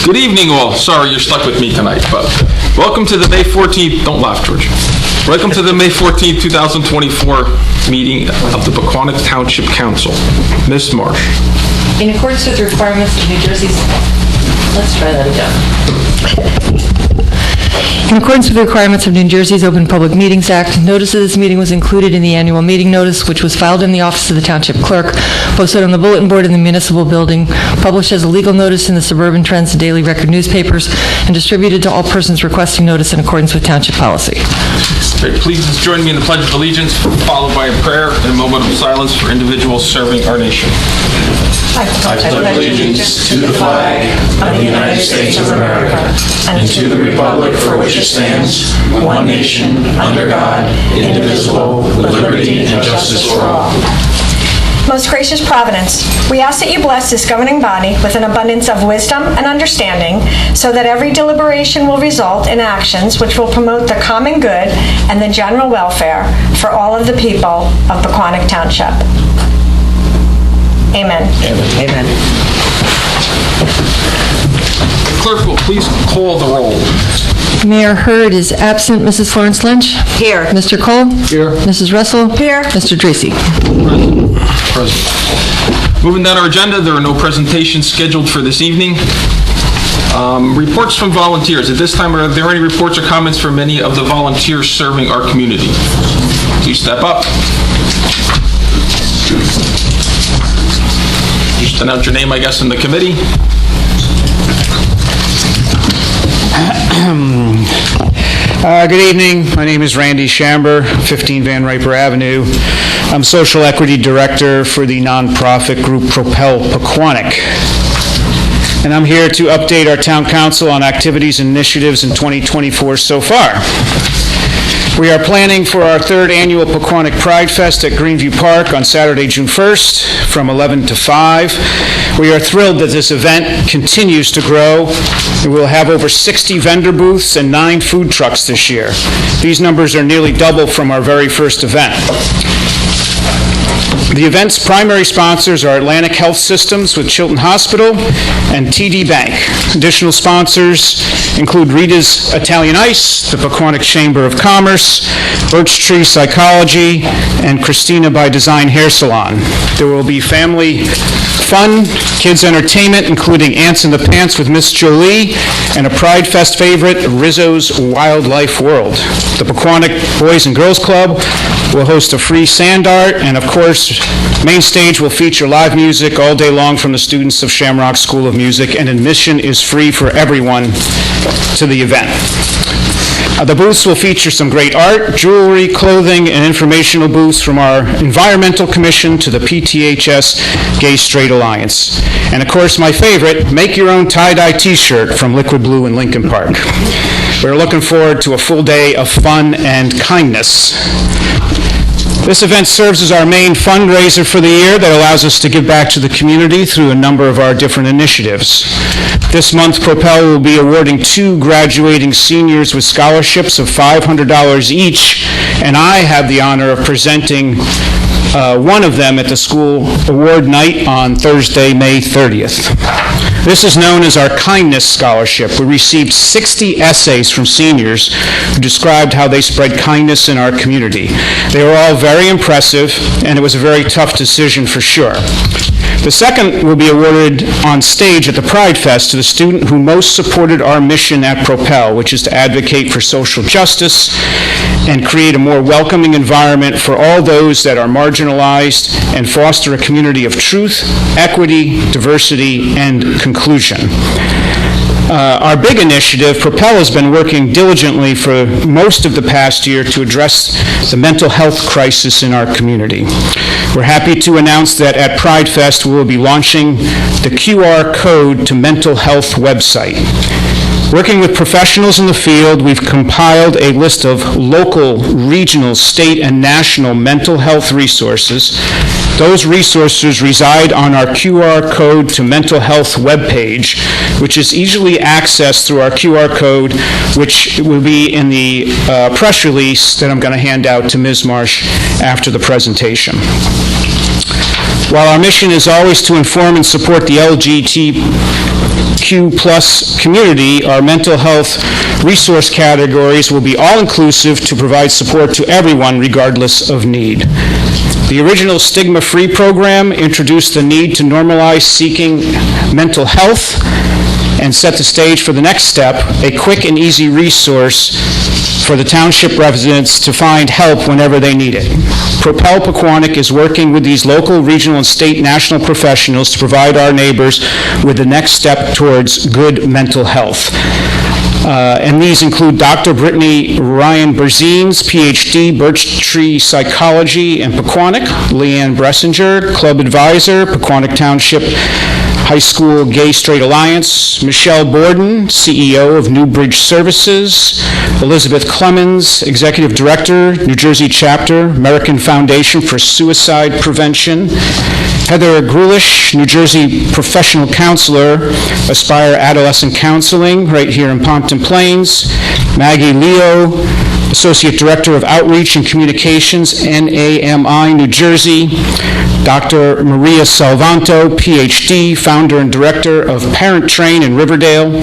Good evening, all. Sorry you're stuck with me tonight, but welcome to the May 14th, don't laugh, George. Welcome to the May 14th, 2024 meeting of the Pequannock Township Council. Ms. Marsh. In accordance with the requirements of New Jersey's... Let's try that again. In accordance with the requirements of New Jersey's Open Public Meetings Act, notice of this meeting was included in the annual meeting notice, which was filed in the office of the Township Clerk, posted on the bulletin board in the municipal building, published as a legal notice in the Suburban Trends and Daily Record newspapers, and distributed to all persons requesting notice in accordance with Township policy. Great. Please join me in the Pledge of Allegiance, followed by a prayer and a moment of silence for individuals serving our nation. I pledge allegiance to the flag of the United States of America and to the republic for which it stands, one nation, under God, indivisible, with liberty and justice for all. Most gracious Providence, we ask that you bless this governing body with an abundance of wisdom and understanding so that every deliberation will result in actions which will promote the common good and the general welfare for all of the people of Pequannock Township. Amen. Amen. Clerk will please call the roll. Mayor Hurd is absent. Mrs. Florence Lynch? Here. Mr. Cole? Here. Mrs. Russell? Here. Mr. Tracy? Present. Moving down our agenda, there are no presentations scheduled for this evening. Reports from volunteers. At this time, are there any reports or comments from any of the volunteers serving our community? Please step up. Just announce your name, I guess, in the committee. Good evening. My name is Randy Shamber, 15 Van Riper Avenue. I'm Social Equity Director for the nonprofit group Propel Pequannock. And I'm here to update our Town Council on activities and initiatives in 2024 so far. We are planning for our third annual Pequannock Pride Fest at Greenview Park on Saturday, June 1st from 11 to 5. We are thrilled that this event continues to grow. We will have over 60 vendor booths and 9 food trucks this year. These numbers are nearly double from our very first event. The event's primary sponsors are Atlantic Health Systems with Chilton Hospital and TD Bank. Additional sponsors include Rita's Italian Ice, the Pequannock Chamber of Commerce, Birch Tree Psychology, and Christina by Design Hair Salon. There will be family fun, kids entertainment, including Ants in the Pants with Miss Jolie, and a Pride Fest favorite, Rizzo's Wildlife World. The Pequannock Boys and Girls Club will host a free sand art, and of course, main stage will feature live music all day long from the students of Shamrock School of Music, and admission is free for everyone to the event. The booths will feature some great art, jewelry, clothing, and informational booths from our Environmental Commission to the PTHS Gay Straight Alliance. And of course, my favorite, make your own tie-dye t-shirt from Liquid Blue in Lincoln Park. We're looking forward to a full day of fun and kindness. This event serves as our main fundraiser for the year that allows us to give back to the community through a number of our different initiatives. This month, Propel will be awarding 2 graduating seniors with scholarships of $500 each, and I have the honor of presenting one of them at the school award night on Thursday, May 30th. This is known as our Kindness Scholarship. We received 60 essays from seniors who described how they spread kindness in our community. They were all very impressive, and it was a very tough decision for sure. The second will be awarded on stage at the Pride Fest to the student who most supported our mission at Propel, which is to advocate for social justice and create a more welcoming environment for all those that are marginalized and foster a community of truth, equity, diversity, and conclusion. Our big initiative, Propel, has been working diligently for most of the past year to address the mental health crisis in our community. We're happy to announce that at Pride Fest we will be launching the QR Code to Mental Health website. Working with professionals in the field, we've compiled a list of local, regional, state, and national mental health resources. Those resources reside on our QR Code to Mental Health webpage, which is easily accessed through our QR code, which will be in the press release that I'm going to hand out to Ms. Marsh after the presentation. While our mission is always to inform and support the LGBT LGBTQ+ community, our mental health resource categories will be all-inclusive to provide support to everyone regardless of need. The original Stigma-Free program introduced the need to normalize seeking mental health and set the stage for the next step, a quick and easy resource for the township residents to find help whenever they need it. Propel Pequannock is working with these local, regional, and state national professionals to provide our neighbors with the next step towards good mental health. And these include Dr. Brittany Ryan Berzines, PhD, Birch Tree Psychology in Pequannock, Leanne Bressinger, Club Advisor, Pequannock Township High School Gay Straight Alliance, Michelle Borden, CEO of New Bridge Services, Elizabeth Clemens, Executive Director, New Jersey Chapter, American Foundation for Suicide Prevention, Heather Grulish, New Jersey Professional Counselor, Aspire Adolescent Counseling, right here in Pompton Plains, Maggie Leo, Associate Director of Outreach and Communications, NAMI, New Jersey, Dr. Maria Salvanto, PhD, Founder and Director of Parent Train in Riverdale,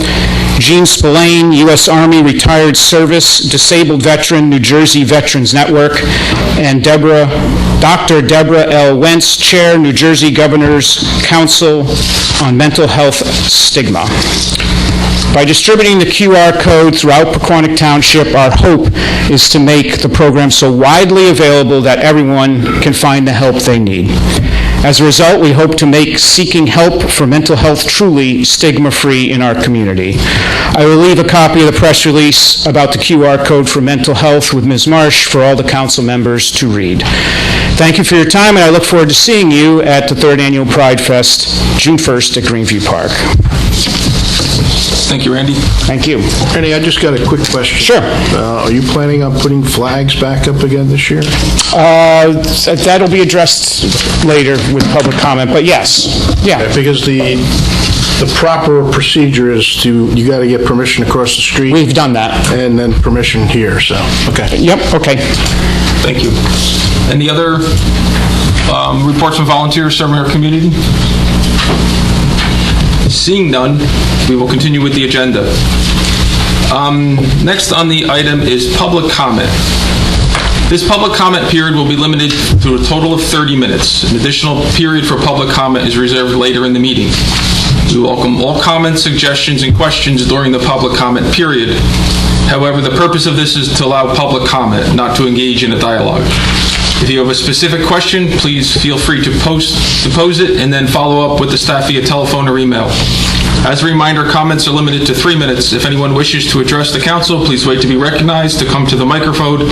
Jean Spillane, U.S. Army Retired Service, Disabled Veteran, New Jersey Veterans Network, and Dr. Deborah L. Wentz, Chair, New Jersey Governor's Council on Mental Health Stigma. By distributing the QR code throughout Pequannock Township, our hope is to make the program so widely available that everyone can find the help they need. As a result, we hope to make seeking help for mental health truly stigma-free in our community. I will leave a copy of the press release about the QR code for mental health with Ms. Marsh for all the council members to read. Thank you for your time, and I look forward to seeing you at the 3rd Annual Pride Fest, June 1st at Greenview Park. Thank you, Randy. Thank you. Randy, I just got a quick question. Sure. Are you planning on putting flags back up again this year? That'll be addressed later with public comment, but yes. Yeah. Because the proper procedure is you got to get permission across the street. We've done that. And then permission here, so, okay. Yep, okay. Thank you. Any other reports from volunteers serving our community? Seeing none, we will continue with the agenda. Next on the item is public comment. This public comment period will be limited to a total of 30 minutes. An additional period for public comment is reserved later in the meeting. We welcome all comments, suggestions, and questions during the public comment period. However, the purpose of this is to allow public comment, not to engage in a dialogue. If you have a specific question, please feel free to pose it and then follow up with the staff via telephone or email. As a reminder, comments are limited to 3 minutes. If anyone wishes to address the council, please wait to be recognized, to come to the microphone,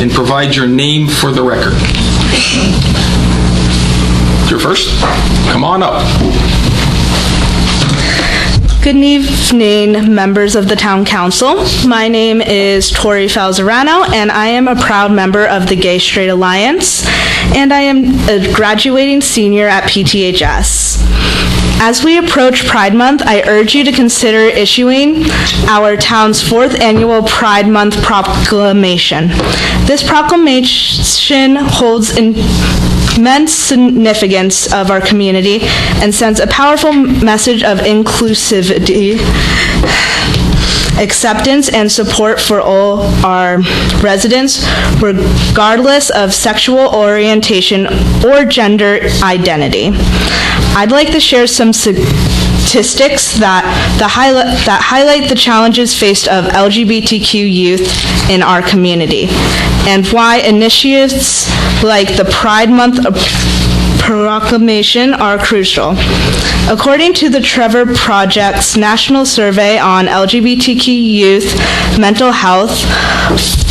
and provide your name for the record. You're first. Come on up. Good evening, members of the Town Council. My name is Tori Falzerano, and I am a proud member of the Gay Straight Alliance, and I am a graduating senior at PTHS. As we approach Pride Month, I urge you to consider issuing our town's 4th annual Pride Month proclamation. This proclamation holds immense significance of our community and sends a powerful message of inclusivity, acceptance, and support for all our residents, regardless of sexual orientation or gender identity. I'd like to share some statistics that highlight the challenges faced of LGBTQ youth in our community, and why initiatives like the Pride Month proclamation are crucial. According to the Trevor Project's National Survey on LGBTQ youth mental health,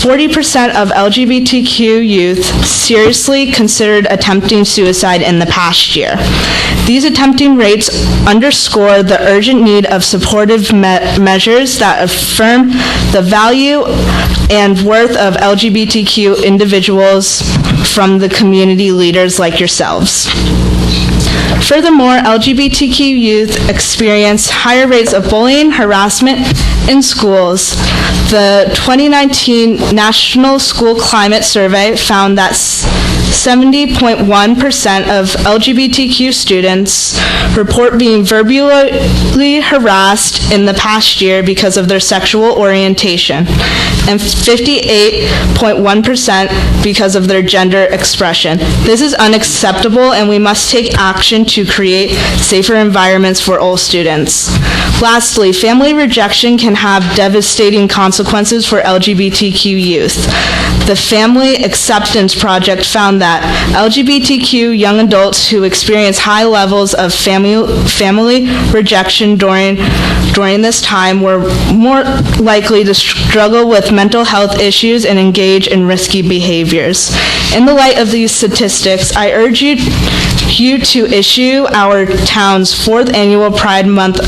40% of LGBTQ youth seriously considered attempting suicide in the past year. These attempting rates underscore the urgent need of supportive measures that affirm the value and worth of LGBTQ individuals from the community leaders like yourselves. Furthermore, LGBTQ youth experience higher rates of bullying, harassment in schools. The 2019 National School Climate Survey found that 70.1% of LGBTQ students report being verbally harassed in the past year because of their sexual orientation, and 58.1% because of their gender expression. This is unacceptable, and we must take action to create safer environments for all students. Lastly, family rejection can have devastating consequences for LGBTQ youth. The Family Acceptance Project found that LGBTQ young adults who experience high levels of family rejection during this time were more likely to struggle with mental health issues and engage in risky behaviors. In the light of these statistics, I urge you to issue our town's 4th annual Pride Month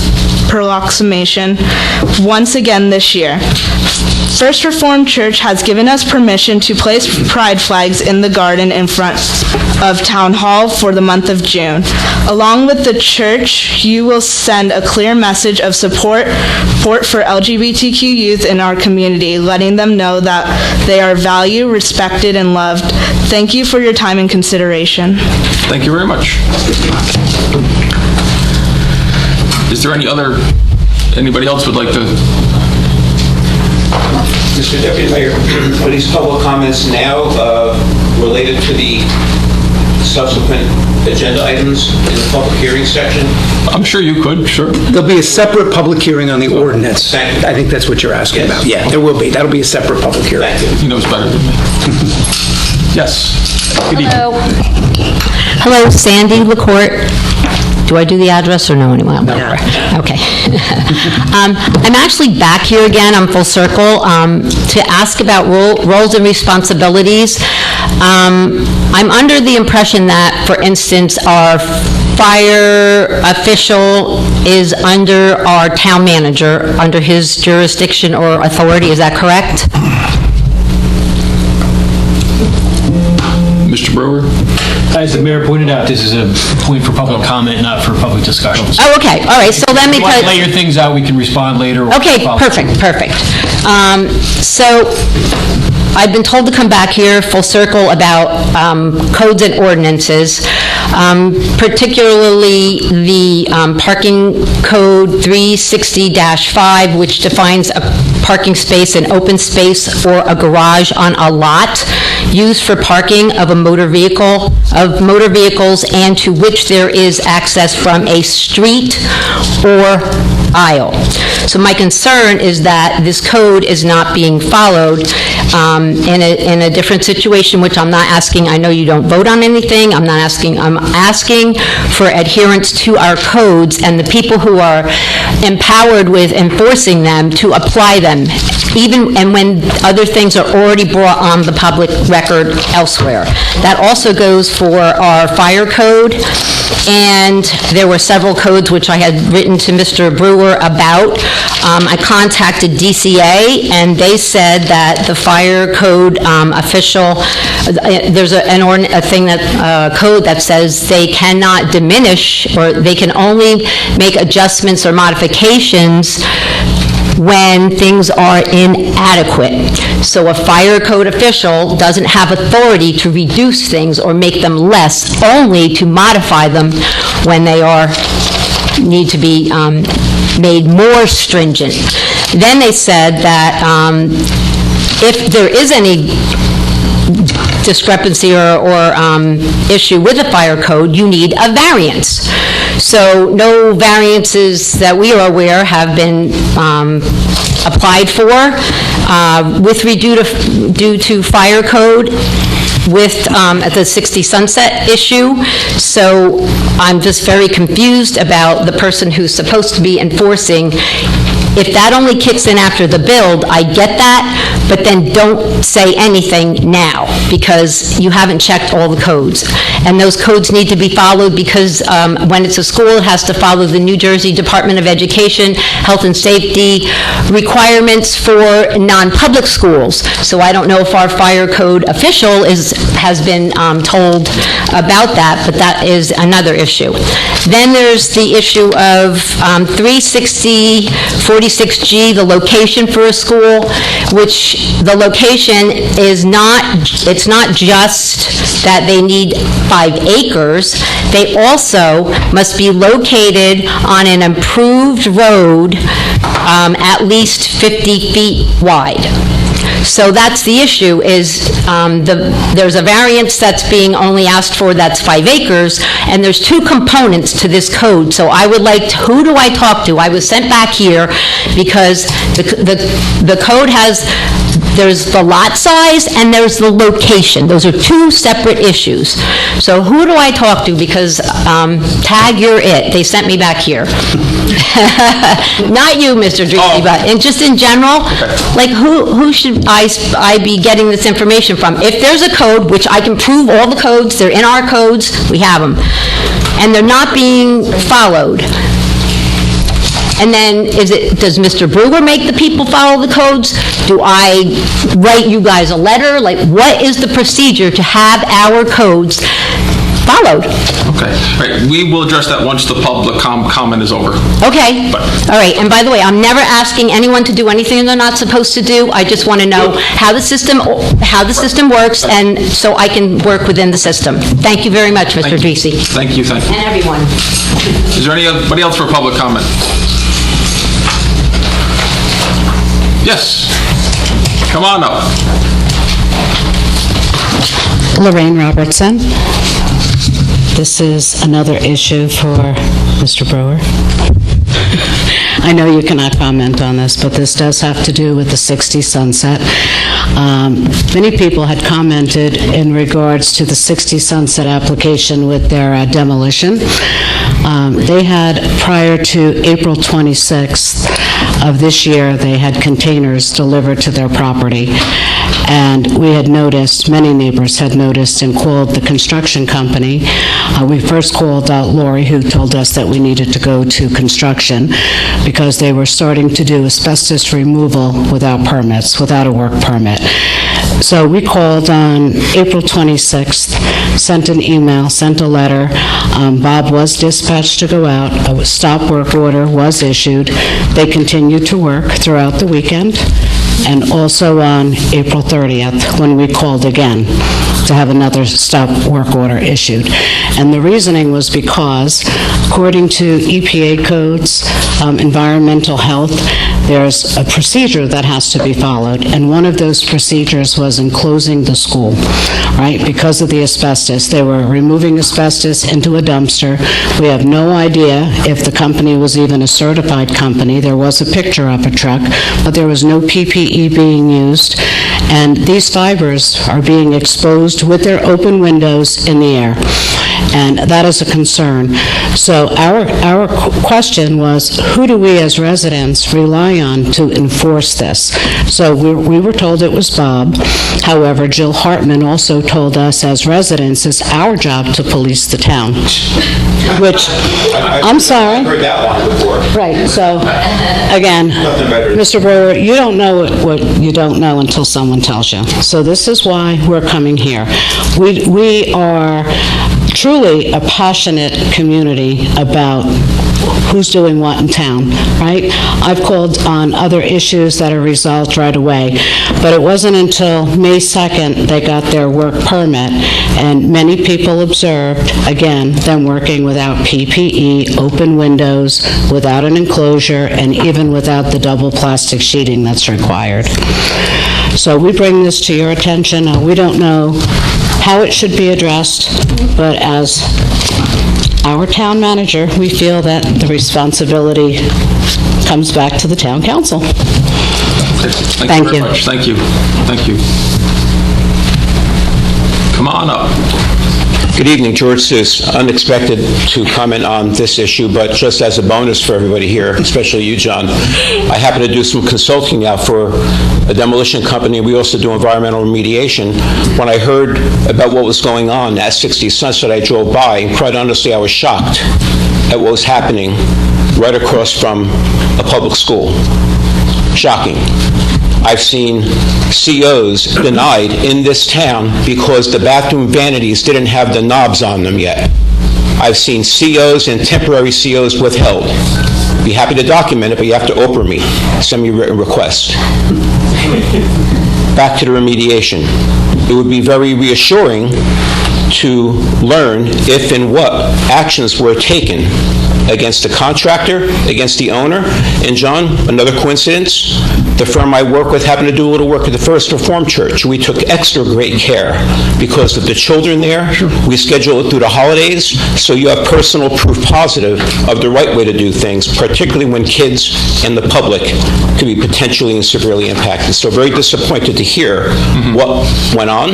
proclamation once again this year. First Reformed Church has given us permission to place pride flags in the garden in front of Town Hall for the month of June. Along with the church, you will send a clear message of support for LGBTQ youth in our community, letting them know that they are valued, respected, and loved. Thank you for your time and consideration. Thank you very much. Is there anybody else would like to? Mr. Deputy Mayor, are these public comments now related to the subsequent agenda items in the public hearing section? I'm sure you could, sure. There'll be a separate public hearing on the ordinance. Thank you. I think that's what you're asking Yes. about. Yeah, there will be. That'll be a separate public hearing. Thank you. He knows better than me. Yes. Good evening. Hello, Sandy LaCourte. Do I do the address or no anymore? No. Okay. I'm actually back here again, I'm full circle, to ask about roles and responsibilities. I'm under the impression that, for instance, our fire official is under our town manager, under his jurisdiction or authority, is that correct? Mr. Brewer? As the mayor pointed out, this is a point for public comment, not for public discussions. Oh, okay, all right, so let me... If you want to lay your things out, we can respond later. Okay, perfect. So I've been told to come back here full circle about codes and ordinances, particularly the parking code 360-5, which defines a parking space, an open space, or a garage on a lot used for parking of motor vehicles, and to which there is access from a street or aisle. So my concern is that this code is not being followed in a different situation, which I'm not asking. I know you don't vote on anything. I'm asking for adherence to our codes and the people who are empowered with enforcing them to apply them, even and when other things are already brought on the public record elsewhere. That also goes for our fire code, and there were several codes which I had written to Mr. Brewer about. I contacted DCA, and they said that the fire code official, there's a code that says they cannot diminish, or they can only make adjustments or modifications when things are inadequate. So a fire code official doesn't have authority to reduce things or make them less, only to modify them when they need to be made more stringent. Then they said that if there is any discrepancy or issue with the fire code, you need a variance. So no variances that we are aware have been applied for due to fire code with at the 60 Sunset issue. So I'm just very confused about the person who's supposed to be enforcing. If that only kicks in after the build, I get that, but then don't say anything now, because you haven't checked all the codes. And those codes need to be followed, because when it's a school, it has to follow the New Jersey Department of Education health and safety requirements for non-public schools. So I don't know if our fire code official has been told about that, but that is another issue. Then there's the issue of 360-45 76G, the location for a school, which the location is not, it's not just that they need 5 acres, they also must be located on an improved road at least 50 feet wide. So that's the issue, is there's a variance that's being only asked for that's 5 acres, and there's 2 components to this code. So I would like, who do I talk to? I was sent back here because the code has, there's the lot size and there's the location. Those are 2 separate issues. So who do I talk to? Because tag, you're it. They sent me back here. Not you, Mr. Dreesy, but just in general, like who should I be getting this information from? If there's a code, which I can prove all the codes, they're in our codes, we have them, and they're not being followed. And then, does Mr. Brewer make the people follow the codes? Do I write you guys a letter? Like, what is the procedure to have our codes followed? Okay, all right, we will address that once the public comment is over. Okay, all right, and by the way, I'm never asking anyone to do anything they're not supposed to do. I just want to know how the system works, and so I can work within the system. Thank you very much, Mr. Dreesy. Thank you. And everyone. Is there anybody else for public comment? Yes, come on up. Lorraine Robertson. This is another issue for Mr. Brewer. I know you cannot comment on this, but this does have to do with the 60 Sunset. Many people had commented in regards to the 60 Sunset application with their demolition. They had, prior to April 26th of this year, they had containers delivered to their property. And we had noticed, many neighbors had noticed and called the construction company. We first called Lori, who told us that we needed to go to construction because they were starting to do asbestos removal without permits, without a work permit. So we called on April 26th, sent an email, sent a letter. Bob was dispatched to go out. A stop work order was issued. They continued to work throughout the weekend, and also on April 30th, when we called again to have another stop work order issued. And the reasoning was because, according to EPA codes, environmental health, there's a procedure that has to be followed, and one of those procedures was in closing the school, right? Because of the asbestos. They were removing asbestos into a dumpster. We have no idea if the company was even a certified company. There was a picture of a truck, but there was no PPE being used, and these fibers are being exposed with their open windows in the air. And that is a concern. So our question was, who do we as residents rely on to enforce this? So we were told it was Bob. However, Jill Hartman also told us as residents it's our job to police the town. Which, I'm sorry. I've heard that one before. Right, so, again, Mr. Brewer, you don't know what you don't know until someone tells you. So this is why we're coming here. We are truly a passionate community about who's doing what in town, right? I've called on other issues that are resolved right away, but it wasn't until May 2nd they got their work permit, and many people observed, again, them working without PPE, open windows, without an enclosure, and even without the double plastic sheeting that's required. So we bring this to your attention. We don't know how it should be addressed, but as our town manager, we feel that the responsibility comes back to the town council. Thank you very much. Thank you. Thank you. Come on up. Good evening, George Seuss. Unexpected to comment on this issue, but just as a bonus for everybody here, especially you, John, I happen to do some consulting now for a demolition company. We also do environmental remediation. When I heard about what was going on at 60 Sunset, I drove by, and quite honestly, I was shocked at what was happening right across from a public school. Shocking. I've seen COs denied in this town because the bathroom vanities didn't have the knobs on them yet. I've seen COs and temporary COs withheld. Be happy to document it, but you have to Oprah me. Send me a written request. Back to the remediation. It would be very reassuring to learn if and what actions were taken against the contractor, against the owner. And John, another coincidence, the firm I work with happened to do a little work at the First Reformed Church. We took extra great care because of the children there. We schedule it through the holidays, so you have personal proof positive of the right way to do things, particularly when kids and the public could be potentially and severely impacted. So very disappointed to hear what went on.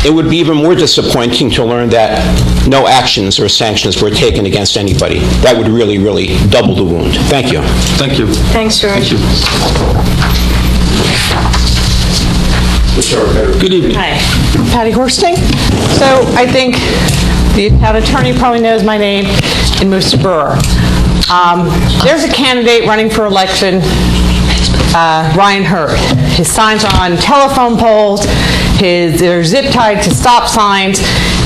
It would be even more disappointing to learn that no actions or sanctions were taken against anybody. That would really, really double the wound. Thank you. Thank you. Thanks, George. Thank you. Good evening. Hi, Patty Horsting. So I think the town attorney probably knows my name and Mr. Brewer. There's a candidate running for election, Ryan Hurd. His signs are on telephone poles, they're zip tied to stop signs,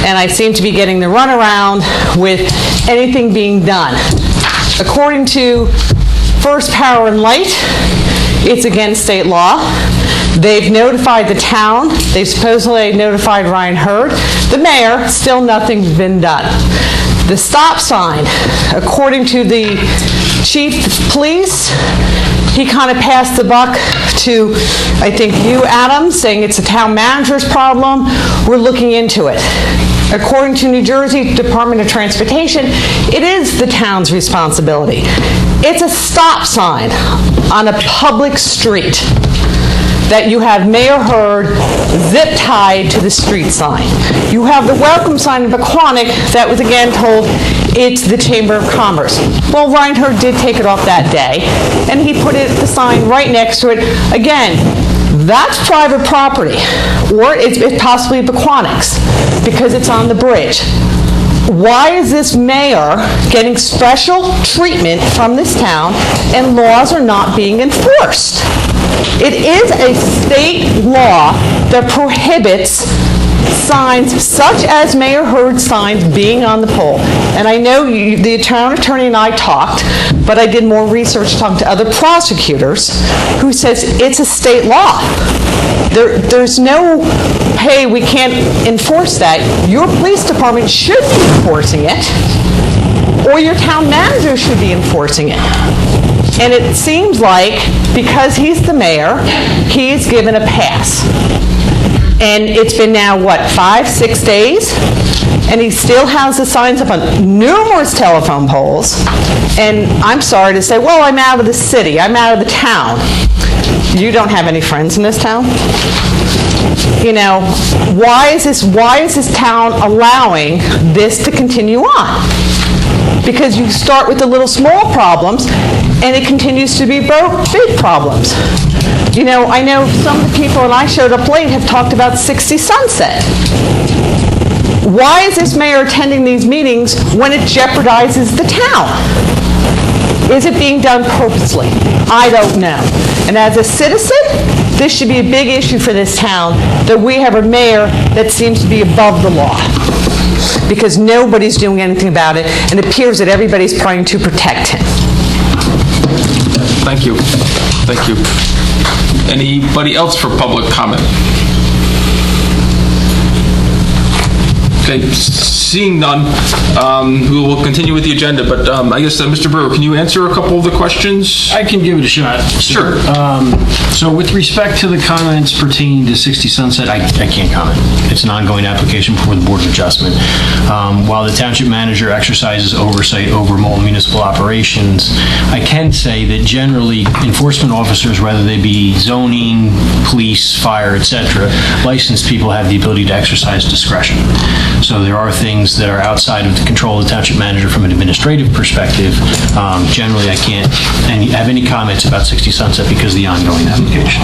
and I seem to be getting the runaround with anything being done. According to First Power and Light, it's against state law. They've notified the town. They've supposedly notified Ryan Hurd. The mayor, still nothing's been done. The stop sign, according to the chief of police, he kind of passed the buck to, I think, you, Adam, saying it's a town manager's problem. We're looking into it. According to New Jersey Department of Transportation, it is the town's responsibility. It's a stop sign on a public street that you have Mayor Hurd zip tied to the street sign. You have the welcome sign in Pequannock that was again told it's the Chamber of Commerce. Well, Ryan Hurd did take it off that day, and he put the sign right next to it. Again, that's private property, or it's possibly Pequannock's, because it's on the bridge. Why is this mayor getting special treatment from this town and laws are not being enforced? It is a state law that prohibits signs such as Mayor Hurd's signs being on the pole. And I know the town attorney and I talked, but I did more research talking to other prosecutors who says it's a state law. There's no, hey, we can't enforce that. Your police department should be enforcing it, or your town manager should be enforcing it. And it seems like, because he's the mayor, he's given a pass. And it's been now, what, 5-6 days? And he still has the signs up on numerous telephone poles. And I'm sorry to say, well, I'm out of the city, I'm out of the town. You don't have any friends in this town? You know, why is this town allowing this to continue on? Because you start with the little small problems, and it continues to be big problems. You know, I know some of the people, and I showed up late, have talked about 60 Sunset. Why is this mayor attending these meetings when it jeopardizes the town? Is it being done purposely? I don't know. And as a citizen, this should be a big issue for this town, that we have a mayor that seems to be above the law, because nobody's doing anything about it, and it appears that everybody's trying to protect him. Thank you. Thank you. Anybody else for public comment? Okay, seeing none, we will continue with the agenda, but I guess, Mr. Brewer, can you answer a couple of the questions? I can give it a shot. Sure. So with respect to the comments pertaining to 60 Sunset, I can't comment. It's an ongoing application before the Board of Adjustment. While the Township Manager exercises oversight over mobile municipal operations, I can say that generally enforcement officers, whether they be zoning, police, fire, etc., licensed people have the ability to exercise discretion. So there are things that are outside of the control of the Township Manager from an administrative perspective. Generally, I can't have any comments about 60 Sunset because of the ongoing application.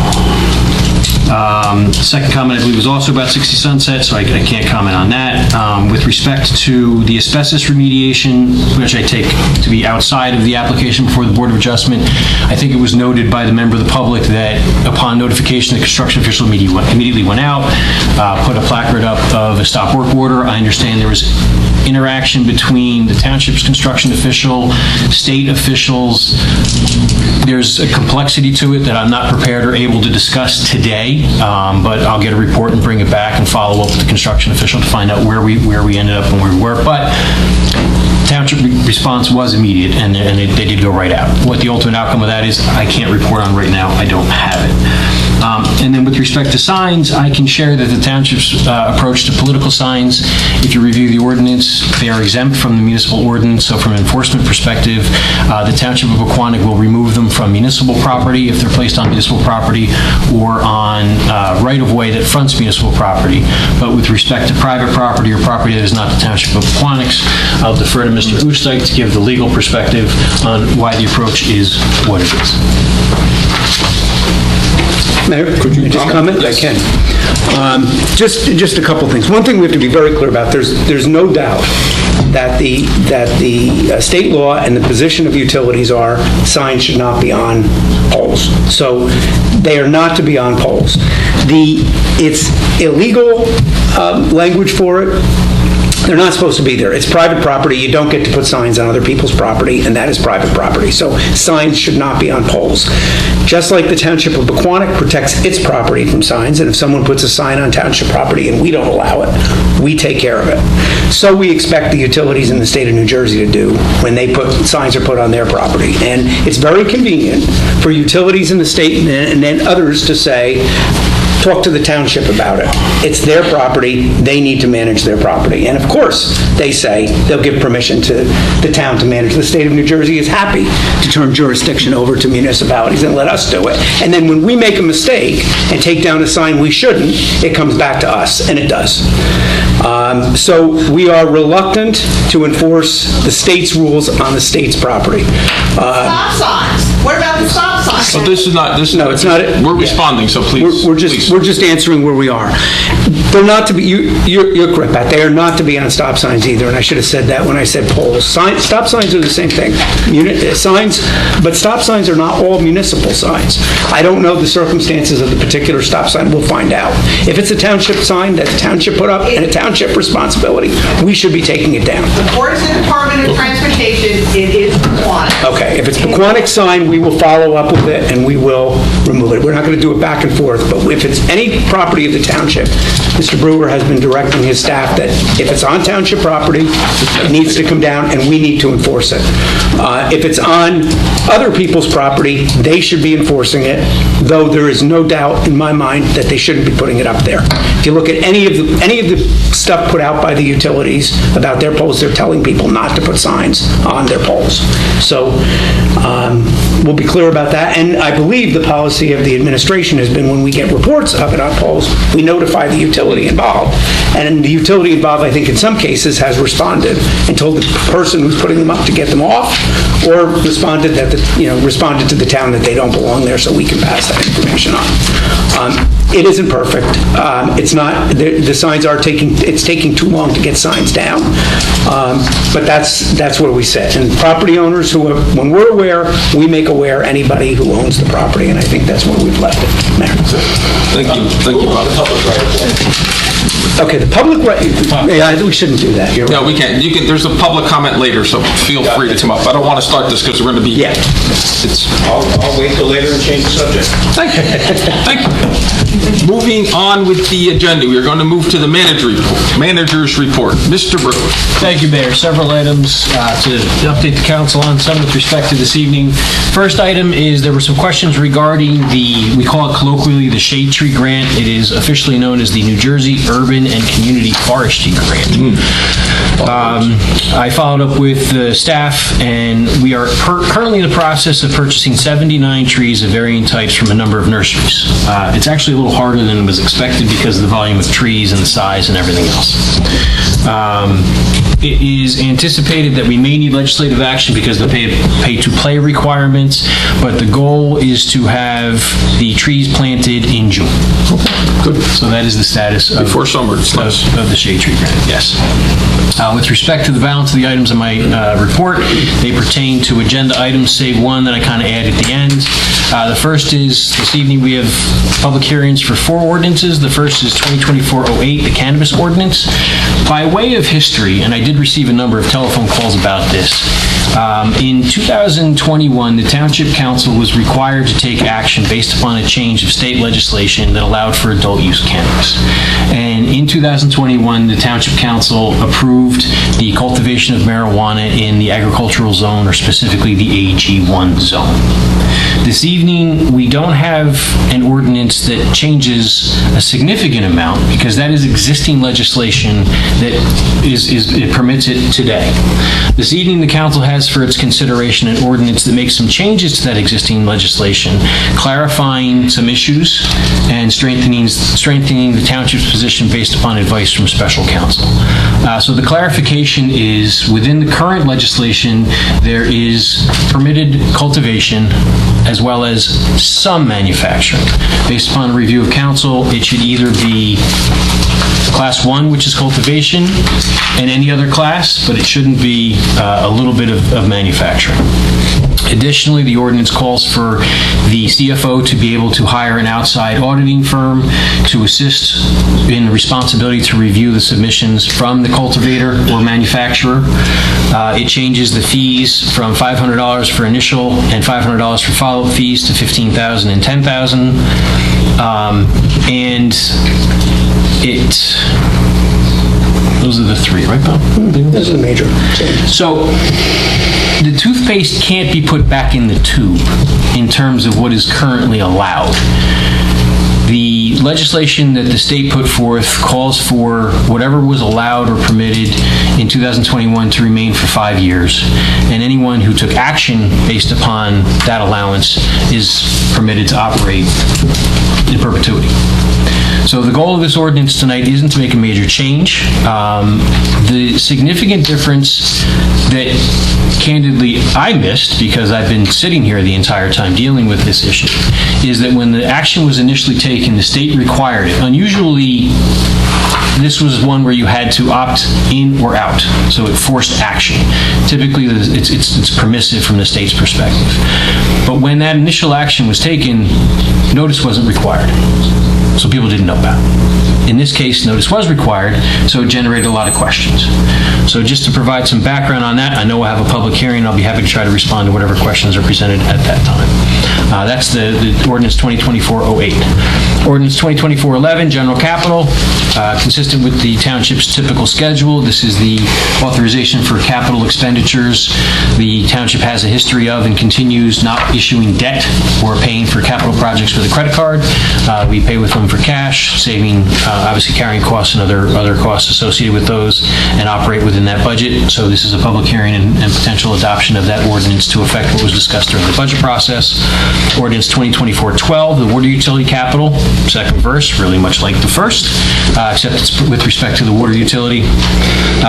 Second comment, I believe, was also about 60 Sunset, so I can't comment on that. With respect to the asbestos remediation, which I take to be outside of the application before the Board of Adjustment, I think it was noted by the member of the public that upon notification, the construction official immediately went out, put a placard up of a stop work order. I understand there was interaction between the township's construction official, state officials. There's a complexity to it that I'm not prepared or able to discuss today, but I'll get a report and bring it back and follow up with the construction official to find out where we ended up and where we were. But township response was immediate, and they did go right out. What the ultimate outcome of that is, I can't report on right now. I don't have it. And then with respect to signs, I can share that the township's approach to political signs, if you review the ordinance, they are exempt from the municipal ordinance. So from an enforcement perspective, the township of Pequannock will remove them from municipal property if they're placed on municipal property or on right-of-way that fronts municipal property. But with respect to private property or property that is not the township of Pequannock's, I'll defer to Mr. Oostdike to give the legal perspective on why the approach is what it is. Mayor, could you just comment? Yes. I can. Just a couple things. One thing we have to be very clear about, there's no doubt that the state law and the position of utilities are signs should not be on poles. So they are not to be on poles. It's illegal language for it. They're not supposed to be there. It's private property. You don't get to put signs on other people's property, and that is private property. So signs should not be on poles. Just like the Township of Pequannock protects its property from signs, and if someone puts a sign on township property and we don't allow it, we take care of it. So we expect the utilities in the state of New Jersey to do when signs are put on their property. And it's very convenient for utilities in the state and then others to say, talk to the township about it. It's their property. They need to manage their property. And of course, they say they'll give permission to the town to manage. The state of New Jersey is happy to turn jurisdiction over to municipalities and let us do it. And then when we make a mistake and take down a sign we shouldn't, it comes back to us, and it does. So we are reluctant to enforce the state's rules on the state's property. Stop signs. What about the stop signs? So this is not. No, it's not. We're responding. So please. We're just answering where we are. They're not to be. You're correct, Pat. They are not to be on stop signs either. And I should have said that when I said poles. Stop signs are the same thing. Signs, but stop signs are not all municipal signs. I don't know the circumstances of the particular stop sign. We'll find out. If it's a township sign that the township put up and a township responsibility, we should be taking it down. According to the Department of Transportation, it is Pequannock. Okay, if it's Pequannock sign, we will follow up with it and we will remove it. We're not going to do it back and forth, but if it's any property of the township, Mr. Brewer has been directing his staff that if it's on township property, it needs to come down and we need to enforce it. If it's on other people's property, they should be enforcing it, though there is no doubt in my mind that they shouldn't be putting it up there. If you look at any of the stuff put out by the utilities about their poles, they're telling people not to put signs on their poles. So we'll be clear about that. And I believe the policy of the administration has been when we get reports of it on poles, we notify the utility involved. And the utility involved, I think in some cases, has responded and told the person who's putting them up to get them off, or responded to the town that they don't belong there, so we can pass that information on. It isn't perfect. It's not. The signs are it's taking too long to get signs down. But that's where we sit. And property owners when we're aware, we make aware anybody who owns the property, and I think that's where we've left it, Mayor. Thank you, Bob. Okay, the public right. Yeah, we shouldn't do that. You're right. No, we can't. There's a public comment later, so feel free to come up. I don't want to start this because we're going to be. Yeah. I'll wait till later and change the subject. Thank you. Moving on with the agenda, we are going to move to the manager's report. Mr. Brewer. Thank you, Mayor. Several items to update the council on, some with respect to this evening. First item is there were some questions regarding we call it colloquially the Shade Tree Grant. It is officially known as the New Jersey Urban and Community Forestry Grant. I followed up with the staff, and we are currently in the process of purchasing 79 trees of varying types from a number of nurseries. It's actually a little harder than was expected because of the volume of trees and the size and everything else. It is anticipated that we may need legislative action because of the pay-to-play requirements, but the goal is to have the trees planted in June. Good. So that is the status of before summer. It's nice. Of the Shade Tree Grant, yes. With respect to the balance of the items in my report, they pertain to agenda items, save one that I kind of add at the end. The first is, this evening we have public hearings for 4 ordinances. The first is 2024-08, the cannabis ordinance. By way of history, and I did receive a number of telephone calls about this, in 2021, the Township Council was required to take action based upon a change of state legislation that allowed for adult use cannabis. And in 2021, the Township Council approved the cultivation of marijuana in the agricultural zone, or specifically the AG1 zone. This evening, we don't have an ordinance that changes a significant amount, because that is existing legislation that it permits it today. This evening, the council has for its consideration an ordinance that makes some changes to that existing legislation, clarifying some issues and strengthening the township's position based upon advice from special counsel. So the clarification is, within the current legislation, there is permitted cultivation as well as some manufacturing. Based upon a review of council, it should either be Class 1, which is cultivation, and any other class, but it shouldn't be a little bit of manufacturing. Additionally, the ordinance calls for the CFO to be able to hire an outside auditing firm to assist in the responsibility to review the submissions from the cultivator or manufacturer. It changes the fees from $500 for initial and $500 for follow-up fees to $15,000 and $10,000. And those are the 3, right, Bob? This is a major change. So, the toothpaste can't be put back in the tube in terms of what is currently allowed. The legislation that the state put forth calls for whatever was allowed or permitted in 2021 to remain for 5 years, and anyone who took action based upon that allowance is permitted to operate in perpetuity. So the goal of this ordinance tonight isn't to make a major change. The significant difference that, candidly, I missed, because I've been sitting here the entire time dealing with this issue, is that when the action was initially taken, the state required it. Unusually, this was one where you had to opt in or out, so it forced action. Typically, it's permissive from the state's perspective. But when that initial action was taken, notice wasn't required. So people didn't know about it. In this case, notice was required, so it generated a lot of questions. So just to provide some background on that, I know we'll have a public hearing, and I'll be happy to try to respond to whatever questions are presented at that time. That's the ordinance 2024-08. Ordinance 2024-11, general capital, consistent with the township's typical schedule. This is the authorization for capital expenditures. The township has a history of and continues not issuing debt or paying for capital projects with a credit card. We pay with them for cash, saving obviously carrying costs and other costs associated with those, and operate within that budget. So this is a public hearing and potential adoption of that ordinance to affect what was discussed during the budget process. Ordinance 2024-12, the water utility capital, second verse, really much like the first, except it's with respect to the water utility.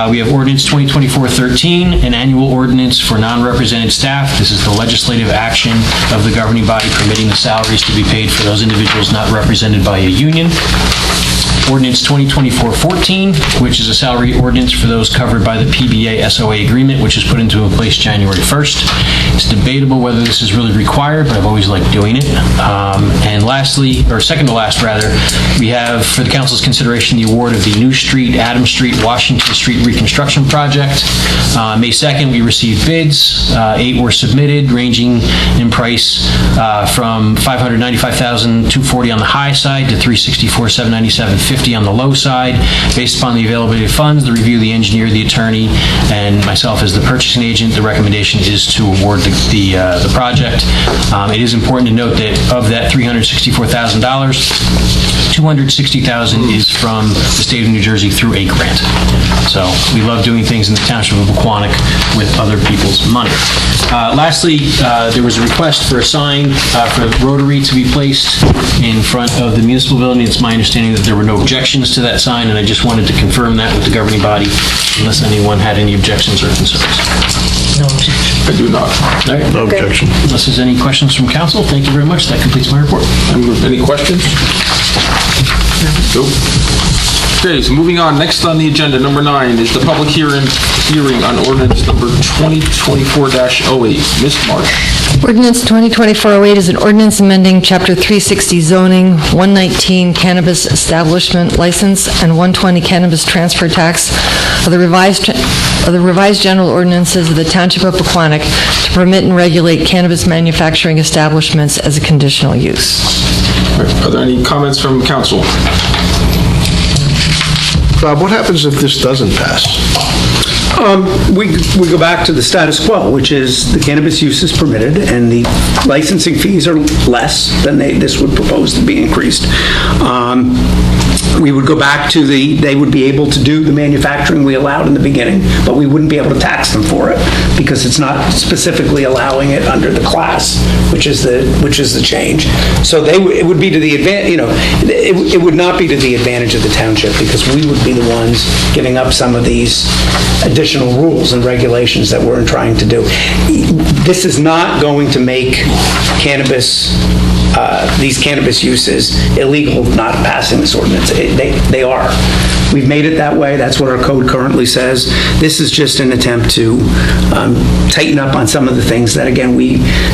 We have ordinance 2024-13, an annual ordinance for non-represented staff. This is the legislative action of the governing body permitting the salaries to be paid for those individuals not represented by a union. Ordinance 2024-14, which is a salary ordinance for those covered by the PBA SOA agreement, which is put into place January 1st. It's debatable whether this is really required, but I've always liked doing it. And lastly, or second to last rather, we have for the council's consideration the award of the New Street, Adams Street, Washington Street reconstruction project. May 2nd, we received bids. 8 were submitted, ranging in price from $595,240 on the high side to $364,797.50 on the low side. Based upon the availability of funds, the review of the engineer, the attorney, and myself as the purchasing agent, the recommendation is to award the project. It is important to note that of that $364,000, $260,000 is from the state of New Jersey through a grant. So we love doing things in the Township of Pequannock with other people's money. Lastly, there was a request for a sign for Rotary to be placed in front of the municipal building. It's my understanding that there were no objections to that sign, and I just wanted to confirm that with the governing body, unless anyone had any objections or concerns. No objection. I do not. All right. No objection. Unless there's any questions from council, thank you very much. That completes my report. Any questions? Nope. Okay, so moving on, next on the agenda, number 9, is the public hearing on ordinance number 2024-08. Ms. Marsh. Ordinance 2024-08 is an ordinance amending Chapter 360 zoning, 119 cannabis establishment license, and 120 cannabis transfer tax of the revised general ordinances of the Township of Pequannock to permit and regulate cannabis manufacturing establishments as a conditional use. Are there any comments from council? Bob, what happens if this doesn't pass? We go back to the status quo, which is the cannabis use is permitted, and the licensing fees are less than this would propose to be increased. We would go back to they would be able to do the manufacturing we allowed in the beginning, but we wouldn't be able to tax them for it because it's not specifically allowing it under the class, which is the change. So it would be to the advantage, it would not be to the advantage of the township because we would be the ones giving up some of these additional rules and regulations that we're trying to do. This is not going to make these cannabis uses illegal, not passing this ordinance. They are. We've made it that way. That's what our code currently says. This is just an attempt to tighten up on some of the things that, again,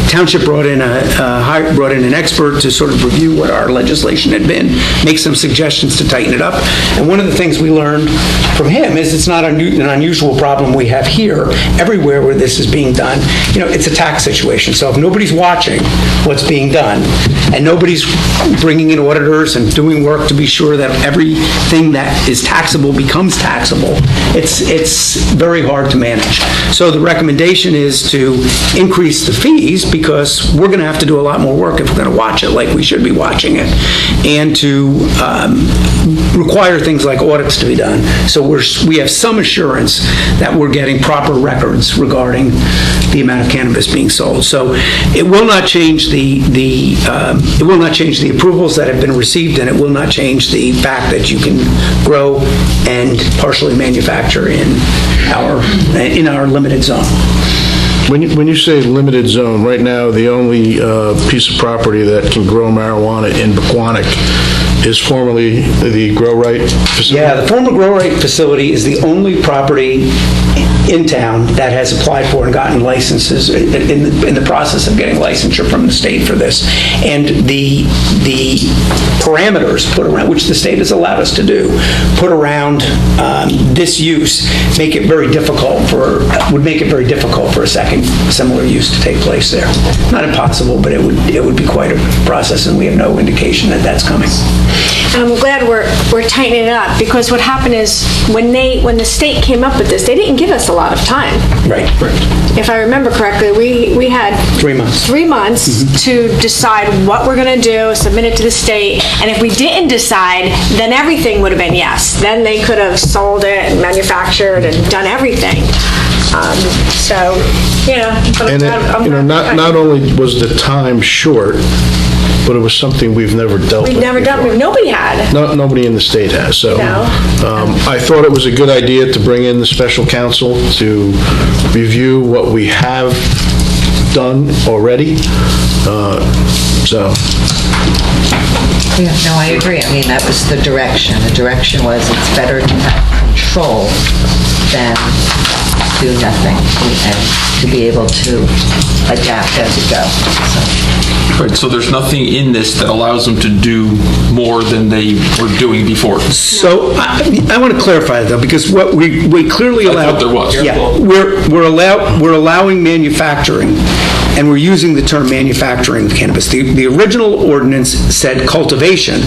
Township brought in an expert to sort of review what our legislation had been, make some suggestions to tighten it up. And one of the things we learned from him is it's not an unusual problem we have here. Everywhere where this is being done, it's a tax situation. So if nobody's watching what's being done and nobody's bringing in auditors and doing work to be sure that everything that is taxable becomes taxable, it's very hard to manage. So the recommendation is to increase the fees because we're going to have to do a lot more work if we're going to watch it like we should be watching it, and to require things like audits to be done. So we have some assurance that we're getting proper records regarding the amount of cannabis being sold. So it will not change the approvals that have been received, and it will not change the fact that you can grow and partially manufacture in our limited zone. When you say limited zone, right now the only piece of property that can grow marijuana in Pequannock is formerly the Grow Right facility? Yeah, the former Grow Right facility is the only property in town that has applied for and gotten licenses, in the process of getting licensure from the state for this. And the parameters put around, which the state has allowed us to do, put around this use, would make it very difficult for a second similar use to take place there. Not impossible, but it would be quite a process, and we have no indication that that's coming. And I'm glad we're tightening it up, because what happened is when the state came up with this, they didn't give us a lot of time. Right. If I remember correctly, we had 3 months. 3 months to decide what we're going to do, submit it to the state, and if we didn't decide, then everything would have been yes. Then they could have sold it and manufactured and done everything. Not only was the time short, but it was something we've never dealt with. We've never done it. Nobody had. Nobody in the state has. So No. I thought it was a good idea to bring in the special counsel to review what we have done already. Yeah, no, I agree. I mean, that was the direction. The direction was it's better to have control than do nothing and to be able to adapt as you go. Right, so there's nothing in this that allows them to do more than they were doing before. So I want to clarify that, though, because what we clearly allow. I thought there was. Yeah, we're allowing manufacturing, and we're using the term manufacturing of cannabis. The original ordinance said cultivation,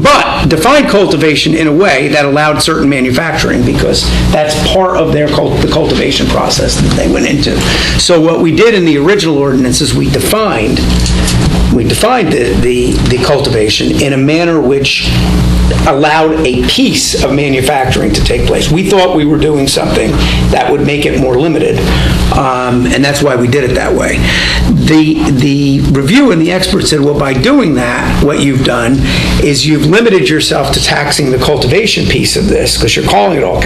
but defined cultivation in a way that allowed certain manufacturing, because that's part of the cultivation process that they went into. So what we did in the original ordinance is we defined the cultivation in a manner which allowed a piece of manufacturing to take place. We thought we were doing something that would make it more limited. And that's why we did it that way. The review and the experts said, well, by doing that, what you've done is you've limited yourself to taxing the cultivation piece of this, because you're calling it all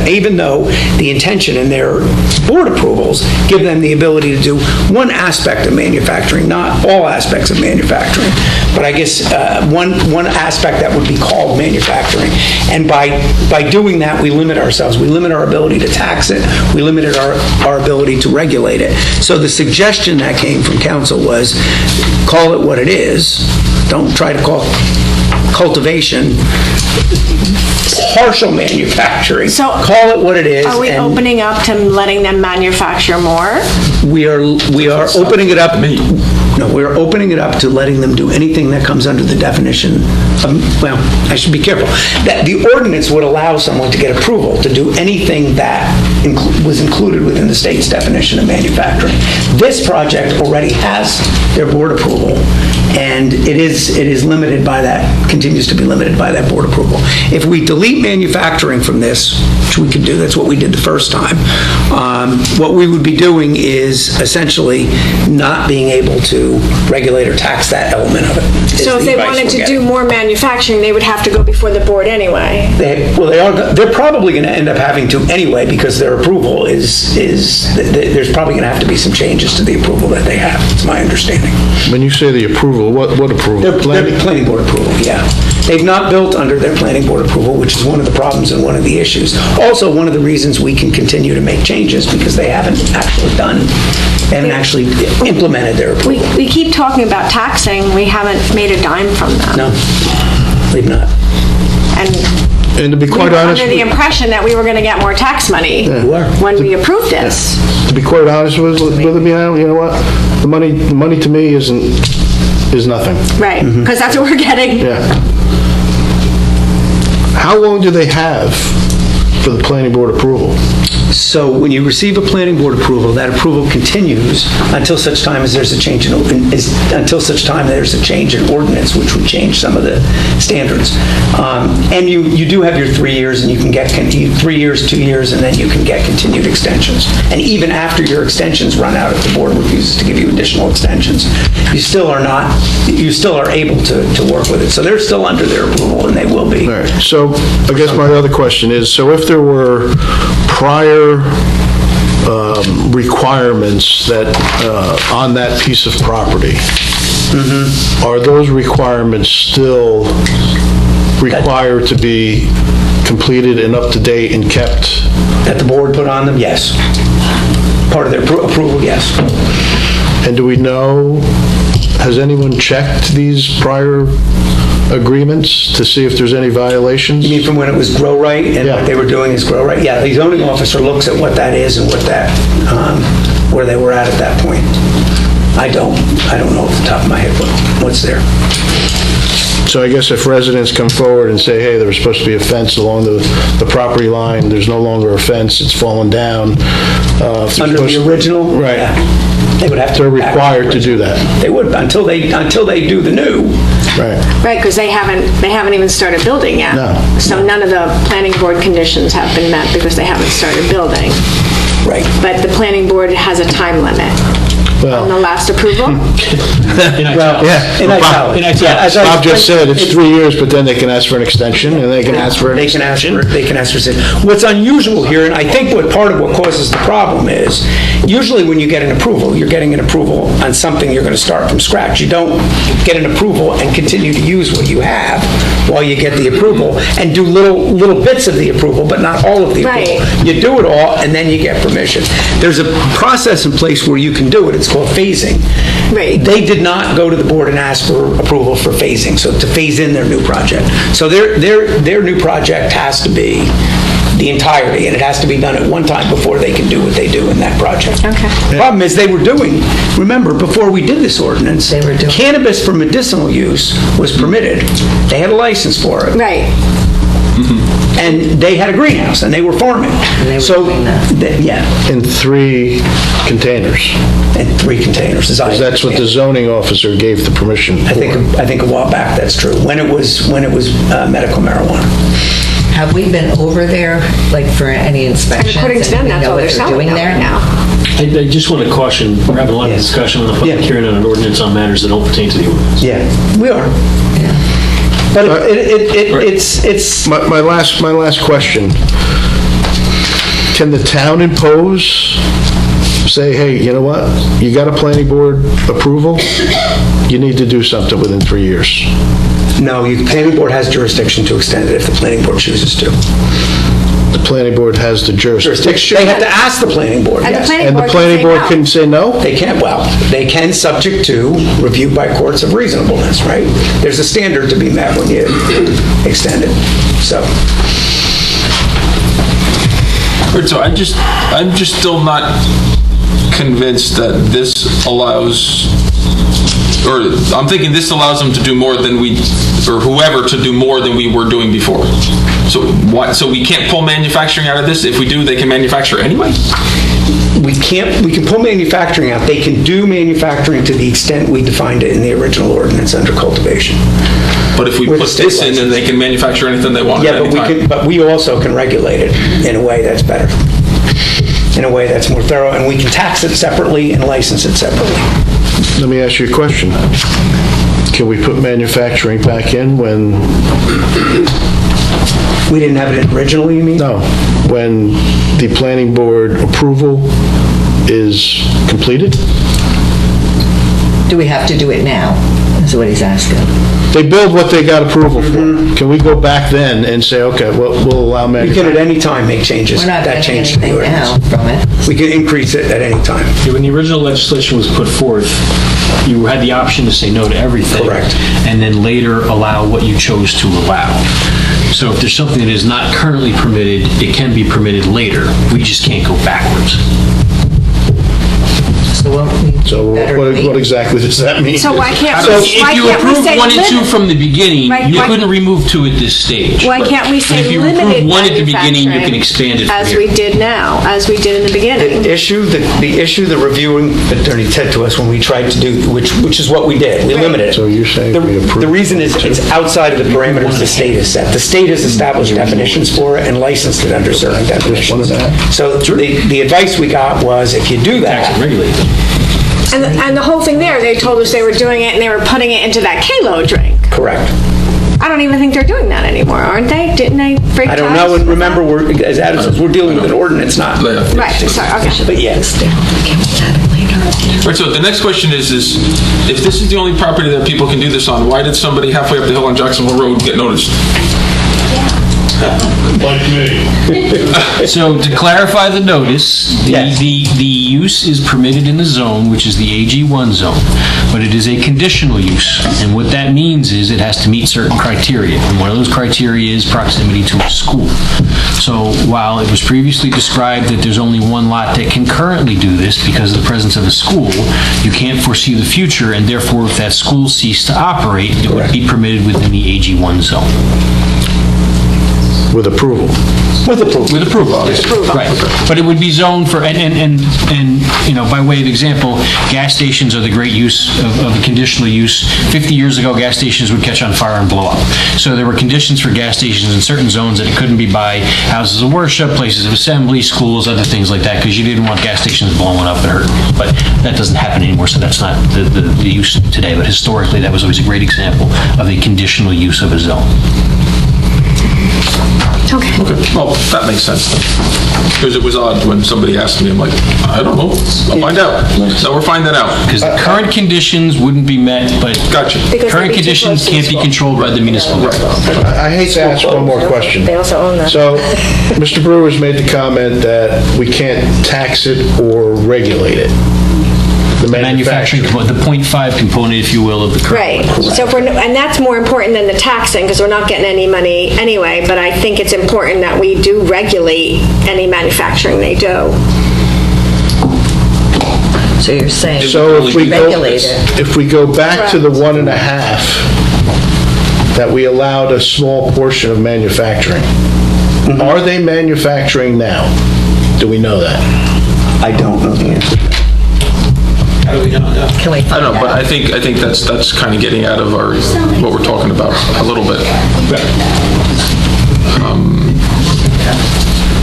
even though the intention in their board approvals give them the ability to do one aspect of manufacturing, not all aspects of manufacturing, but I guess one aspect that would be called manufacturing. And by doing that, we limit ourselves. We limit our ability to tax it. We limited our ability to regulate it. So the suggestion that came from council was, call it what it is. Don't try to call cultivation partial manufacturing. So call it what it is. Are we opening up to letting them manufacture more? We are opening it up. No, we're opening it up to letting them do anything that comes under the definition of, well, I should be careful. That the ordinance would allow someone to get approval to do anything that was included within the state's definition of manufacturing. This project already has their board approval, and it is limited by that, continues to be limited by that board approval. If we delete manufacturing from this, which we could do, that's what we did the first time, what we would be doing is essentially not being able to regulate or tax that element of it. So if they wanted to do more manufacturing, they would have to go before the board anyway. They're probably going to end up having to anyway, because their approval there's probably going to have to be some changes to the approval that they have. It's my understanding. When you say the approval, what approval? Their planning board approval, yeah. They've not built under their planning board approval, which is one of the problems and one of the issues. Also, one of the reasons we can continue to make changes, because they haven't actually implemented their approval. We keep talking about taxing, we haven't made a dime from them. No, we've not. And to be We quite were honest, under the impression that we were going to get more tax money when we approved this. to be quite honest with you know what? The money to me is nothing. Right, because that's what we're getting. Yeah. How long do they have for the planning board approval? So when you receive a planning board approval, that approval continues until such time as there's a change in ordinance, which would change some of the standards. And you do have your 3 years, and you can get 3 years, 2 years, and then you can get continued extensions. And even after your extensions run out, if the board refuses to give you additional extensions, you still are able to work with it. So they're still under their approval, and they will be. All right. So I guess my other question is, so if there were prior requirements that on that piece of property, are those requirements still required to be completed and up to date and kept? That the board put on them, yes. Part of their approval, yes. And do we know, has anyone checked these prior agreements to see if there's any violations? You mean from when it was Grow Right and what they were doing is Grow Right? Yeah, the zoning officer looks at what that is and what that, where they were at that point. I don't know off the top of my head what's there. So I guess if residents come forward and say, hey, there was supposed to be a fence along the property line, there's no longer a fence, it's fallen down. Under the original? Right. Yeah. They would have to. They're required to do that. They would, until they do the new. Right. Right, because they haven't even started building yet. No. So none of the planning board conditions have been met because they haven't started building. Right. But the planning board has a time limit on the last approval. As Bob just said, it's 3 years, but then they can ask for an extension, and they can ask for an extension. They can ask for What's unusual here, and I think part of what causes the problem is, usually when you get an approval, you're getting an approval on something you're going to start from scratch. You don't get an approval and continue to use what you have while you get the approval, and do little bits of the approval, but not all of the approval. Right. You do it all, and then you get permission. There's a process in place where you can do it. It's called phasing. Right. They did not go to the board and ask for approval for phasing, so to phase in their new project. So their new project has to be the entirety, and it has to be done at one time before they can do what they do in that project. Okay. The problem is remember, before we did this ordinance, cannabis for medicinal use was permitted. They had a license for it. Right. And they had a greenhouse, and they were farming. In 3 containers. In 3 containers. That's what the zoning officer gave the permission for. I think a while back that's true. When it was medical marijuana. Have we been over there, like for any inspections? According to them, that's what they're selling doing there there now. I just want to caution, we're having a lot of discussion on the public hearing on an ordinance on matters that don't pertain to the ordinance. Yeah, we are. But it's... My last question. Can the town impose, say, hey, you know what? You got a planning board approval, you need to do something within 3 years. No, the planning board has jurisdiction to extend it if the planning board chooses to. The planning board has the jurisdiction. They have to ask the planning board, And the yes. planning And the board planning board can can say no? They can, well, they can subject to review by courts of reasonableness, right? There's a standard to be met when you extend it, so. So I'm just still not convinced that this allows, or I'm thinking this allows them to do more than or whoever to do more than we were doing before. So we can't pull manufacturing out of this? If we do, they can manufacture anyway? We can pull manufacturing out. They can do manufacturing to the extent we defined it in the original ordinance under cultivation. But if we put this in, then they can manufacture anything they want at any time. But we also can regulate it in a way that's better, in a way that's more thorough, and we can tax it separately and license it separately. Let me ask you a question. Can we put manufacturing back in when... We didn't have it originally, you mean? No, when the planning board approval is completed? Do we have to do it now, is what he's asking. They build what they got approval for. Can we go back then and say, okay, we'll allow We manufacturing? can at any time make changes. We're not That getting change to the anything now ordinance. from it. We can increase it at any time. When the original legislation was put forth, you had the option to say no to everything. Correct. And then later allow what you chose to allow. So if there's something that is not currently permitted, it can be permitted later. We just can't go backwards. So what exactly does that mean? So why can't So we if you approved say 1 and 2 limit? from the beginning, Right, you why- couldn't remove 2 at this stage. Why can't we But say if you limited approved 1 at the beginning, you can manufacturing expand it from as here. we did now, as we did in the beginning? The issue the reviewing attorney said to us when we tried to do, which is what we did, we limited it. So you're saying we approved... The reason is it's outside of the parameters the state has set. The state has established definitions for it and licensed it under certain definitions. So the advice we got was if you do that, Tax and regulate them. And the whole thing there, they told us they were doing it and they were putting it into that Kalo drink. correct. I don't even think they're doing that anymore, aren't they? Didn't they break ties? I don't know, and remember, as Adam says, we're dealing with an ordinance, not... Right, sorry, okay. But yes. Right, so the next question is if this is the only property that people can do this on, why did somebody halfway up the hill on Jacksonville Road get noticed? Like me. So to clarify the notice, the use is permitted in the zone, which is the AG1 zone, but it is a conditional use. And what that means is it has to meet certain criteria. And one of those criteria is proximity to a school. So while it was previously described that there's only one lot that can currently do this because of the presence of a school, you can't foresee the future, and therefore if that school ceased to operate, it would be permitted within the AG1 zone. With approval. With approval. With approval, obviously. Right. But it would be zoned for, and you know, by way of example, gas stations are the great use of the conditional use. 50 years ago, gas stations would catch on fire and blow up. So there were conditions for gas stations in certain zones that it couldn't be by houses of worship, places of assembly, schools, other things like that, because you didn't want gas stations blowing up and hurting. But that doesn't happen anymore, so that's not the use today. But historically, that was always a great example of a conditional use of a zone. Okay. Well, that makes sense. Because it was odd when somebody asked me, I'm like, I don't know, I'll find out. So we're finding out. Because the current conditions wouldn't be met, but current conditions can't be controlled by the municipal. I hate to ask one more question. They also own that. So, Mr. Brewer's made the comment that we can't tax it or regulate it. The manufacturing component, the 0.5 component, if you will, of the current. Right. So if and that's more important than the taxing, because we're not getting any money anyway, but I think it's important that we do regulate any manufacturing they do. So you're saying So if regulate it. if we go back to the 1.5, that we allowed a small portion of manufacturing, are they manufacturing now? Do we know that? I don't know the answer. Can we I find don't know, but out? I think that's kind of getting out of our, what we're talking about a little bit.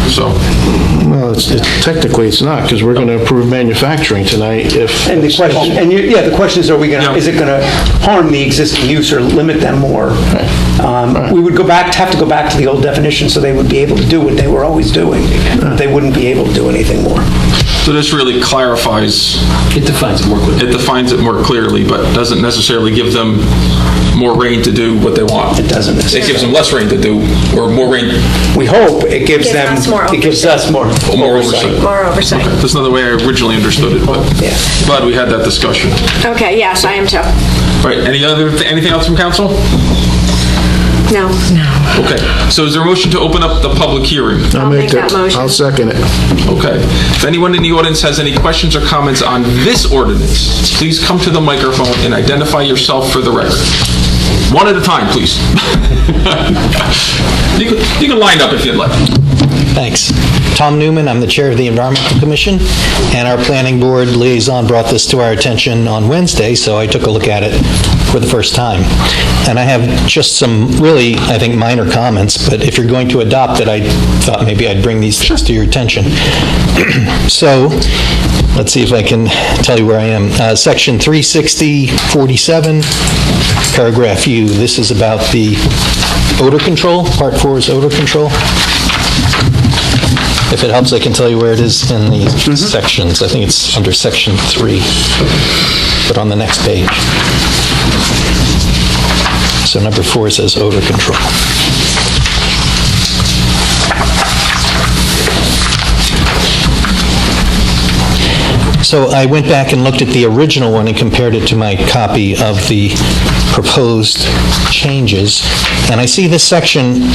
So, Well, technically, it's not, because we're going to approve manufacturing tonight if... And the question, the question is, is it going to harm the existing use or limit them more? We would have to go back to the old definition, so they would be able to do what they were always doing. They wouldn't be able to do anything more. so this really clarifies, It defines it more clearly. it defines it more clearly, but doesn't necessarily give them more reign to do what they want. It doesn't It necessarily. gives them less reign to do, or more reign, We hope it gives Gives them, us more it gives us more oversight. More oversight. that's not the way I originally understood it, but Yeah. glad we had that discussion. Okay, yes, I am too. All right, anything else from council? No. Okay, so is there a motion to open up the public hearing? I'll make that motion. I'll second it. Okay. If anyone in the audience has any questions or comments on this ordinance, please come to the microphone and identify yourself for the record. One at a time, please. You can line up if you'd like. Thanks. Tom Newman, I'm the Chair of the Environmental Commission, and our Planning Board liaison brought this to our attention on Wednesday, so I took a look at it for the first time. And I have just some really, I think, minor comments, but if you're going to adopt it, I thought maybe I'd bring these just to your attention. So, let's see if I can tell you where I am. Section 360-47, paragraph U. This is about the odor control. Part 4 is odor control. If it helps, I can tell you where it is in the sections. I think it's under section 3, but on the next page. So number 4 says odor control. So I went back and looked at the original one and compared it to my copy of the proposed changes, and I see this section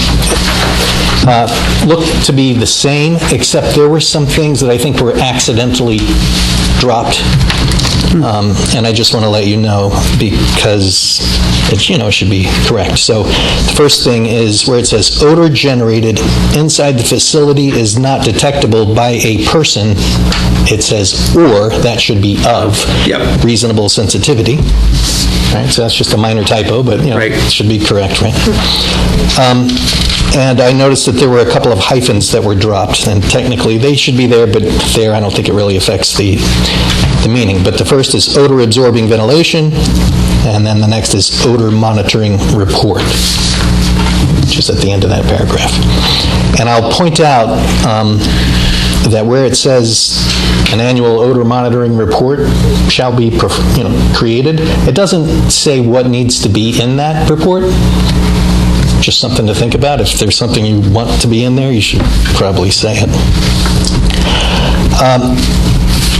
looked to be the same, except there were some things that I think were accidentally dropped. And I just want to let you know because it should be correct. So the first thing is where it says odor generated inside the facility is not detectable by a person. It says or, that should be of reasonable sensitivity. Right, so that's just a minor typo, but it should be correct, right? And I noticed that there were a couple of hyphens that were dropped, and technically they should be there, but there I don't think it really affects the meaning. But the first is odor absorbing ventilation, and then the next is odor monitoring report, which is at the end of that paragraph. And I'll point out that where it says an annual odor monitoring report shall be created, it doesn't say what needs to be in that report. Just something to think about. If there's something you want to be in there, you should probably say it.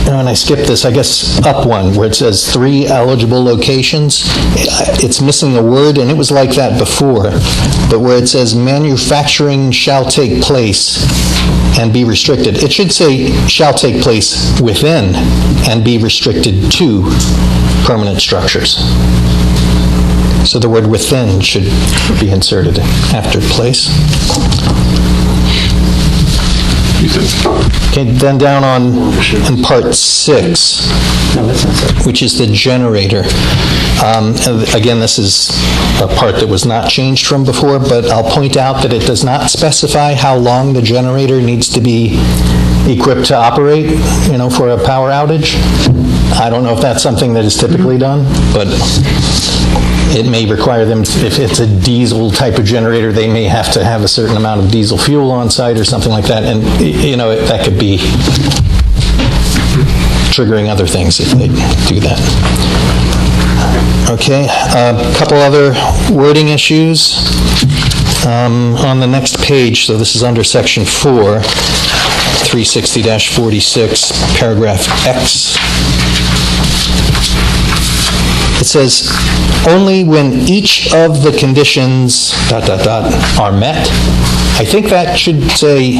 And I skipped this, I guess, up one, where it says 3 eligible locations. It's missing a word, and it was like that before. But where it says manufacturing shall take place and be restricted, it should say shall take place within and be restricted to permanent structures. So the word within should be inserted after place. Okay, then down in part 6, which is the generator. Again, this is a part that was not changed from before, but I'll point out that it does not specify how long the generator needs to be equipped to operate, for a power outage. I don't know if that's something that is typically done, but it may require them, if it's a diesel type of generator, they may have to have a certain amount of diesel fuel on site or something like that, and that could be triggering other things if they do that. Okay, a couple other wording issues on the next page. So this is under section 4, 360-46, paragraph X. It says, only when each of the conditions ... are met. I think that should say,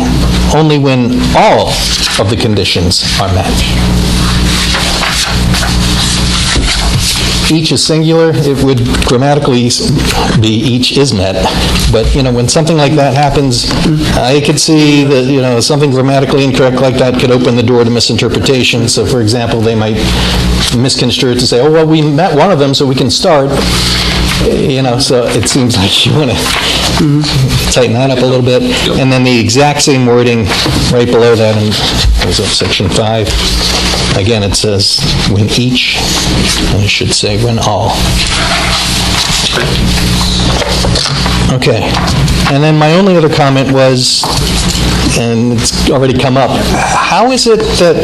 only when all of the conditions are met. Each is singular, it would grammatically be each is met, but, when something like that happens, I could see that, something grammatically incorrect like that could open the door to misinterpretation. So, for example, they might misconstrue it to say, oh, well, we met one of them, so we can start. So it seems like you want to tighten that up a little bit. And then the exact same wording right below that in section 5. Again, it says when each, and it should say when all. Okay. And then my only other comment was, and it's already come up, how is it that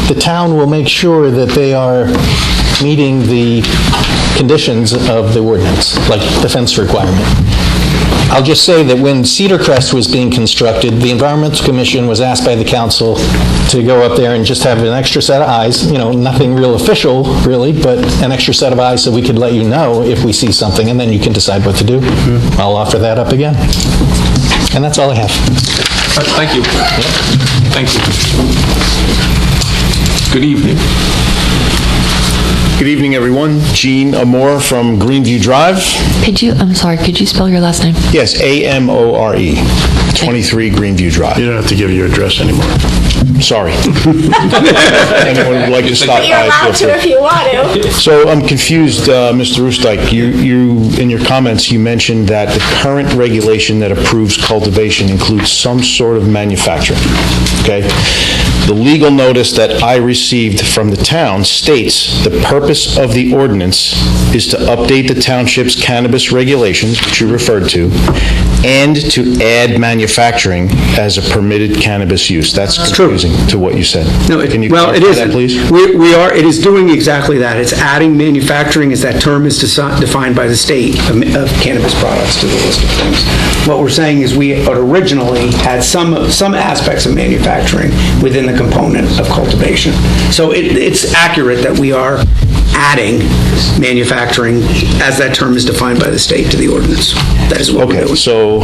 the town will make sure that they are meeting the conditions of the ordinance, like the fence requirement? I'll just say that when Cedar Crest was being constructed, the Environmental Commission was asked by the council to go up there and just have an extra set of eyes, nothing real official, really, but an extra set of eyes so we could let you know if we see something, and then you can decide what to do. I'll offer that up again. And that's all I have. Thank you. Thank you. Good evening. Good evening, everyone. Gene Amore from Greenview Drive. Could you spell your last name? Yes, Amore, 23 Greenview Drive. You don't have to give your address anymore. Sorry. Anyone would like to stop by? You're allowed to if you want to. So I'm confused, Mr. Roosdyke. You, in your comments, you mentioned that the current regulation that approves cultivation includes some sort of manufacturing. Okay? The legal notice that I received from the town states the purpose of the ordinance is to update the township's cannabis regulations, which you referred to, and to add manufacturing as a permitted cannabis use. That's confusing to what you said. No, Can you well, it clarify isn't. that, please? It is doing exactly that. It's adding manufacturing, as that term is defined by the state of cannabis products to the list of things. What we're saying is we originally had some aspects of manufacturing within the component of cultivation. So it's accurate that we are adding manufacturing, as that term is defined by the state, to the ordinance. That is what we're doing. So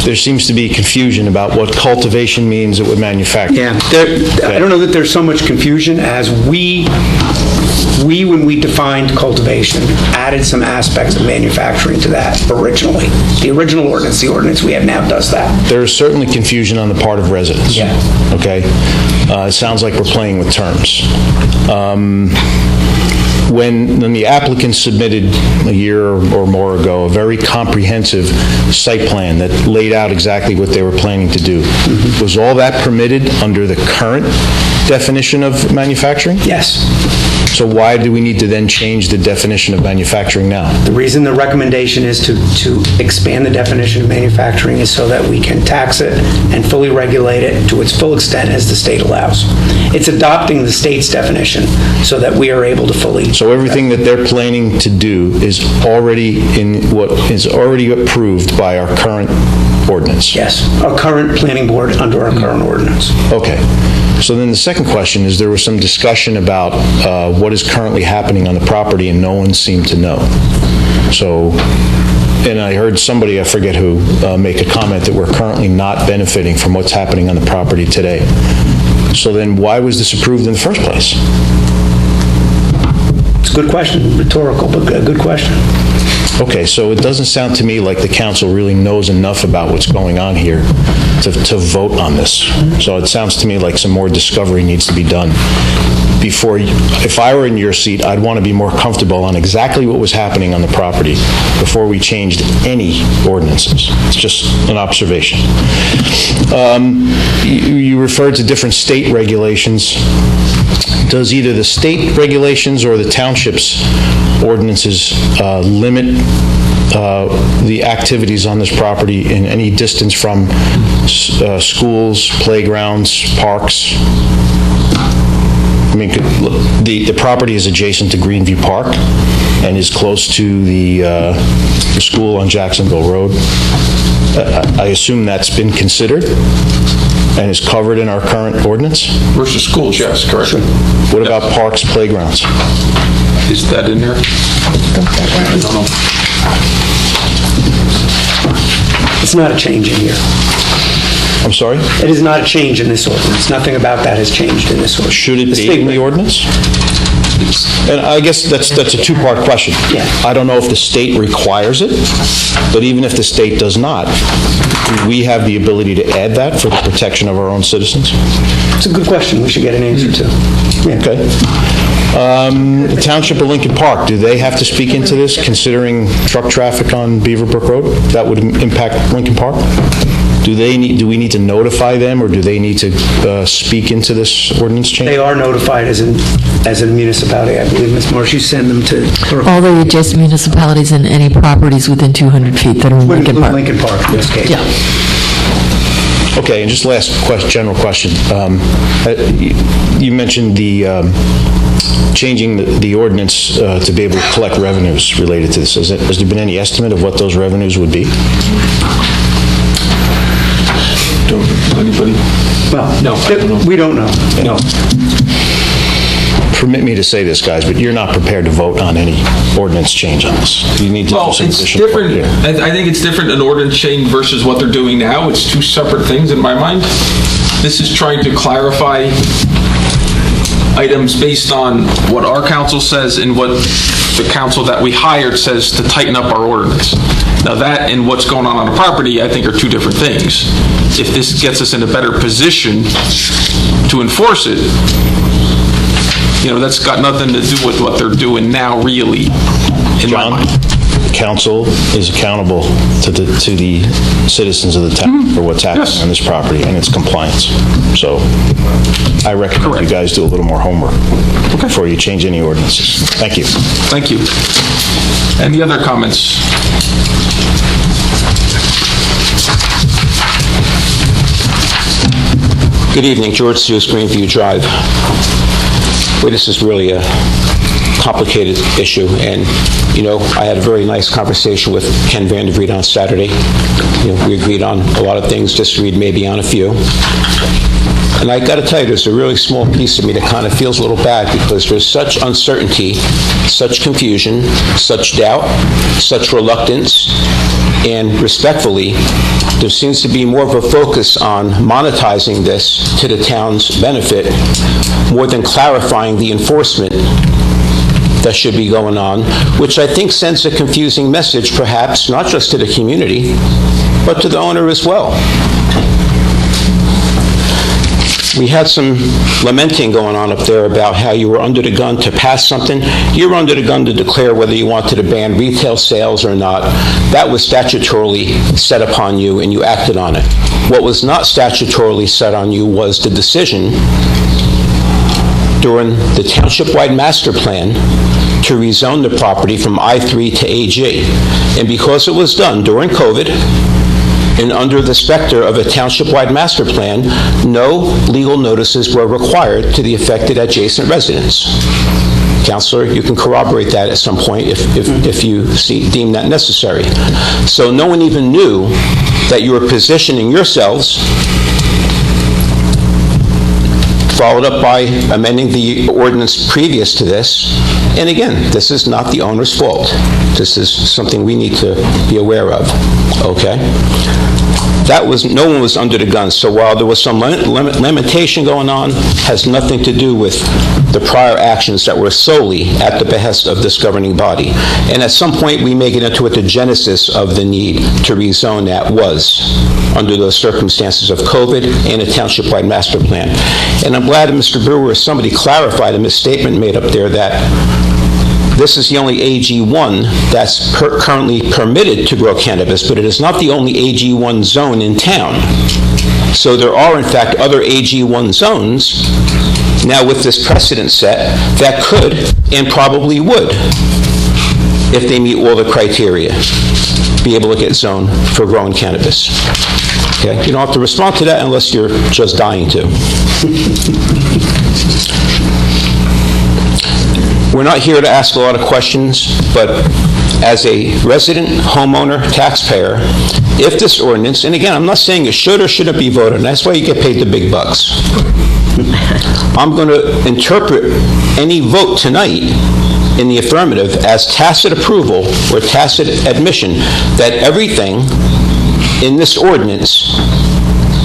there seems to be confusion about what cultivation means and what manufacturing. Yeah, I don't know that there's so much confusion as we, when we defined cultivation, added some aspects of manufacturing to that originally. The original ordinance, the ordinance we have now does that. There is certainly confusion on the part of residents. Yeah. Okay? It sounds like we're playing with terms. When the applicant submitted a year or more ago a very comprehensive site plan that laid out exactly what they were planning to do, was all that permitted under the current definition of manufacturing? Yes. So why do we need to then change the definition of manufacturing now? The reason the recommendation is to expand the definition of manufacturing is so that we can tax it and fully regulate it to its full extent as the state allows. It's adopting the state's definition so that we are able to fully... So everything that they're planning to do is already in what is already approved by our current ordinance? Yes, our current planning board under our current ordinance. Okay. So then the second question is, there was some discussion about what is currently happening on the property, and no one seemed to know. So, and I heard somebody, I forget who, make a comment that we're currently not benefiting from what's happening on the property today. So then why was this approved in the first place? It's a good question, rhetorical, but a good question. Okay, so it doesn't sound to me like the council really knows enough about what's going on here to vote on this. So it sounds to me like some more discovery needs to be done. If I were in your seat, I'd want to be more comfortable on exactly what was happening on the property before we changed any ordinances. It's just an observation. You referred to different state regulations. Does either the state regulations or the township's ordinances limit the activities on this property in any distance from schools, playgrounds, parks? I mean, the property is adjacent to Greenview Park and is close to the school on Jacksonville Road. I assume that's been considered and is covered in our current ordinance? Versus schools, yes, correct. What about parks, playgrounds? Is that in there? I don't know. It's not a change in here. I'm sorry? It is not a change in this ordinance. Nothing about that has changed in this ordinance. Should it be in the ordinance? And I guess that's a two-part question. Yeah. I don't know if the state requires it, but even if the state does not, do we have the ability to add that for the protection of our own citizens? It's a good question we should get an answer to. Yeah. Okay. The Township of Lincoln Park, do they have to speak into this, considering truck traffic on Beaverbrook Road? That would impact Lincoln Park? Do we need to notify them, or do they need to speak into this ordinance change? They are notified as a municipality, I believe, Ms. Marsh. You send them to clerk. Although just municipalities and any properties within 200 feet that are in Wouldn't Lincoln include Park. Lincoln Park in this case. Yeah. Okay, and just last general question. You mentioned the changing the ordinance to be able to collect revenues related to this. Has there been any estimate of what those revenues would be? Anybody? Well, No, I don't know. we don't know. No. Permit me to say this, guys, but you're not prepared to vote on any ordinance change on this. You need to do Well, some it's additional work different. here. I think it's different, an ordinance change versus what they're doing now. It's two separate things in my mind. This is trying to clarify items based on what our council says and what the council that we hired says to tighten up our ordinance. Now that and what's going on the property, I think, are two different things. If this gets us in a better position to enforce it, that's got nothing to do with what they're doing now, really, in my mind. Council is accountable to the citizens of the town for what's happening on this property and its compliance. So I recommend you guys do a little more homework before you change any ordinances. Thank you. Thank you. Any other comments? Good evening, George Seuss, Greenview Drive. Well, this is really a complicated issue, and, I had a very nice conversation with Ken Vandervriet on Saturday. We agreed on a lot of things, disagreed maybe on a few. And I got to tell you, there's a really small piece of me that kind of feels a little bad because there's such uncertainty, such confusion, such doubt, such reluctance, and respectfully, there seems to be more of a focus on monetizing this to the town's benefit more than clarifying the enforcement that should be going on, which I think sends a confusing message, perhaps, not just to the community, but to the owner as well. We had some lamenting going on up there about how you were under the gun to pass something. You were under the gun to declare whether you wanted to ban retail sales or not. That was statutorily set upon you, and you acted on it. What was not statutorily set on you was the decision during the township-wide master plan to rezone the property from I-3 to AG. And because it was done during COVID, and under the specter of a township-wide master plan, no legal notices were required to the affected adjacent residents. Counselor, you can corroborate that at some point if you deem that necessary. So no one even knew that you were positioning yourselves, followed up by amending the ordinance previous to this. And again, this is not the owner's fault. This is something we need to be aware of, okay? No one was under the gun, so while there was some lamentation going on, has nothing to do with the prior actions that were solely at the behest of this governing body. And at some point, we may get into what the genesis of the need to rezone that was under those circumstances of COVID and a township-wide master plan. And I'm glad that Mr. Brewer, somebody clarified in his statement made up there that this is the only AG1 that's currently permitted to grow cannabis, but it is not the only AG1 zone in town. So there are, in fact, other AG1 zones now with this precedent set that could and probably would, if they meet all the criteria, be able to get zoned for growing cannabis. Okay? You don't have to respond to that unless you're just dying to. We're not here to ask a lot of questions, but as a resident, homeowner, taxpayer, if this ordinance, and again, I'm not saying it should or shouldn't be voted, and that's why you get paid the big bucks. I'm going to interpret any vote tonight in the affirmative as tacit approval or tacit admission that everything in this ordinance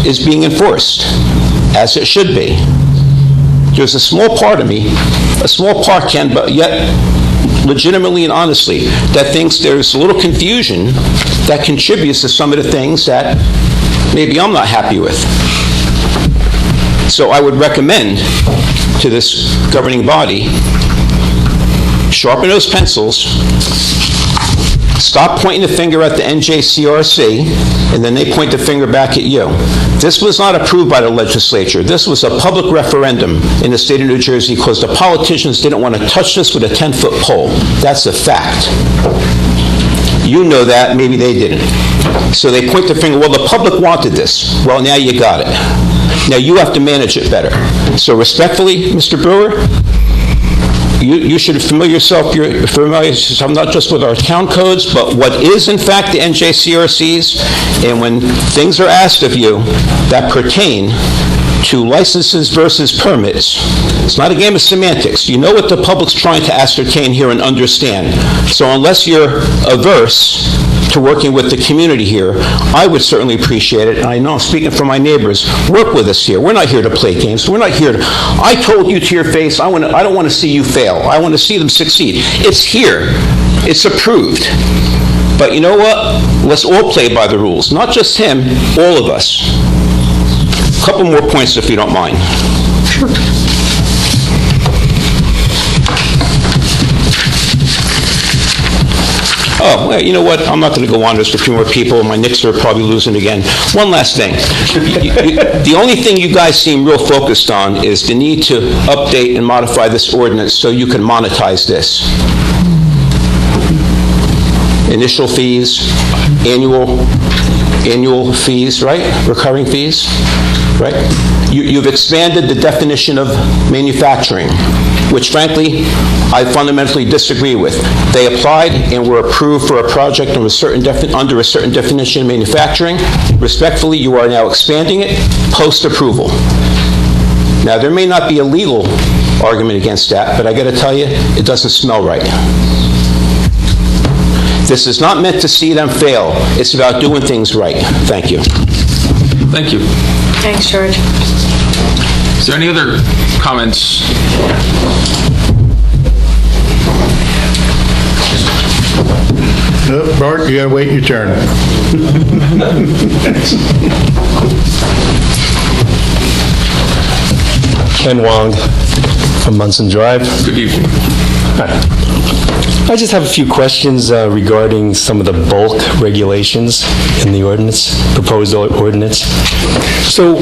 is being enforced as it should be. There's a small part of me, a small part, Ken, but yet legitimately and honestly, that thinks there's a little confusion that contributes to some of the things that maybe I'm not happy with. So I would recommend to this governing body sharpen those pencils, stop pointing the finger at the NJCRC, and then they point the finger back at you. This was not approved by the legislature. This was a public referendum in the state of New Jersey because the politicians didn't want to touch this with a 10-foot pole. That's a fact. You know that, maybe they didn't. So they point the finger, well, the public wanted this. Well, now you got it. Now you have to manage it better. So respectfully, Mr. Brewer, you should familiar yourself not just with our town codes, but what is in fact the NJCRCs, and when things are asked of you that pertain to licenses versus permits, it's not a game of semantics. You know what the public's trying to ascertain here and understand. So unless you're averse to working with the community here, I would certainly appreciate it. And I know I'm speaking for my neighbors. Work with us here. We're not here to play games. We're not here to... I told you to your face, I don't want to see you fail. I want to see them succeed. It's here. It's approved. But you know what? Let's all play by the rules. Not just him, all of us. A couple more points, if you don't mind. Sure. Oh, well, you know what? I'm not going to go on this with a few more people. My Knicks are probably losing again. One last thing. The only thing you guys seem real focused on is the need to update and modify this ordinance so you can monetize this. Initial fees, annual fees, right? Recurring fees, right? You've expanded the definition of manufacturing, which frankly, I fundamentally disagree with. They applied and were approved for a project under a certain definition of manufacturing. Respectfully, you are now expanding it post-approval. Now, there may not be a legal argument against that, but I got to tell you, it doesn't smell right. This is not meant to see them fail. It's about doing things right. Thank you. Thank you. Thanks, George. Is there any other comments? Nope, Bart, you gotta wait your turn. Ken Wong from Munson Drive. Good evening. Hi. I just have a few questions regarding some of the bulk regulations in the ordinance, proposed ordinance. So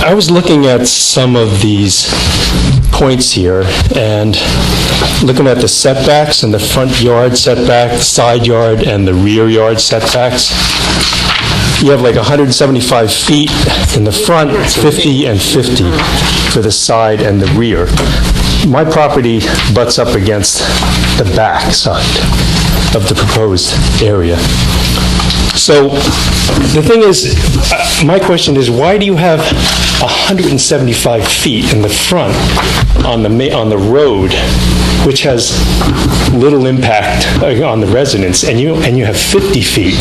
I was looking at some of these points here and looking at the setbacks and the front yard setback, the side yard, and the rear yard setbacks. You have like 175 feet in the front, 50 and 50 for the side and the rear. My property butts up against the back side of the proposed area. So the thing is, my question is, why do you have 175 feet in the front on the road, which has little impact on the residents, and you have 50 feet,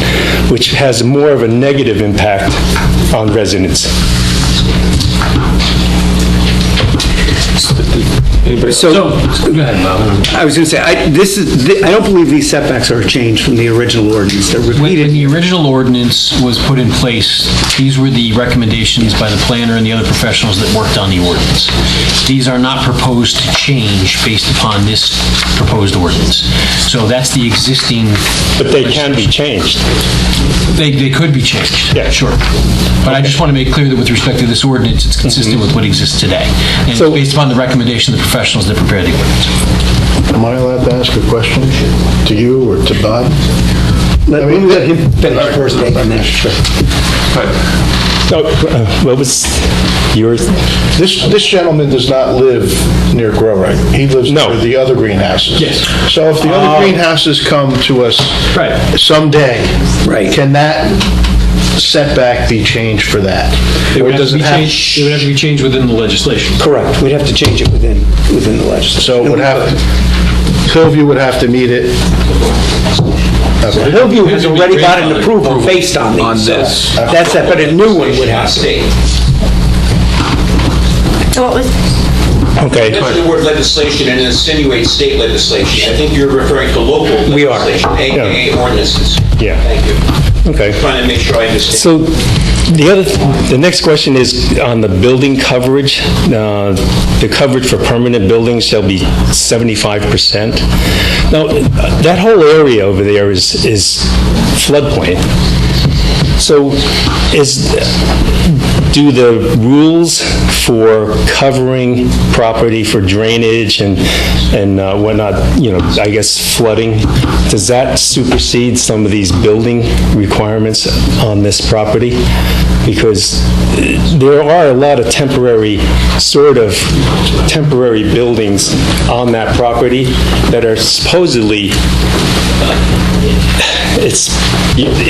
which has more of a negative impact on residents? So, go ahead, Bob. I was going to say, I don't believe these setbacks are changed from the original ordinance. They're repeated. When the original ordinance was put in place, these were the recommendations by the planner and the other professionals that worked on the ordinance. These are not proposed to change based upon this proposed ordinance. So that's the existing... But they can be changed. They could be changed. Yeah, sure. But I just want to make clear that with respect to this ordinance, it's consistent with what exists today. And it's based upon the recommendation of the professionals that prepared the ordinance. Am I allowed to ask a question to you or to Bob? Let him finish first, and then sure. What was yours? This gentleman does not live near Grow-Right. He lives near the other greenhouses. Yes. So if the other greenhouses come to us someday, can that setback be changed for that? It would have to be changed within the legislation. Correct. We'd have to change it within the legislation. So it would have, Hillview would have to meet it. Okay. Hillview has already got an approval based on these. On this. That's that, but a new one would have to. So what was... Okay. You mentioned the word legislation and insinuate state legislation. I think you're referring to local legislation, AKA ordinances. Yeah. Thank you. Okay. Trying to make sure I understand. So the next question is on the building coverage. The coverage for permanent buildings shall be 75%. Now, that whole area over there is floodplain. So do the rules for covering property for drainage and whatnot, I guess flooding, does that supersede some of these building requirements on this property? Because there are a lot of temporary buildings on that property that are supposedly it's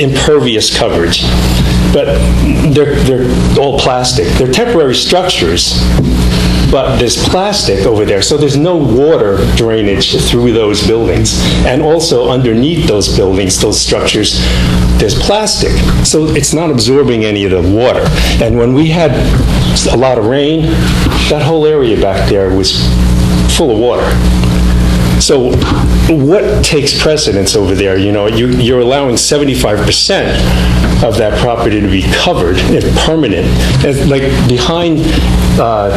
impervious coverage, but they're all plastic. They're temporary structures, but there's plastic over there, so there's no water drainage through those buildings. And also underneath those buildings, those structures, there's plastic, so it's not absorbing any of the water. And when we had a lot of rain, that whole area back there was full of water. So what takes precedence over there? You're allowing 75% of that property to be covered, permanent. Like behind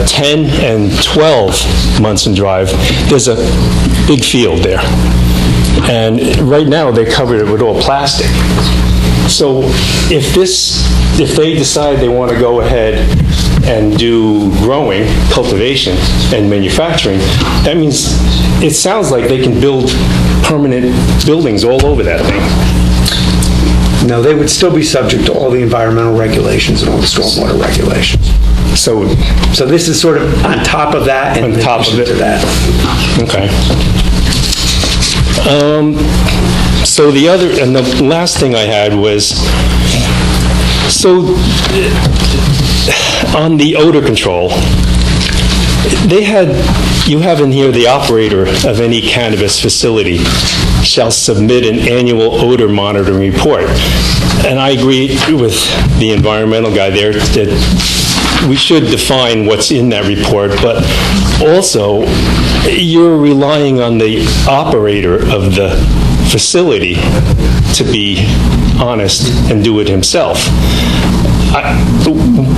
10 and 12 Munson Drive, there's a big field there. And right now, they covered it with all plastic. So if they decide they want to go ahead and do growing, cultivation, and manufacturing, that means it sounds like they can build permanent buildings all over that thing. No, they would still be subject to all the environmental regulations and all the stormwater regulations. So this is sort of on top of that and on top of it. To that. Okay. So the last thing I had was, on the odor control, you have in here the operator of any cannabis facility shall submit an annual odor monitoring report. And I agree with the environmental guy there that we should define what's in that report, but also you're relying on the operator of the facility to be honest and do it himself.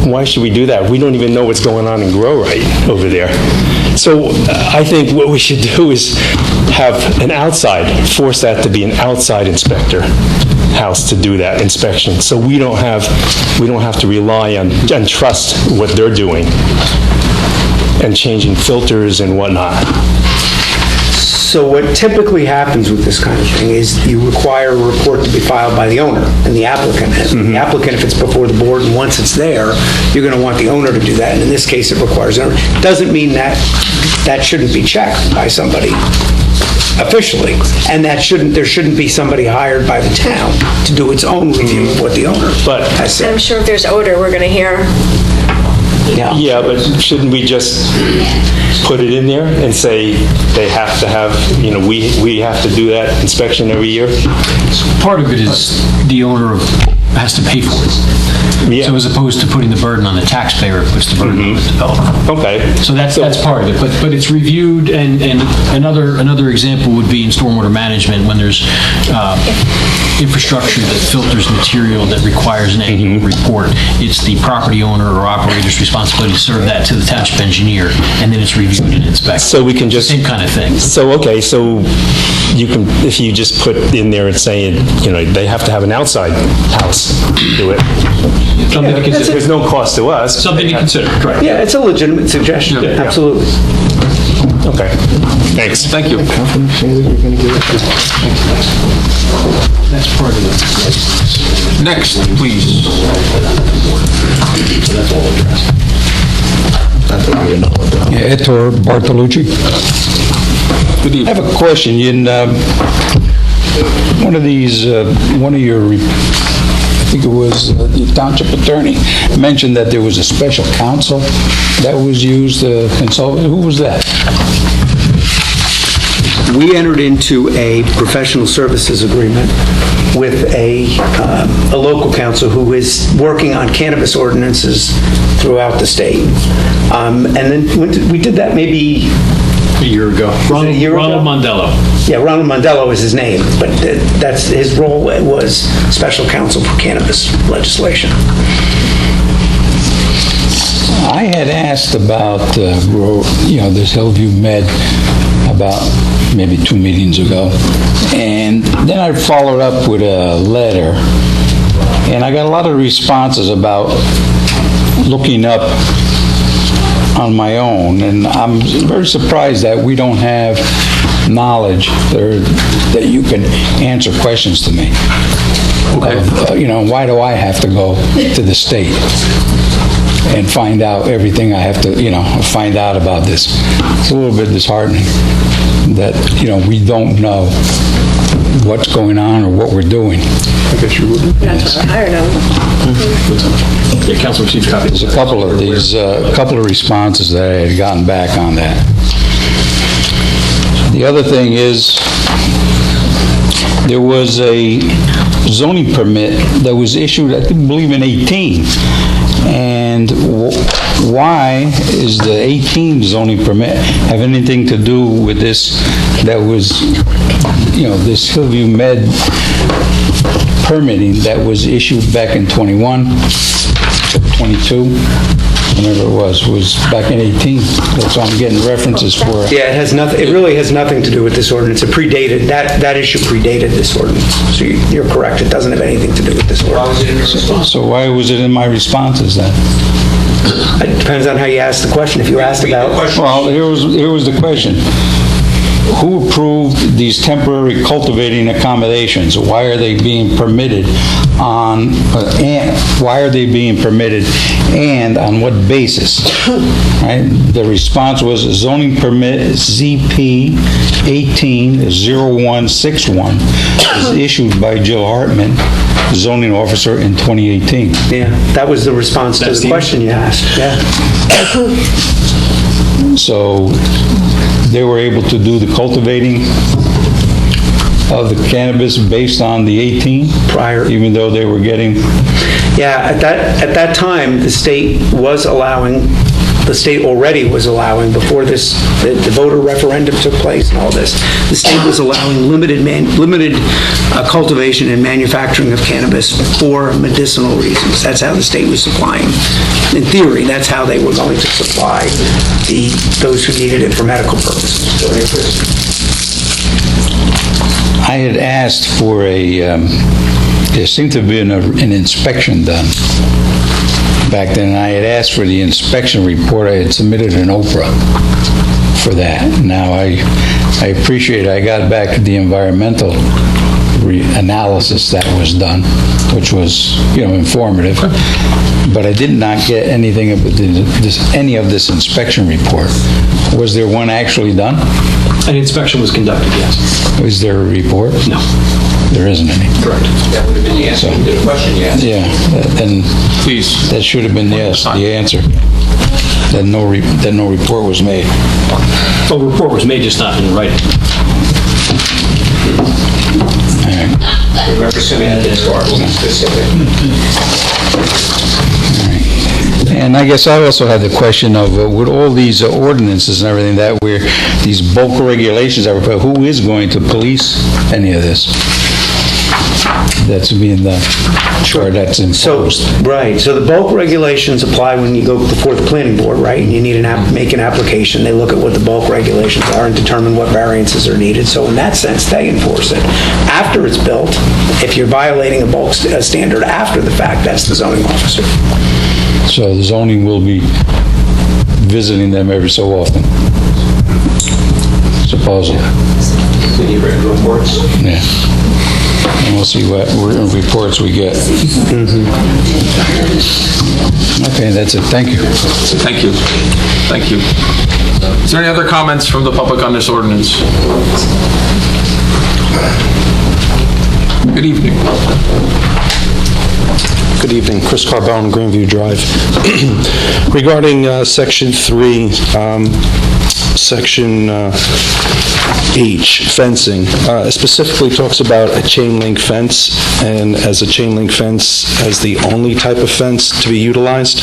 Why should we do that? We don't even know what's going on in Grow Right over there. So I think what we should do is have force that to be an outside inspector house to do that inspection. So we don't have to rely on and trust what they're doing and changing filters and whatnot. So what typically happens with this kind of thing is you require a report to be filed by the owner and the applicant. The applicant, if it's before the board and once it's there, you're going to want the owner to do that. And in this case, it requires the owner. Doesn't mean that shouldn't be checked by somebody officially, and there shouldn't be somebody hired by the town to do its own review of what the owner has said. I'm sure if there's odor, we're going to hear. Yeah, but shouldn't we just put it in there and say they have to have, we have to do that inspection every year? Part of it is the owner has to pay for it. Yeah. So as opposed to putting the burden on the taxpayer, it puts the burden on the developer. Okay. So that's part of it, but it's reviewed, and another example would be in stormwater management when there's infrastructure that filters material that requires an annual report. It's the property owner or operator's responsibility to serve that to the township engineer, and then it's reviewed and inspected. So we can just... Same kind of thing. So you can, if you just put in there and say, they have to have an outside house do it. Something to consider. There's no cost to us. Something to consider, correct. Yeah, it's a legitimate suggestion, absolutely. Okay, thanks. Thank you. That's part of it. Next, please. Ettore Bartolucci. Good evening. I have a question. In one of your, I think it was the township attorney, mentioned that there was a special counsel that was used to consult. Who was that? We entered into a professional services agreement with a local council who is working on cannabis ordinances throughout the state. And then we did that maybe a year ago. Ronald Mondello. Yeah, Ronald Mondello is his name, but that's his role was special counsel for cannabis legislation. I had asked about, this Hillview Med about maybe 2 meetings ago, and then I followed up with a letter, and I got a lot of responses about looking up on my own, and I'm very surprised that we don't have knowledge or that you can answer questions to me. Okay. Why do I have to go to the state and find out everything I have to, find out about this? It's a little bit disheartening that, we don't know what's going on or what we're doing. I guess you would. That's what I don't know. Yeah, Council received copies. There's a couple of responses that I had gotten back on that. The other thing is, there was a zoning permit that was issued, I believe, in 18. And why is the 18 zoning permit have anything to do with this that was, this Hillview Med permitting that was issued back in 21, 22, whenever it was back in 18. That's what I'm getting references for. Yeah, it has nothing. It really has nothing to do with this ordinance. It predated that issue. Predated this ordinance. So you're correct. It doesn't have anything to do with this ordinance. So why was it in my responses then? It depends on how you ask the question. If you asked about, well, here was the question. Who approved these temporary cultivating accommodations? Why are they being permitted and on what basis? Right? The response was zoning permit ZP 18-0161 was issued by Jill Hartman, zoning officer, in 2018. Yeah, that was the response to the question you asked. Yeah. So they were able to do the cultivating of the cannabis based on the 18 prior, even though they were getting. Yeah, at that time, the state already was allowing, before the voter referendum took place and all this, the state was allowing limited cultivation and manufacturing of cannabis for medicinal reasons. That's how the state was supplying. In theory, that's how they were going to supply those who needed it for medical purposes. I had asked for there seemed to have been an inspection done back then, and I had asked for the inspection report. I had submitted an Oprah for that. Now, I appreciate I got back the environmental analysis that was done, which was, informative, but I did not get anything of any of this inspection report. Was there one actually done? An inspection was conducted, yes. Is there a report? No. There isn't any. Correct. That would have been the answer to the question you asked. Yeah, then Please. that should have been the answer. That no report was made. Well, the report was made, just not in writing. All right. Remember submitting this for specific. And I guess I also had the question of, with all these ordinances and everything these bulk regulations, who is going to police any of this? That's being done, or that's imposed. Right, so the bulk regulations apply when you go before the planning board, right? And you need make an application. They look at what the bulk regulations are and determine what variances are needed. So in that sense, they enforce it. After it's built, if you're violating a bulk standard after the fact, that's the zoning officer. So the zoning will be visiting them every so often, supposedly. Did you read reports? Yeah. And we'll see what reports we get. Okay, that's it. Thank you. Thank you. Thank you. Is there any other comments from the public on this ordinance? Good evening. Good Good evening. Chris Carbone, Greenview Drive. Regarding Section 3, Section H, fencing, it specifically talks about a chain link fence, and as a chain link fence as the only type of fence to be utilized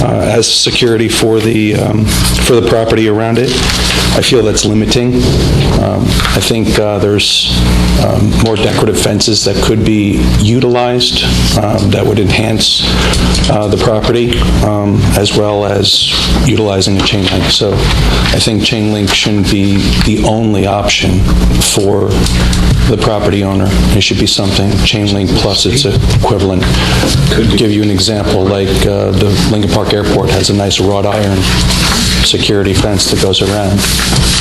as security for the property around it. I feel that's limiting. I think there's more decorative fences that could be utilized that would enhance the property, as well as utilizing a chain link. So I think chain link shouldn't be the only option for the property owner. It should be something, chain link plus its equivalent. Could give you an example, like the Lincoln Park Airport has a nice wrought iron security fence that goes around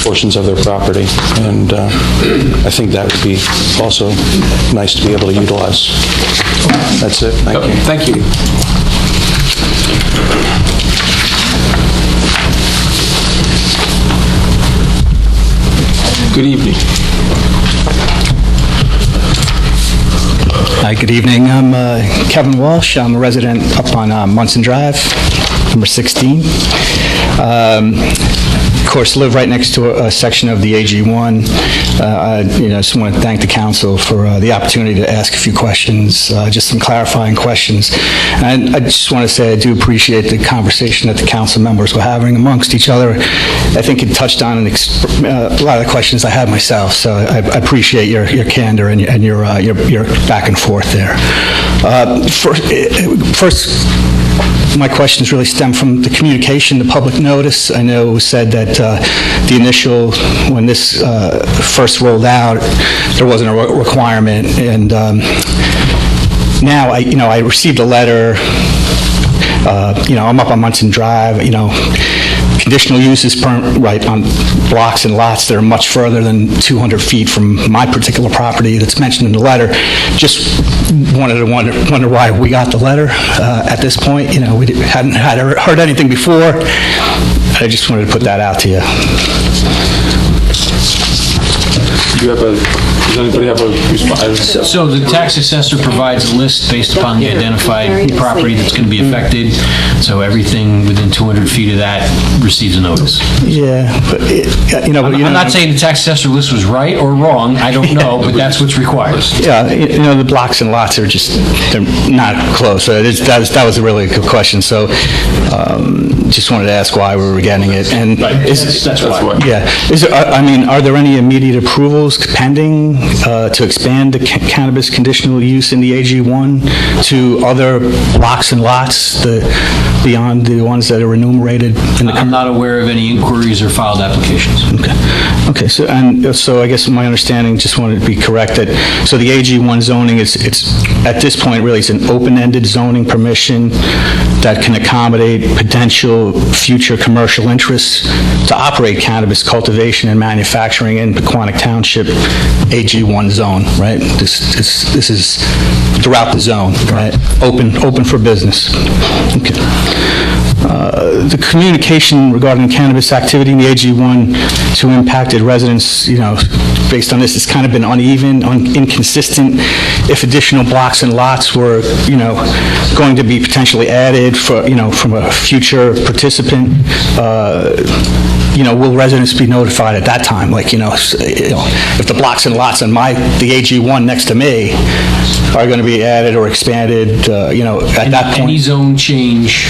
portions of their property, and I think that would be also nice to be able to utilize. That's it. Thank you. Thank you. Good evening. Hi, good evening. I'm Kevin Walsh. I'm a resident up on Munson Drive, number 16. Of course, live right next to a section of the AG1. I just want to thank the council for the opportunity to ask a few questions, just some clarifying questions. And I just want to say I do appreciate the conversation that the council members were having amongst each other. I think it touched on a lot of the questions I had myself, so I appreciate your candor and your back and forth there. First, my questions really stem from the communication, the public notice. I know it was said that the initial, when this first rolled out, there wasn't a requirement, and now I received a letter. I'm up on Munson Drive. Conditional uses right on blocks and lots that are much further than 200 feet from my particular property that's mentioned in the letter. Just wanted to wonder why we got the letter at this point. We hadn't heard anything before. I just wanted to put that out to you. Does anybody have a response? So the tax assessor provides a list based upon the identified property that's going to be affected. So everything within 200 feet of that receives a notice. Yeah, but I'm not saying the tax assessor list was right or wrong. I don't know, but that's what's required. Yeah, the blocks and lots are they're not close. That was a really good question. So just wanted to ask why we were getting it. And that's why. Yeah. Are there any immediate approvals pending to expand the cannabis conditional use in the AG1 to other blocks and lots beyond the ones that are enumerated? I'm not aware of any inquiries or filed applications. Okay. So I guess my understanding, just wanted to be correct, that so the AG1 zoning it's at this point really it's an open-ended zoning permission that can accommodate potential future commercial interests to operate cannabis cultivation and manufacturing in Pequannock Township AG1 zone, right? This is throughout the zone, right? Open for business. Okay. The communication regarding cannabis activity in the AG1 to impacted residents, based on this, it's kind of been uneven, inconsistent. If additional blocks and lots were, going to be potentially added from a future participant, will residents be notified at that time? If the blocks and lots on the AG1 next to me are going to be added or expanded, at that point. Any zone change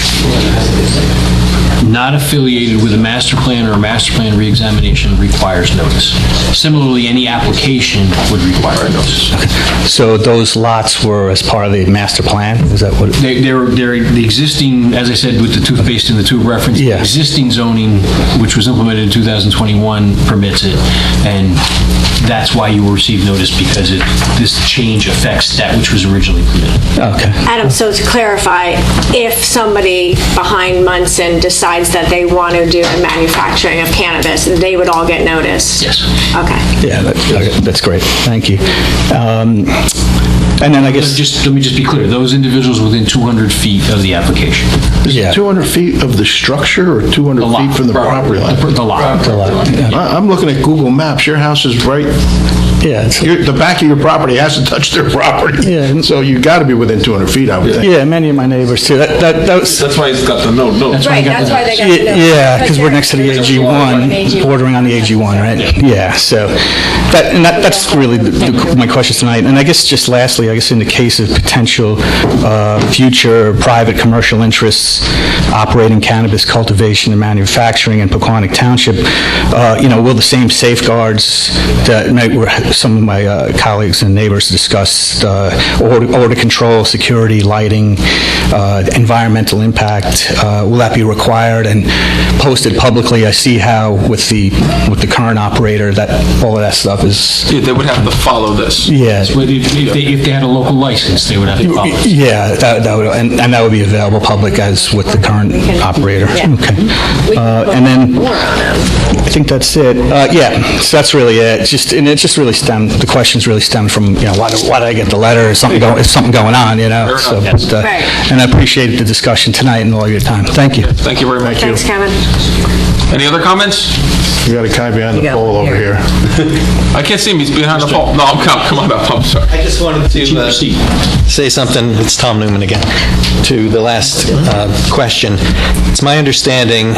not affiliated with a master plan or a master plan reexamination requires notice. Similarly, any application would require a notice. So those lots were as part of the master plan? Is that what? They're the existing, as I said, with the toothpaste and the tube reference, the existing zoning, which was implemented in 2021, permits it, and that's why you will receive notice, because this change affects that which was originally permitted. Okay. Adam, so to clarify, if somebody behind Munson decides that they want to do the manufacturing of cannabis, they would all get notice? Yes. Okay. Yeah, that's great. Thank you. And then I guess... Let me just be clear. Those individuals within 200 feet of the application. Yeah. 200 feet of the structure or 200 feet from the property line? The lot. I'm looking at Google Maps. Your house is right Yeah. The back of your property hasn't touched their property. Yeah. So you got to be within 200 feet, I would think. Yeah, many of my neighbors too. That's why he's got the no. Right, that's why they got the no. Yeah, because we're next to the AG1, bordering on the AG1, right? Yeah, so that's really my question tonight. And I guess just lastly, I guess in the case of potential future private commercial interests operating cannabis cultivation and manufacturing in Pequannock Township, will the same safeguards that some of my colleagues and neighbors discussed, odor control, security, lighting, environmental impact, will that be required and posted publicly? I see how with the current operator that all of that stuff is... Yeah, they would have to follow this. Yeah. So if they had a local license, they would have to follow it. Yeah, that would, and that would be available public as with the current operator. Yeah. Okay. And then I think that's it. Yeah, so that's really it. The questions really stemmed from, why did I get the letter? Is something going on, So, and I appreciate the discussion tonight and all of your time. Thank you. Thank you very much. Thanks, Kevin. Any other comments? You got a guy behind the pole over here. I can't see him. He's behind the pole. No, come on up. I'm sorry. I just wanted to say something, it's Tom Newman again, to the last question. It's my understanding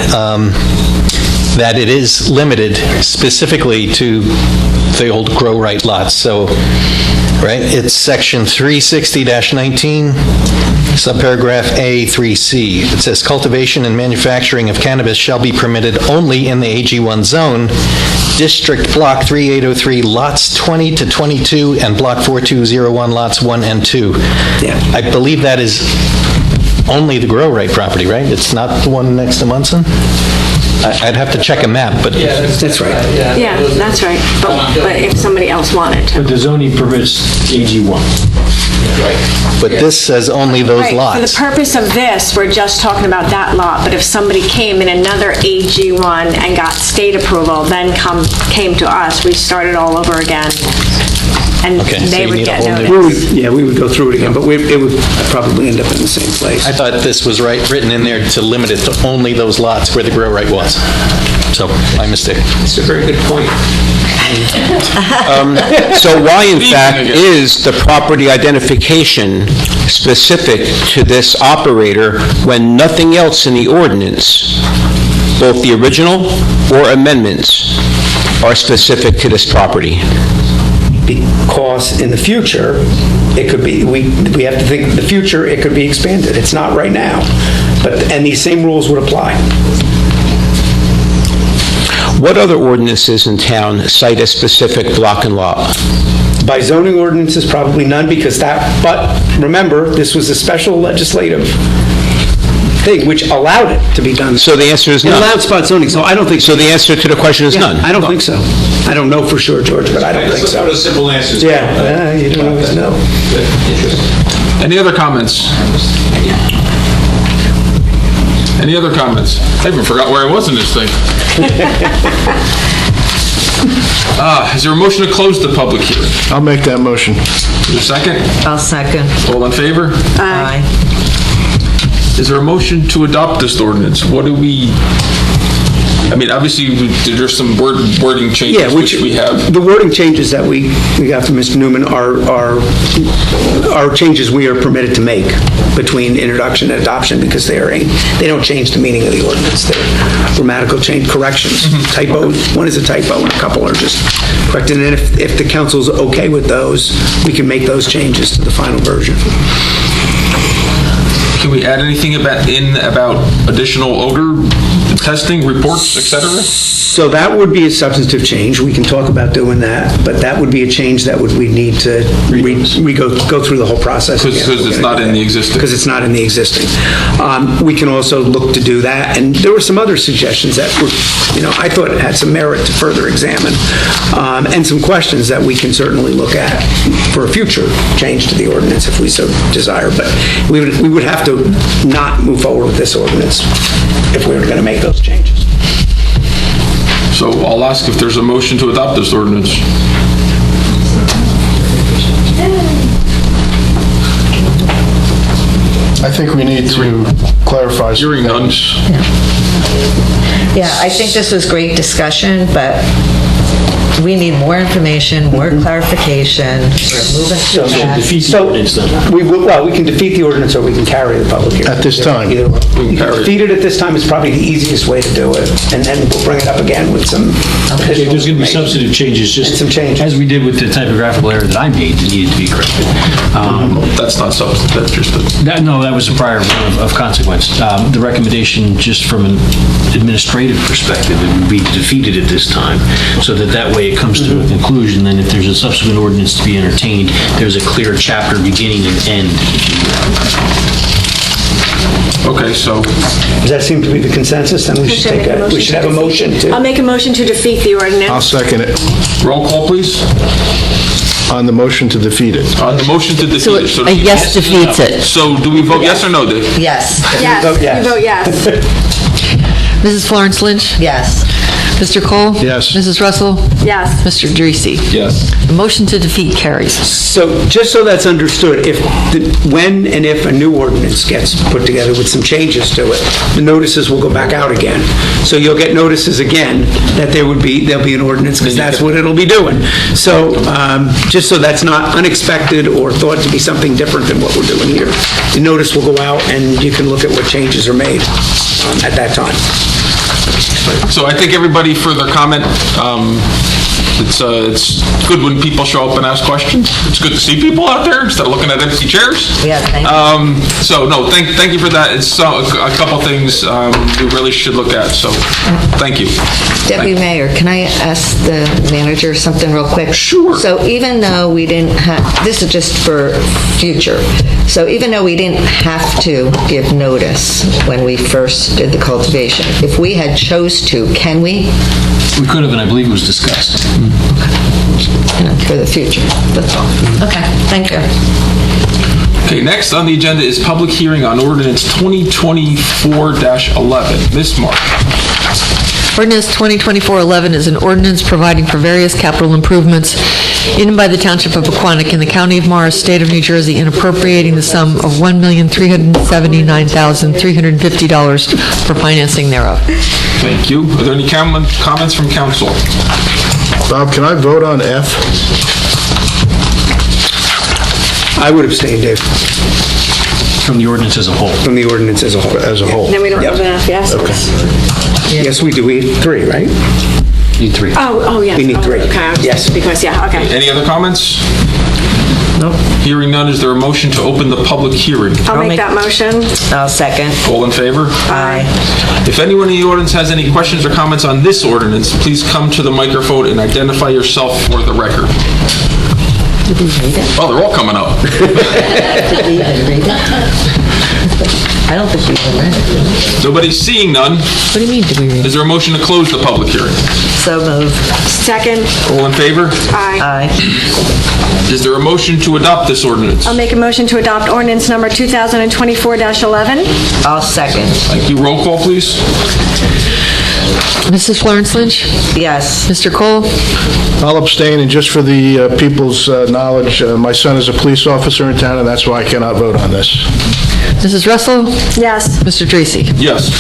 that it is limited specifically to the old grow right lots. So, right, it's section 360-19, subparagraph A, 3C. It says cultivation and manufacturing of cannabis shall be permitted only in the AG1 zone, District Block 3803, lots 20 to 22, and Block 4201, lots 1 and 2. Yeah. I believe that is only the grow right property, right? It's not the one next to Munson? I'd have to check a map, but... Yeah, that's right. Yeah, that's right. But if somebody else wanted to. But the zoning permits AG1. But this says only those Right, lots. for the purpose of this, we're just talking about that lot, but if somebody came in another AG1 and got state approval, then came to us, we started all over again, and Okay, so they you would need a get whole new- notice. We would go through it again, but it would probably end up in the same place. I thought this was written in there to limit it to only those lots where the grow right was. So, my mistake. It's a very good point. So why, in fact, is the property identification specific to this operator when nothing else in the ordinance, both the original or amendments, are specific to this property? Because in the future, it could be, we have to think in the future, it could be expanded. It's not right now. And these same rules would apply. What other ordinances in town cite a specific block and lot? By zoning ordinances, probably none, but remember, this was a special legislative thing which allowed it to be done. So the answer is It none. allowed spot zoning, so I don't think... So the answer to the question is none? I don't think so. I don't know for sure, George, but I don't think so. Simple answers. Yeah, you don't always know. Any other comments? Any other comments? I even forgot where I was in this thing. Is there a motion to close the public hearing? I'll make that motion. Is there a second? I'll second. All in favor? Aye. Is there a motion to adopt this ordinance? What do we... obviously, there's some wording changes which we have. The wording changes that we got from Mr. Newman are changes we are permitted to make between introduction and adoption because they don't change the meaning of the ordinance. They're grammatical change corrections, typos. One is a typo and a couple are just corrected. And if the council's okay with those, we can make those changes to the final version. Can we add anything about additional odor testing, reports, etc.? So that would be a substantive change. We can talk about doing that, but that would be a change that we need to go through the whole process. Because it's not in the existing. Because it's not in the existing. We can also look to do that, and there were some other suggestions that were, I thought it had some merit to further examine, and some questions that we can certainly look at for a future change to the ordinance if we so desire. But we would have to not move forward with this ordinance if we were going to make those changes. So I'll ask if there's a motion to adopt this ordinance. I think we need to clarify. Hearing none. Yeah, I think this was great discussion, but we need more information, more clarification. We're moving too fast. We can defeat the ordinance or we can carry the public hearing. At this time. Either way. Defeat it at this time is probably the easiest way to do it, and then we'll bring it up again with some Okay, there's going to be substantive changes, just some changes. as we did with the typographical error that I made that needed to be corrected. That's not substantive, that's just No, that was a prior one of consequence. The recommendation, just from an administrative perspective, it would be defeated at this time, so that way it comes to a conclusion. Then if there's a subsequent ordinance to be entertained, there's a clear chapter beginning and end. Okay, so... Does that seem to be the consensus? Then we should have a motion to... I'll make a motion to defeat the ordinance. I'll second it. Roll call, please. On the motion to defeat it. On the motion to defeat it. So a yes defeats it. So do we vote yes or no, Dave? Yes. Yes, you vote yes. Mrs. Florence Lynch? Yes. Mr. Cole? Yes. Mrs. Russell? Yes. Mr. Dreese? Yes. The motion to defeat carries. So, just so that's understood, when and if a new ordinance gets put together with some changes to it, the notices will go back out again. So you'll get notices again that there'll be an ordinance, because that's what it'll be doing. So, just so that's not unexpected or thought to be something different than what we're doing here. The notice will go out and you can look at what changes are made at that time. So I think everybody for their comment. It's good when people show up and ask questions. It's good to see people out there instead of looking at empty chairs. Yeah, thank you. So no, thank you for that. It's a couple things we really should look at. So thank you. Deputy Mayor, can I ask the manager something real quick? Sure. So even though we didn't have, this is just for future, so even though we didn't have to give notice when we first did the cultivation, if we had chose to, can we? We could have, and I believe it was discussed. For the future, that's all. Okay, thank you. Okay, next on the agenda is public hearing on ordinance 2024-11. Ms. Mark. Ordinance 2024-11 is an ordinance providing for various capital improvements in and by the Township of Pequannock in the County of Morris, State of New Jersey, and appropriating the sum of $1,379,350 for financing thereof. Thank you. Are there any comments from council? Bob, can I vote on F? I would abstain, Dave. From the ordinance as a whole. From the ordinance as a whole. As a whole. Then we don't have enough yeses. Yes, we do. We need 3, right? Need 3. Oh, yes. We need 3. Okay. Yes. Because, okay. Any other comments? Nope. Hearing none, is there a motion to open the public hearing? I'll make that motion. I'll second. All in favor? Aye. If anyone in the audience has any questions or comments on this ordinance, please come to the microphone and identify yourself for the record. Did we read it? Oh, they're all coming up. Did we even read it? I don't think we even read it. Nobody's seeing none. What do you mean, did we read? Is there a motion to close the public hearing? So moved. Second. All in favor? Aye. Aye. Is there a motion to adopt this ordinance? I'll make a motion to adopt ordinance number 2024-11. I'll second. Thank you. Roll call, please. Mrs. Florence Lynch? Yes. Mr. Cole? I'll abstain, and just for the people's knowledge, my son is a police officer in town, and that's why I cannot vote on this. Mrs. Russell? Yes. Mr. Dreese? Yes.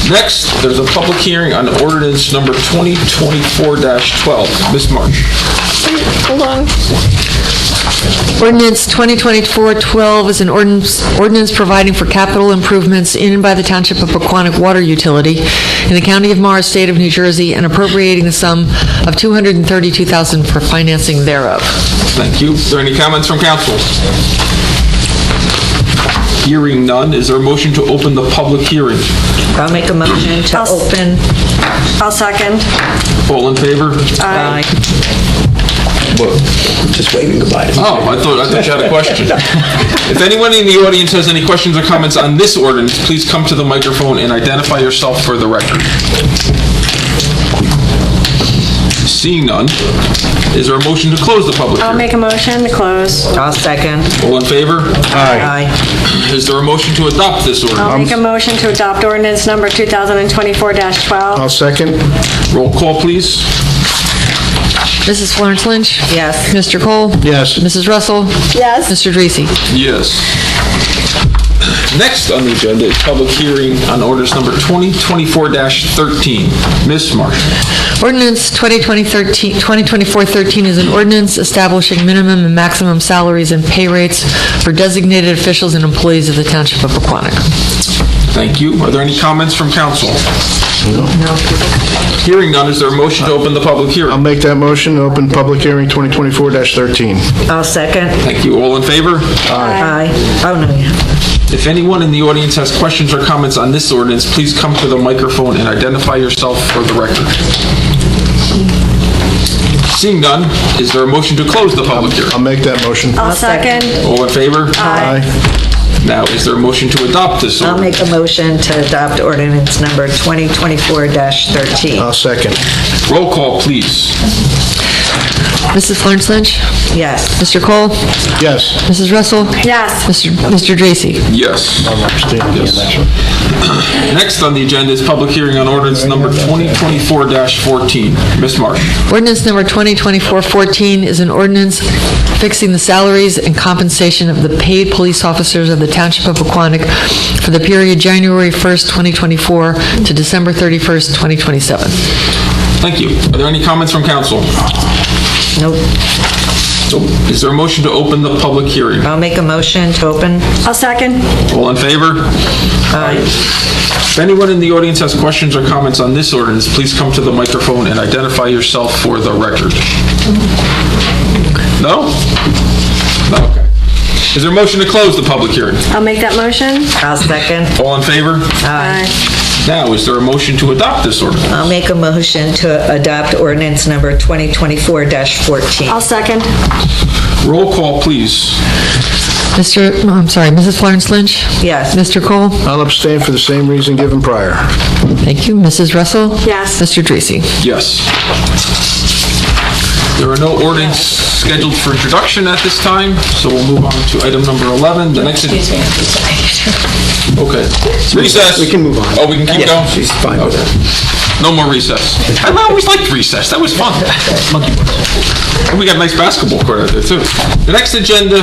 Next, there's a public hearing on ordinance number 2024-12. Ms. Marsh. Hold on. Ordinance 2024-12 is an ordinance providing for capital improvements in and by the Township of Pequannock Water Utility in the County of Morris, State of New Jersey, and appropriating the sum of $232,000 for financing thereof. Thank you. Is there any comments from council? Hearing none, is there a motion to open the public hearing? I'll make a motion to open. I'll second. All in favor? Aye. Just waving goodbye to me. Oh, I thought you had a question. If anyone in the audience has any questions or comments on this ordinance, please come to the microphone and identify yourself for the record. Seeing none, is there a motion to close the public I'll hearing? make a motion to close. I'll second. All in favor? Aye. Is there a motion to adopt this I'll ordinance? make a motion to adopt ordinance number 2024-12. I'll second. Roll call, please. Mrs. Florence Lynch? Yes. Mr. Cole? Yes. Mrs. Russell? Yes. Mr. Dreese? Yes. Next on the agenda is public hearing on ordinance number 2024-13. Ms. Marsh. Ordinance 2024-13 is an ordinance establishing minimum and maximum salaries and pay rates for designated officials and employees of the Township of Pequannock. Thank you. Are there any comments from council? No. Hearing none, is there a motion to open the public hearing? I'll make that motion to open public hearing 2024-13. I'll second. Thank you. All in favor? Aye. Oh, no, yeah. If anyone in the audience has questions or comments on this ordinance, please come to the microphone and identify yourself for the record. Seeing none, is there a motion to close the public hearing? I'll make that motion. I'll second. All in favor? Aye. Now, is there a motion to adopt this I'll ordinance? make a motion to adopt ordinance number 2024-13. I'll second. Roll call, please. Mrs. Florence Lynch? Yes. Mr. Cole? Yes. Mrs. Russell? Yes. Mr. Dracy? Yes. I'm abstaining on that one. Next on the agenda is public hearing on ordinance number 2024-14. Ms. Marsh. Ordinance number 2024-14 is an ordinance fixing the salaries and compensation of the paid police officers of the Township of Pequannock for the period January 1st, 2024 to December 31st, 2027. Thank you. Are there any comments from council? Nope. Is there a motion to open the public hearing? I'll make a motion to open. I'll second. All in favor? Aye. If anyone in the audience has questions or comments on this ordinance, please come to the microphone and identify yourself for the record. No? No, okay. Is there a motion to close the public hearing? I'll make that motion. I'll second. All in favor? Aye. Now, is there a motion to adopt this ordinance? I'll make a motion to adopt ordinance number 2024-14. I'll second. Roll call, please. Mrs. Florence Lynch? Yes. Mr. Cole? I'll abstain for the same reason given prior. Thank you. Mrs. Russell? Yes. Mr. Dracy? Yes. There are no ordinance scheduled for introduction at this time, so we'll move on to item number 11. The next... Okay. Recess. We can move on. Oh, we can keep going? She's fine with that. No more recess. I always liked recess. That was fun. And we got a nice basketball court out there, too. The next agenda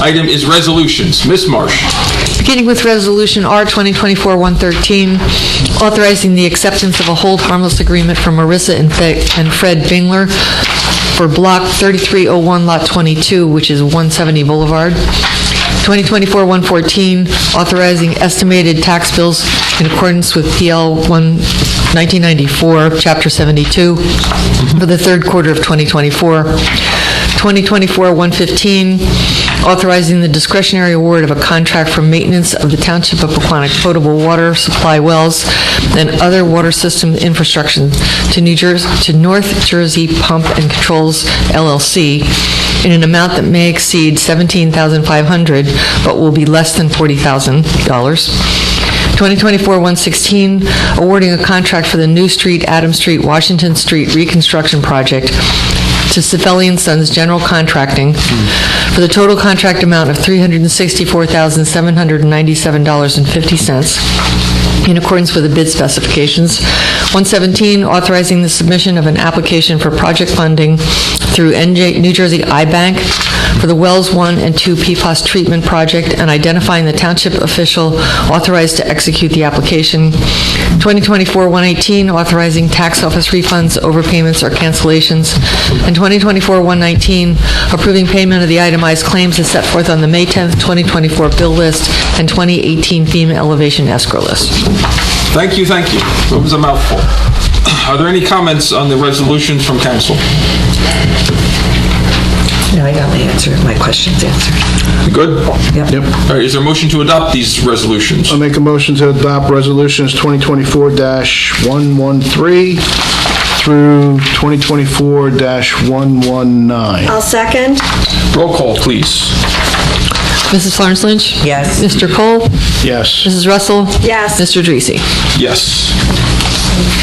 item is resolutions. Ms. Marsh. Beginning with Resolution R 2024-113, authorizing the acceptance of a hold harmless agreement from Marissa and Fred Bingler for Block 3301, Lot 22, which is 170 Boulevard. 2024-114, authorizing estimated tax bills in accordance with PL 1994, Chapter 72, for the third quarter of 2024. 2024-115, authorizing the discretionary award of a contract for maintenance of the Township of Pequannock potable water supply wells and other water system infrastructure to North Jersey Pump and Controls, LLC, in an amount that may exceed $17,500, but will be less than $40,000. 2024-116, awarding a contract for the New Street, Adams Street, Washington Street reconstruction project to Cefeli & Sons General Contracting for the total contract amount of $364,797.50 in accordance with the bid specifications. 117, authorizing the submission of an application for project funding through New Jersey iBank for the Wells 1 and 2 PFAS treatment project and identifying the township official authorized to execute the application. 2024-118, authorizing tax office refunds, overpayments, or cancellations. And 2024-119, approving payment of the itemized claims as set forth on the May 10th, 2024 bill list and 2018 FEMA elevation escrow list. Thank you, thank you. That was a mouthful. Are there any comments on the resolutions from council? No, I got my questions answered. You good? Yep. All right, is there a motion to adopt these resolutions? I'll make a motion to adopt resolutions 2024-113 through 2024-119. I'll second. Roll call, please. Mrs. Florence Lynch? Yes. Mr. Cole? Yes. Mrs. Russell? Yes. Mr. Dracy? Yes.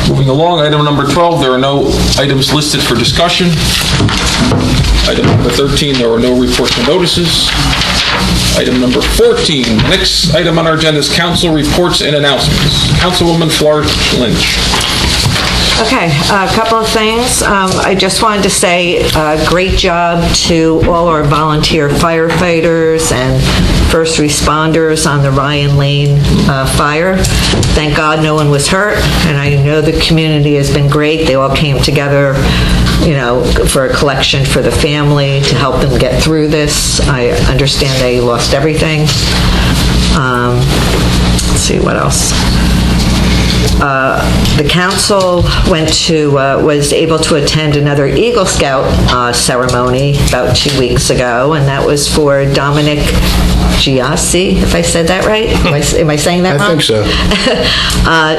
Moving along, item number 12, there are no items listed for discussion. Item number 13, there are no reports or notices. Item number 14, the next item on our agenda is council reports and announcements. Councilwoman Florence Lynch. Okay, a couple of things. I just wanted to say great job to all our volunteer firefighters and first responders on the Ryan Lane fire. Thank God no one was hurt, and I know the community has been great. They all came together, for a collection for the family to help them get through this. I understand they lost everything. Let's see, what else? The council was able to attend another Eagle Scout ceremony about 2 weeks ago, and that was for Dominic Giassi, if I said that right? Am I saying that wrong? I think so.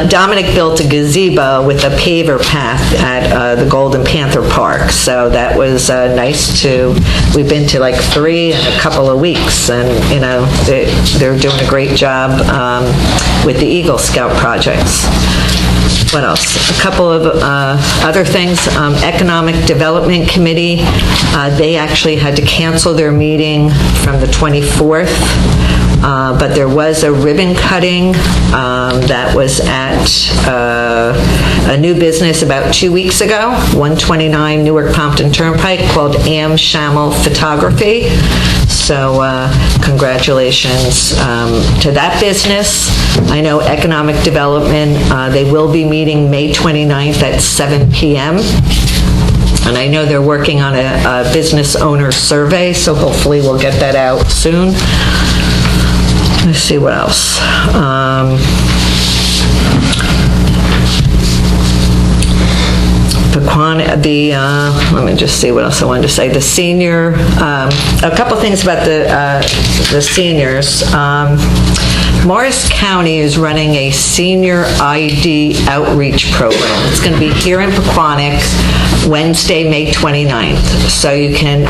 Dominic built a gazebo with a paver path at the Golden Panther Park, so that was nice we've been to like 3 in a couple of weeks, and they're doing a great job with the Eagle Scout projects. What else? A couple of other things. Economic Development Committee, they actually had to cancel their meeting from the 24th, but there was a ribbon cutting that was at a new business about 2 weeks ago, 129 Newark Pompton Turnpike, called Am Shamel Photography. So congratulations to that business. I know Economic Development, they will be meeting May 29th at 7 p.m. And I know they're working on a business owner survey, so hopefully we'll get that out soon. Let's see what else. Let me just see what else I wanted to say. The senior, a couple things about the seniors. Morris County is running a senior ID outreach program. It's going to be here in Pequannock Wednesday, May 29th. So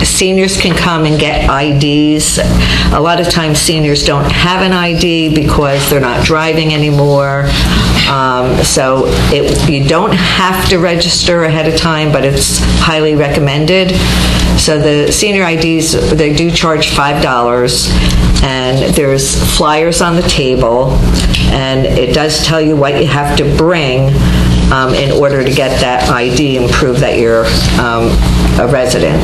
seniors can come and get IDs. A lot of times seniors don't have an ID because they're not driving anymore. So you don't have to register ahead of time, but it's highly recommended. So the senior IDs, they do charge $5, and there's flyers on the table, and it does tell you what you have to bring in order to get that ID and prove that you're a resident.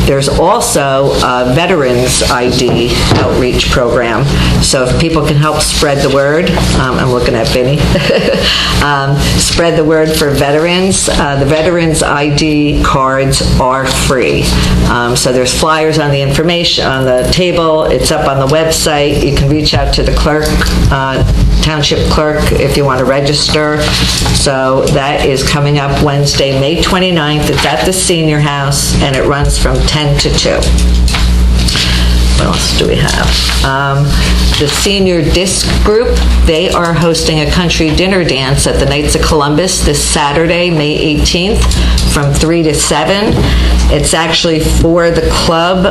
There's also a Veterans ID outreach program, so if people can help spread the word, I'm looking at Vinny, spread the word for veterans. The Veterans ID cards are free. So there's flyers on the information on the table. It's up on the website. You can reach out to the clerk, Township clerk, if you want to register. So that is coming up Wednesday, May 29th. It's at the Senior House, and it runs from 10 to 2. What else do we have? The Senior Disc Group, they are hosting a country dinner dance at the Knights of Columbus this Saturday, May 18th, from 3 to 7. It's actually for the club,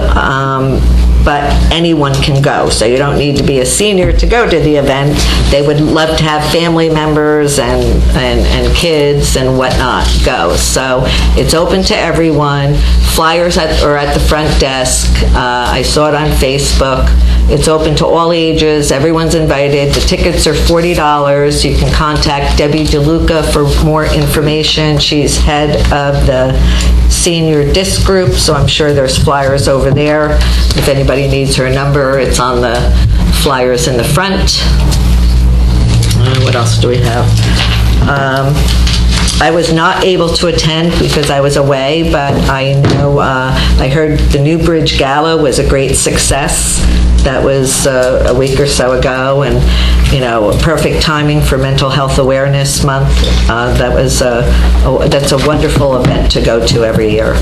but anyone can go, so you don't need to be a senior to go to the event. They would love to have family members and kids and whatnot go. So it's open to everyone. Flyers are at the front desk. I saw it on Facebook. It's open to all ages. Everyone's invited. The tickets are $40. You can contact Debbie DeLuca for more information. She's head of the Senior Disc Group, so I'm sure there's flyers over there. If anybody needs her number, it's on the flyers in the front. What else do we have? I was not able to attend because I was away, but I know I heard the New Bridge Gala was a great success. That was a week or so ago, and perfect timing for Mental Health Awareness Month. That's a wonderful event to go to every year.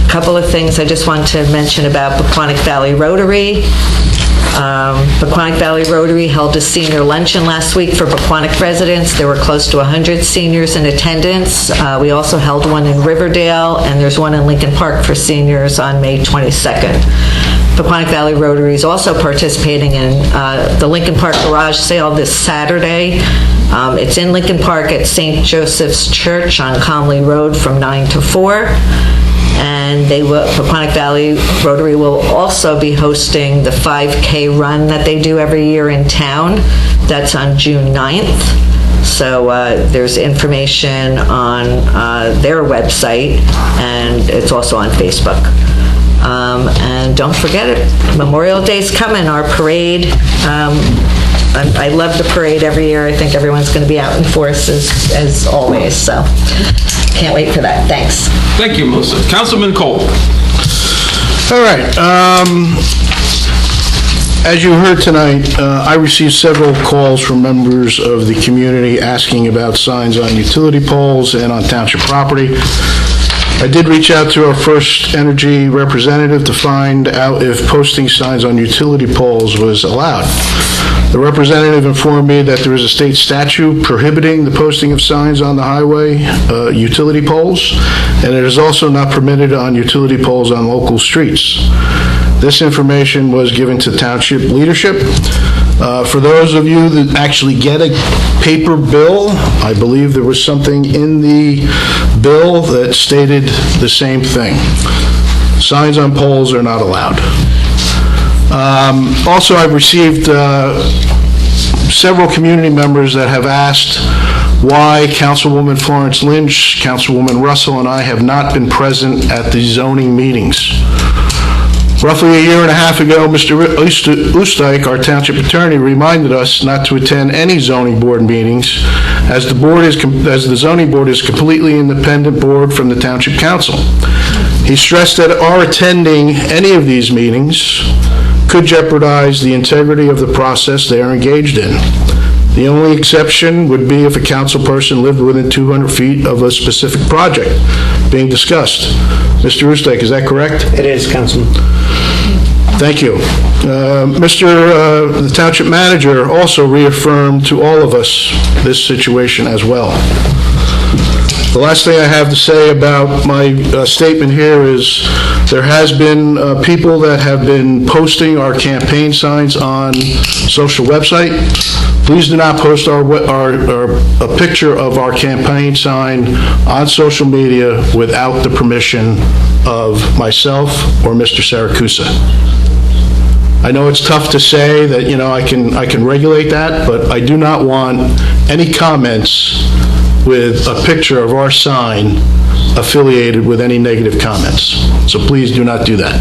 A couple of things I just want to mention about Pequannock Valley Rotary. Pequannock Valley Rotary held a senior luncheon last week for Pequannock residents. There were close to 100 seniors in attendance. We also held one in Riverdale, and there's one in Lincoln Park for seniors on May 22nd. Pequannock Valley Rotary is also participating in the Lincoln Park Garage Sale this Saturday. It's in Lincoln Park at St. Joseph's Church on Comley Road from 9 to 4. And Pequannock Valley Rotary will also be hosting the 5K run that they do every year in town. That's on June 9th. So there's information on their website, and it's also on Facebook. And And don't forget it, Memorial Day's coming, our parade. I love the parade every year. I think everyone's going to be out in force as always, so can't wait for that. Thanks. Thank you, Melissa. Councilman Cole. All right. As you heard tonight, I received several calls from members of the community asking about signs on utility poles and on township property. I did reach out to our First Energy representative to find out if posting signs on utility poles was allowed. The representative informed me that there is a state statute prohibiting the posting of signs on the highway utility poles, and it is also not permitted on utility poles on local streets. This information was given to township leadership. For those of you that actually get a paper bill, I believe there was something in the bill that stated the same thing. Signs on poles are not allowed. Also, I've received several community members that have asked why Councilwoman Florence Lynch, Councilwoman Russell, and I have not been present at the zoning meetings. Roughly a year and a half ago, Mr. Oostdijk, our township attorney, reminded us not to attend any zoning board meetings, as the zoning board is a completely independent board from the township council. He stressed that our attending any of these meetings could jeopardize the integrity of the process they are engaged in. The only exception would be if a council person lived within 200 feet of a specific project being discussed. Mr. Oostdijk, is that correct? It is, Councilman. Thank you. The township manager also reaffirmed to all of us this situation as well. The last thing I have to say about my statement here is there has been people that have been posting our campaign signs on social website. Please do not post a picture of our campaign sign on social media without the permission of myself or Mr. Saracusa. I know it's tough to say that, I can regulate that, but I do not want any comments with a picture of our sign affiliated with any negative comments. So please do not do that.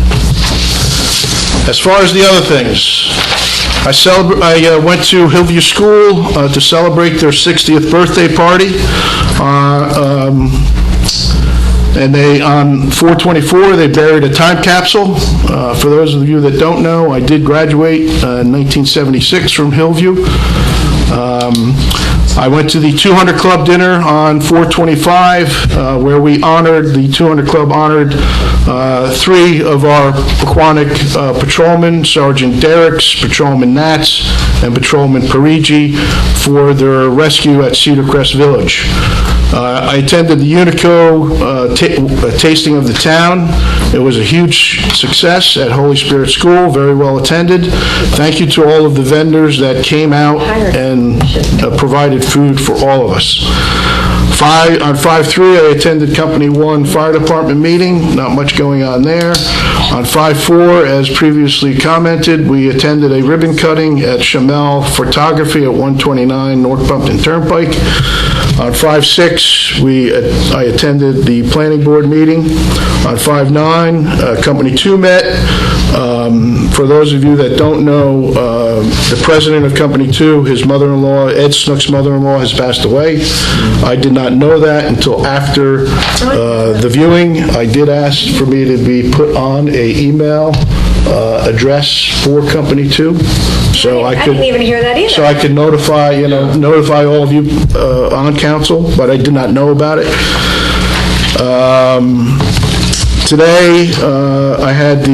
As far as the other things, I went to Hillview School to celebrate their 60th birthday party. And on 4/24, they buried a time capsule. For those of you that don't know, I did graduate in 1976 from Hillview. I went to the 200 Club dinner on 4/25, where we honored, the 200 Club honored 3 of our Pequannock patrolmen, Sergeant Derricks, Patrolman Nats, and Patrolman Parigi, for their rescue at Cedar Crest Village. I attended the Unico tasting of the town. It was a huge success at Holy Spirit School, very well attended. Thank you to all of the vendors that came out and provided food for all of us. On 5/3, I attended Company 1 Fire Department meeting, not much going on there. On 5/4, as previously commented, we attended a ribbon cutting at Chamel Photography at 129 North Bumpton Turnpike. On 5/6, I attended the planning board meeting. On 5/9, Company 2 met. For those of you that don't know, the president of Company 2, his mother-in-law, Ed Snook's mother-in-law, has passed away. I did not know that until after the viewing. I did ask for me to be put on a email address for Company 2, so I didn't even hear that either. So I could notify all of you on council, but I did not know about it. Today, I had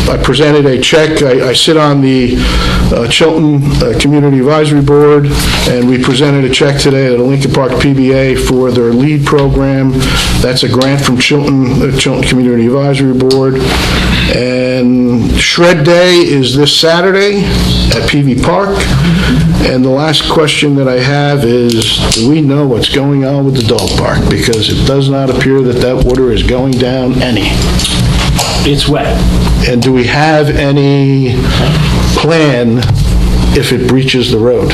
I presented a check. I sit on the Chilton Community Advisory Board, and we presented a check today at the Lincoln Park PBA for their LEAD program. That's a grant from the Chilton Community Advisory Board. And Shred Day is this Saturday at PV Park. And the last question that I have is, do we know what's going on with the dog park? Because it does not appear that water is going down any. It's wet. And do we have any plan if it breaches the road?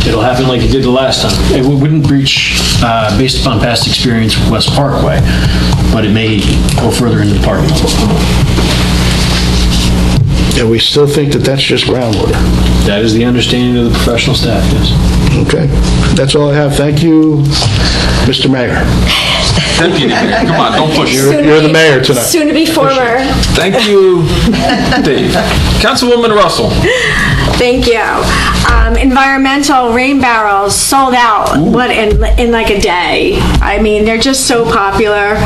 It'll happen like it did the last time. It wouldn't breach based upon past experience with West Parkway, but it may go further into the parking lot. And we still think that that's just groundwater? That is the understanding of the professional staff, yes. Okay. That's all I have. Thank you, Mr. Mayor. Deputy Mayor, come on, don't push. You're the mayor tonight. Soon to be former. Thank you, Dave. Councilwoman Russell. Thank you. Environmental rain barrels sold out in like a day. I mean, they're just so popular.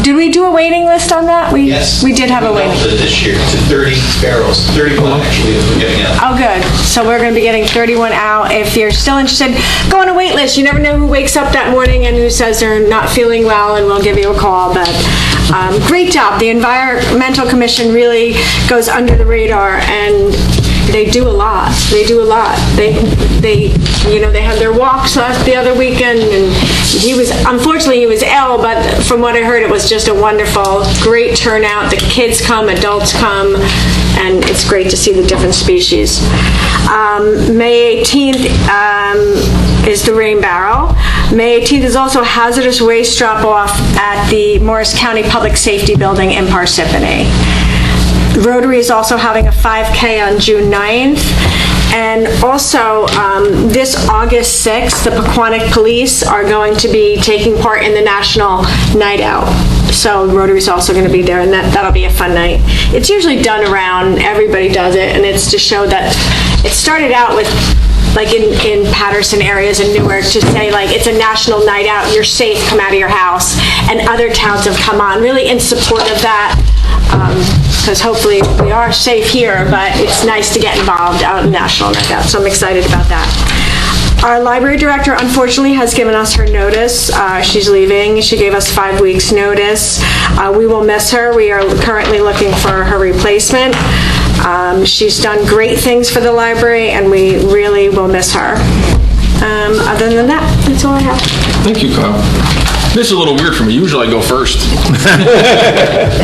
Did we do a waiting list on that? Yes. We did have a waiting list. This year to 30 barrels, 31 actually that we're getting out. Oh, good. So we're going to be getting 31 out. If you're still interested, go on a wait list. You never know who wakes up that morning and who says they're not feeling well, and we'll give you a call. But great job. The Environmental Commission really goes under the radar, and they do a lot. They do a lot. They had their walks the other weekend, and unfortunately he was ill, but from what I heard, it was just a wonderful, great turnout. The kids come, adults come, and it's great to see the different species. May 18th is the rain barrel. May 18th is also hazardous waste drop-off at the Morris County Public Safety Building in Parsippany. Rotary is also having a 5K on June 9th. And also, this August 6th, the Pequannock Police are going to be taking part in the National Night Out. So Rotary is also going to be there, and that'll be a fun night. It's usually done around, everybody does it, and it's to show that it started out with, like in Patterson areas in Newark, to say like it's a national night out, you're safe, come out of your house. And other towns have come on really in support of that. Because hopefully we are safe here, but it's nice to get involved out in National Night Out, so I'm excited about that. Our library director, unfortunately, has given us her notice. She's leaving. She gave us 5 weeks' notice. We will miss her. We are currently looking for her replacement. She's done great things for the library, and we really will miss her. Other than that, that's all I have. Thank you, Kyle. This is a little weird for me. Usually I go first.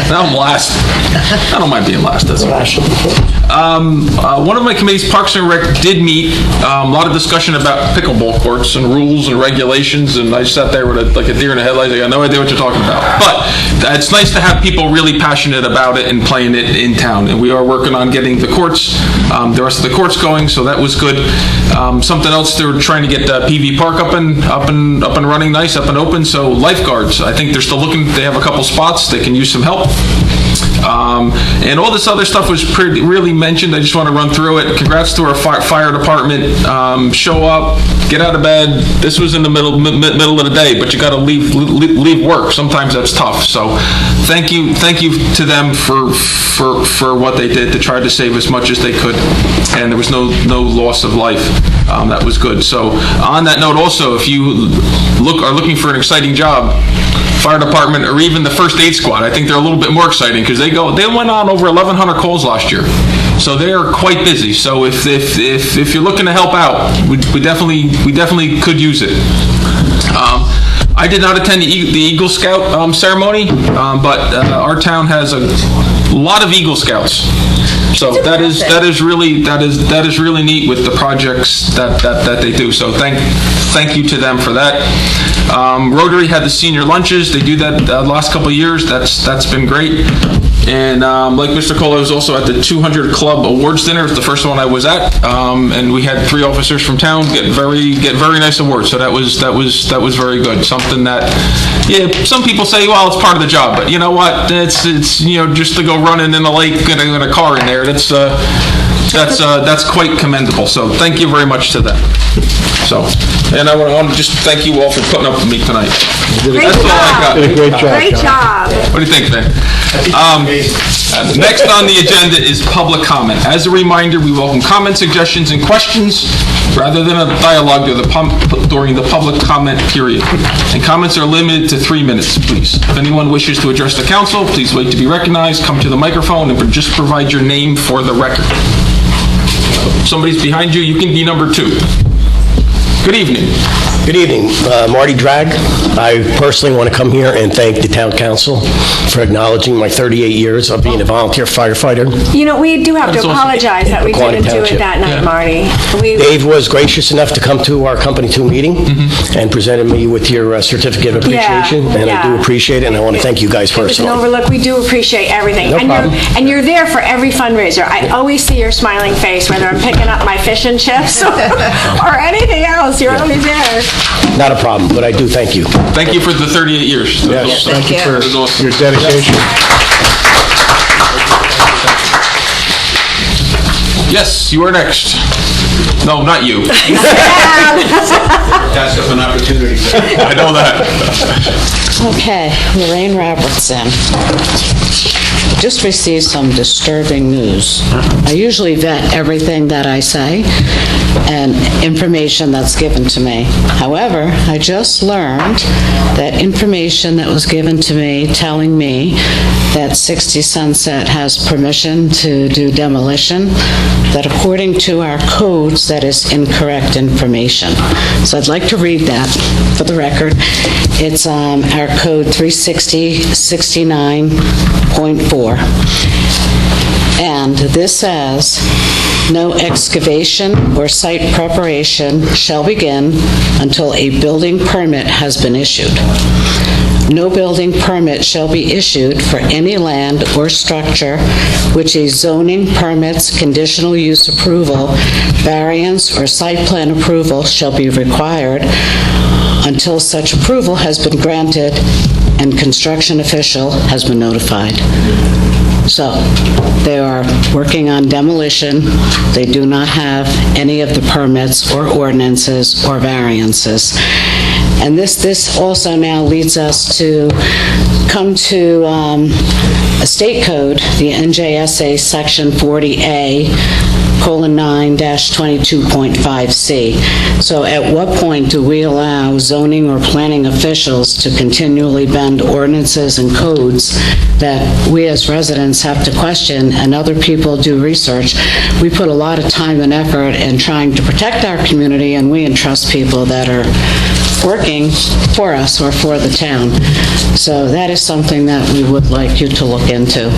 Now I'm last. I don't mind being last. That's one of my committees, Parks and Rec, did meet. A lot of discussion about pickleball courts and rules and regulations, and I sat there with like a deer in the headlights. I got no idea what you're talking about. But it's nice to have people really passionate about it and playing it in town. And we are working on getting the courts, the rest of the courts going, so that was good. Something else, they were trying to get PV Park up and running nice, up and open. So lifeguards, I think they're still looking. They have a couple spots. They can use some help. And all this other stuff was really mentioned. I just want to run through it. Congrats to our fire department. Show up, get out of bed. This was in the middle of the day, but you got to leave work. Sometimes that's tough. So thank you to them for what they did to try to save as much as they could. And there was no loss of life. That was good. So on that note, also, if you are looking for an exciting job, fire department or even the first aid squad, I think they're a little bit more exciting because they went on over 1,100 calls last year, so they are quite busy. So if you're looking to help out, we definitely could use it. I did not attend the Eagle Scout ceremony, but our town has a lot of Eagle Scouts. So that is really neat with the projects that they do. So thank you to them for that. Rotary had the senior lunches. They do that the last couple of years. That's been great. And like Mr. Cole, I was also at the 200 Club Awards dinner. It's the first one I was at, and we had 3 officers from town get very nice awards. So that was very good. Something that, some people say, well, it's part of the job, but you know what? It's just to go running in a lake in a car in there. That's quite commendable. So thank you very much to them. So, and I want to just thank you all for putting up with me tonight. That's all I got. Did a great job. Great job. What do you think, Ben? Next on the agenda is public comment. As a reminder, we welcome comments, suggestions, and questions rather than a dialogue during the public comment period. And comments are limited to 3 minutes, please. If anyone wishes to address the council, please wait to be recognized, come to the microphone, and just provide your name for the record. If somebody's behind you, you can be number 2. Good evening. Good evening. Marty Drag. I personally want to come here and thank the town council for acknowledging my 38 years of being a volunteer firefighter. You know, we do have to apologize that we Pequannock didn't do it Township. that night, Marty. Dave was gracious enough to come to our Company 2 meeting and presented me with your certificate of appreciation, and I do appreciate it, and I want to thank you guys It's an personally. overlook. We do appreciate everything. No and problem. You're there for every fundraiser. I always see your smiling face, whether I'm picking up my fish and chips or anything else. You're always there. Not a problem, but I do thank you. Thank you for the 38 years. Yes, thank you for That was awesome. your dedication. Yes, you are next. No, not you. Pass up an opportunity. I know that. Okay, Lorraine Robertson. Just received some disturbing news. I usually vet everything that I say and information that's given to me. However, I just learned that information that was given to me telling me that 60 Sunset has permission to do demolition, that according to our codes, that is incorrect information. So I'd like to read that for the record. It's our code 360-69.4. And this says, no excavation or site preparation shall begin until a building permit has been issued. No building permit shall be issued for any land or structure which a zoning permits, conditional use approval, variance, or site plan approval shall be required until such approval has been granted and construction official has been notified. So, they are working on demolition. They do not have any of the permits or ordinances or variances. And this also now leads us to come to a state code, the NJSA Section 40A:9-22.5C. So at what point do we allow zoning or planning officials to continually bend ordinances and codes that we as residents have to question and other people do research? We put a lot of time and effort in trying to protect our community, and we entrust people that are working for us or for the town. So that is something that we would like you to look into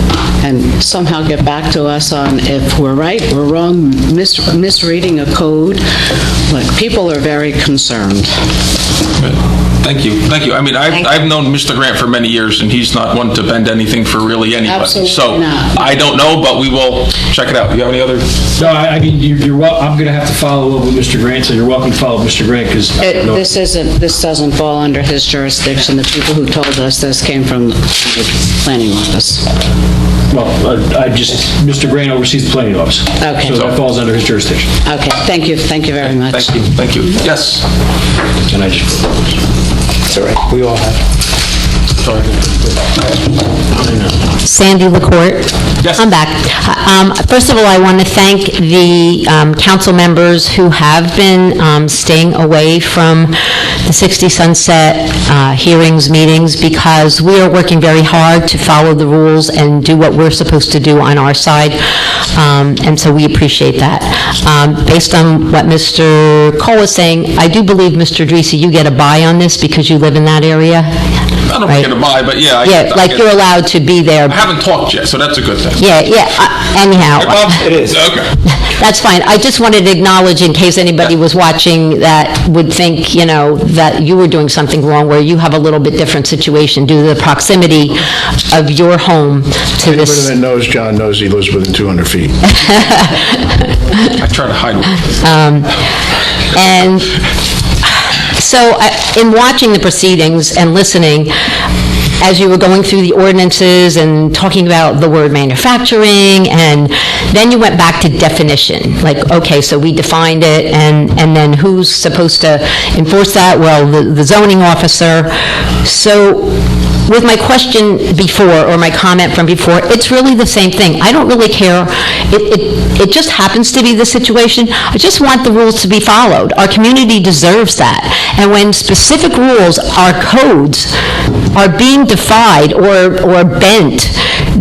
and somehow get back to us on if we're right, we're wrong, misreading a code. Like, people are very concerned. Thank you. Thank you. I mean, I've known Mr. Grant for many years, and he's not one to bend anything for really anybody. Absolutely so not. I don't know, but we will check it out. You have any other? No, I mean, I'm going to have to follow up with Mr. Grant, so you're welcome to follow Mr. Grant, because This doesn't fall under his jurisdiction. The people who told us this came from the planning office. well, Mr. Grant oversees the planning office. Okay. So that falls under his jurisdiction. Okay, thank you very much. Thank you. Yes? And I just... It's all right. We all have. Sandy LaCourte. Yes. I'm back. First of all, I want to thank the council members who have been staying away from the 60 Sunset hearings, meetings, because we are working very hard to follow the rules and do what we're supposed to do on our side, and so we appreciate that. Based on what Mr. Cole is saying, I do believe, Mr. Dreese, you get a buy on this because you live in that area? I don't get a buy, but yeah. I You're allowed to be there. I haven't talked yet, so that's a good thing. Yeah, anyhow. It is. Okay. That's fine. I just wanted to acknowledge, in case anybody was watching that would think, that you were doing something wrong, where you have a little bit different situation due to the proximity of your home to Anybody this. that knows John knows he lives within 200 feet. I try to hide it. And so, in watching the proceedings and listening, as you were going through the ordinances and talking about the word manufacturing, and then you went back to definition, like, okay, so we defined it, and then who's supposed to enforce that? Well, the zoning officer. So, with my question before, or my comment from before, it's really the same thing. I don't really care. It just happens to be the situation. I just want the rules to be followed. Our community deserves that. And when specific rules, our codes, are being defied or bent,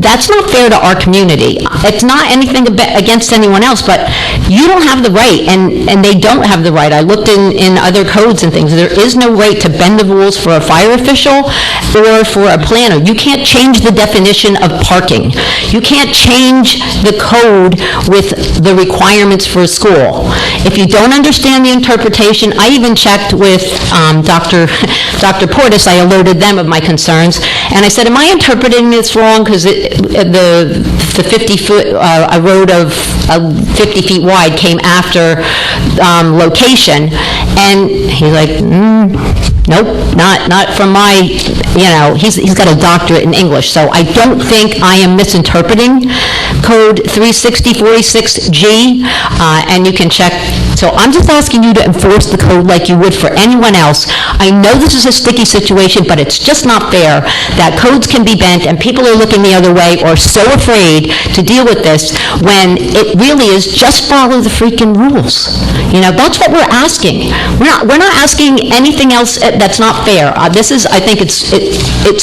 that's not fair to our community. It's not anything against anyone else, but You don't have the right, and they don't have the right. I looked in other codes and things. There is no right to bend the rules for a fire official or for a planner. You can't change the definition of parking. You can't change the code with the requirements for a school. If you don't understand the interpretation, I even checked with Dr. Portis. I alerted them of my concerns, and I said, am I interpreting this wrong? Because the 50-foot, a road of 50 feet wide came after location, and he's like, nope, not from my, he's got a doctorate in English, so I don't think I am misinterpreting code 36046G, and you can check. So I'm just asking you to enforce the code like you would for anyone else. I know this is a sticky situation, but it's just not fair that codes can be bent and people are looking the other way or so afraid to deal with this when it really is just follow the freaking rules. That's what we're asking. We're not asking anything else that's not fair. I think it's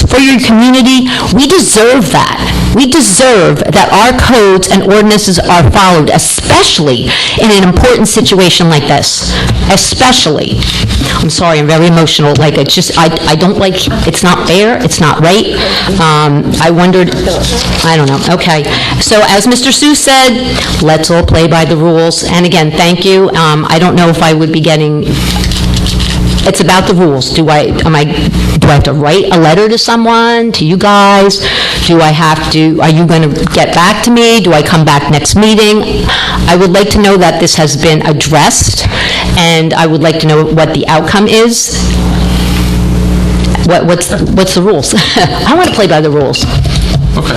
for your community. We deserve that. We deserve that our codes and ordinances are followed, especially in an important situation like this. Especially. I'm sorry, I'm very emotional. I don't like, it's not fair, it's not right. I wondered, I don't know. Okay. So as Mr. Seuss said, let's all play by the rules. And again, thank you. I don't know if I would be getting, it's about the rules. Do I have to write a letter to someone, to you guys? Are you going to get back to me? Do I come back next meeting? I would like to know that this has been addressed, and I would like to know what the outcome is. What's the rules? I want to play by the rules. Okay.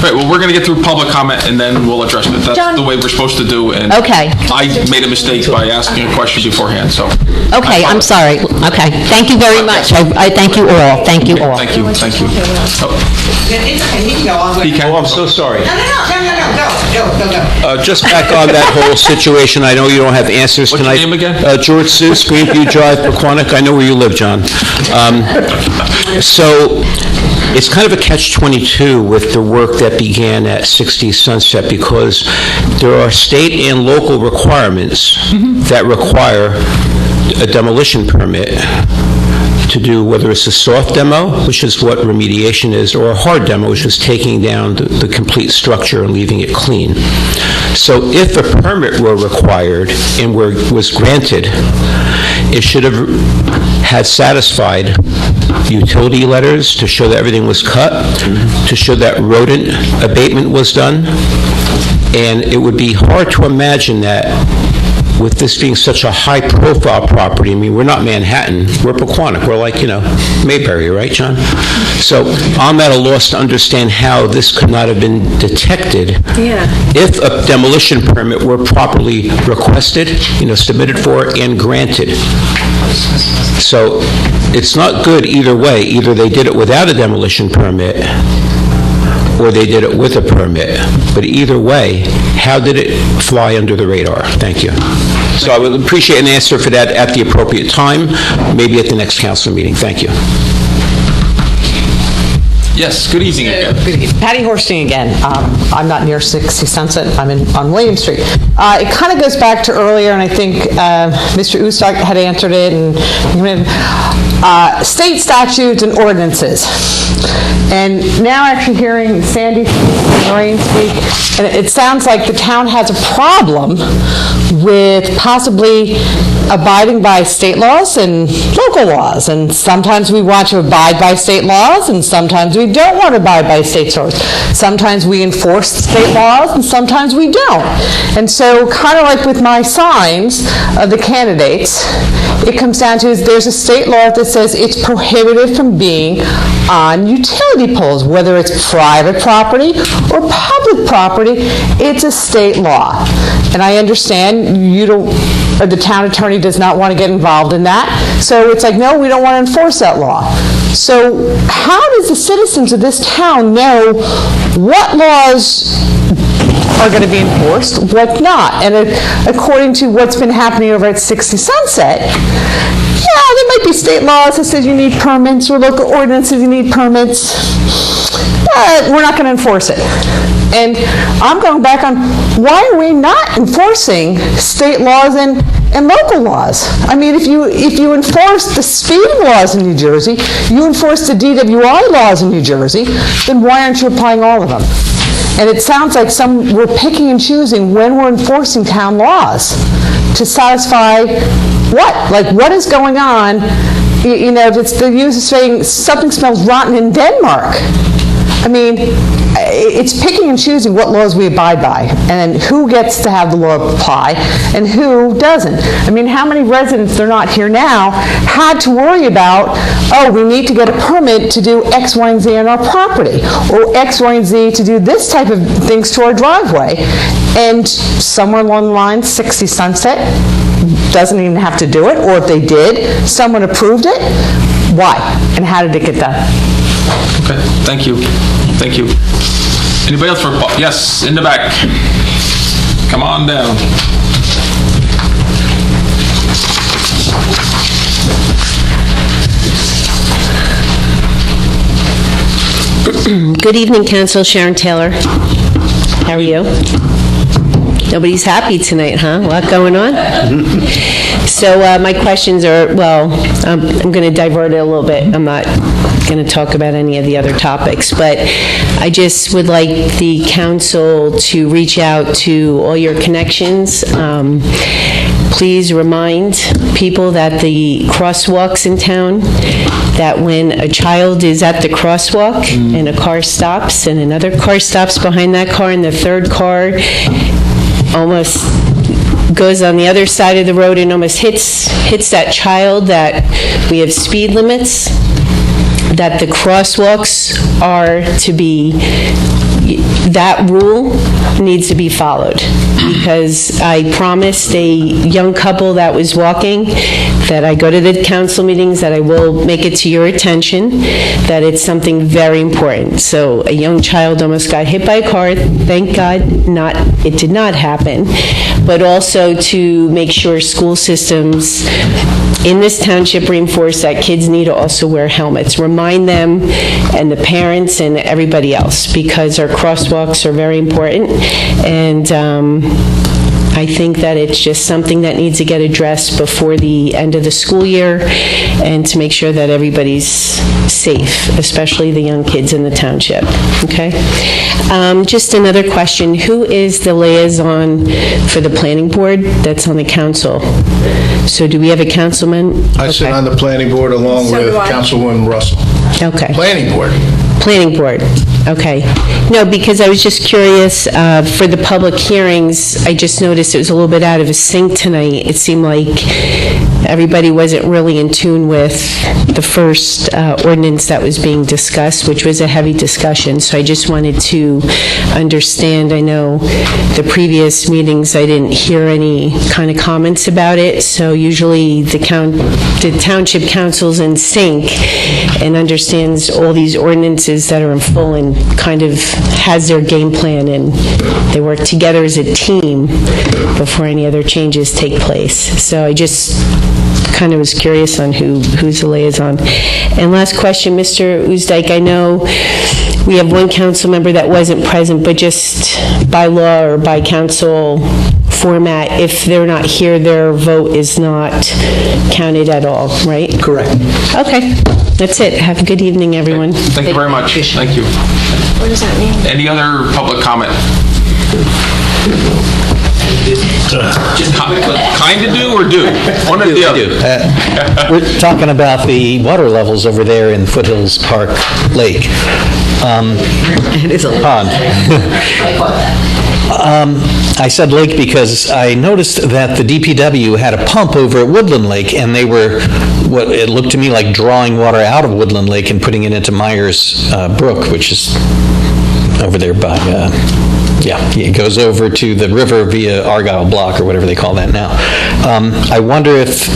All right, well, we're going to get through public comment, and then we'll address it. That's the way we're supposed to do, and okay. I made a mistake by asking a question beforehand, so. Okay, I'm sorry. Okay, thank you very much. I thank you all. Thank you all. Thank you. It's okay, he can go on. Oh, I'm so sorry. No, go. Just back on that whole situation, I know you don't have answers tonight. What's your name again? George Seuss, Greenview Drive, Pequannock. I know where you live, John. So it's kind of a catch-22 with the work that began at 60 Sunset, because there are state and local requirements that require a demolition permit to do, whether it's a soft demo, which is what remediation is, or a hard demo, which is taking down the complete structure and leaving it clean. So if a permit were required and was granted, it should have had satisfied utility letters to show that everything was cut, to show that rodent abatement was done, and it would be hard to imagine that with this being such a high-profile property. I mean, we're not Manhattan, we're Pequannock, we're like, Mayberry, right, John? So I'm at a loss to understand how this could not have been detected if a demolition permit were properly requested, submitted for and granted. So it's not good either way. Either they did it without a demolition permit or they did it with a permit. But either way, how did it fly under the radar? Thank you. So I would appreciate an answer for that at the appropriate time, maybe at the next council meeting. Thank you. Yes, good evening again. Patty Horsting again. I'm not near 60 Sunset. I'm on William Street. It kind of goes back to earlier, and I think Mr. Ustak had answered it, and state statutes and ordinances. And now actually hearing Sandy and Lorraine speak, and it sounds like the town has a problem with possibly abiding by state laws and local laws. And sometimes we want to abide by state laws, and sometimes we don't want to abide by state laws. Sometimes we enforce state laws, and sometimes we don't. And so kind of like with my signs of the candidates, it comes down to there's a state law that says it's prohibited from being on utility poles, whether it's private property or public property. It's a state law. And I understand the town attorney does not want to get involved in that. So it's like, no, we don't want to enforce that law. So how does the citizens of this town know what laws are going to be enforced, what not? And according to what's been happening over at 60 Sunset, there might be state laws that says you need permits, or local ordinances you need permits. We're not going to enforce it. And I'm going back on, why are we not enforcing state laws and local laws? I mean, if you enforce the speeding laws in New Jersey, you enforce the DWI laws in New Jersey, then why aren't you applying all of them? And it sounds like we're picking and choosing when we're enforcing town laws to satisfy what? Like, what is going on? You know, it's the use of saying something smells rotten in Denmark. I mean, it's picking and choosing what laws we abide by, and who gets to have the law apply, and who doesn't. I mean, how many residents, they're not here now, had to worry about, oh, we need to get a permit to do X, Y, and Z on our property, or X, Y, and Z to do this type of things to our driveway. And somewhere along the line, 60 Sunset doesn't even have to do it, or if they did, someone approved it. Why? And how did it get done? Okay, thank you. Thank you. Anybody else for, yes, in the back. Come on down. Good evening, Council. Sharon Taylor. How are you? Nobody's happy tonight, huh? A lot going on? So my questions are, well, I'm going to divert it a little bit. I'm not going to talk about any of the other topics, but I just would like the council to reach out to all your connections. Please remind people that the crosswalks in town, that when a child is at the crosswalk and a car stops and another car stops behind that car and the third car almost goes on the other side of the road and almost hits that child, that we have speed limits, that the crosswalks are to be, that rule needs to be followed. Because I promised a young couple that was walking that I go to the council meetings, that I will make it to your attention, that it's something very important. So a young child almost got hit by a car. Thank God it did not happen. But also to make sure school systems in this township reinforce that kids need to also wear helmets. Remind them and the parents and everybody else, because our crosswalks are very important. And I think that it's just something that needs to get addressed before the end of the school year, and to make sure that everybody's safe, especially the young kids in the township. Okay? Just another question. Who is the liaison for the planning board that's on the council? So do we have a councilman? I sit on the planning board along with Councilwoman Russell. Okay. Planning board. Planning board, okay. No, because I was just curious, for the public hearings, I just noticed it was a little bit out of sync tonight. It seemed like everybody wasn't really in tune with the first ordinance that was being discussed, which was a heavy discussion. So I just wanted to understand. I know the previous meetings, I didn't hear any kind of comments about it. So usually the township council's in sync and understands all these ordinances that are in full and kind of has their game plan, and they work together as a team before any other changes take place. So I just kind of was curious on who's the liaison. And last question, Mr. Uzdike, I know we have one council member that wasn't present, but just by law or by council format, if they're not here, their vote is not counted at all, right? Correct. Okay, that's it. Have a good evening, everyone. Thank you very much. Thank you. What does that mean? Any other public comment? Kind of do or do? One or the other? We're talking about the water levels over there in Foothills Park Lake. It is a pond. I said lake because I noticed that the DPW had a pump over at Woodland Lake, and they were, what it looked to me like, drawing water out of Woodland Lake and putting it into Myers Brook, which is over there by, it goes over to the river via Argyle Block, or whatever they call that now. I wonder if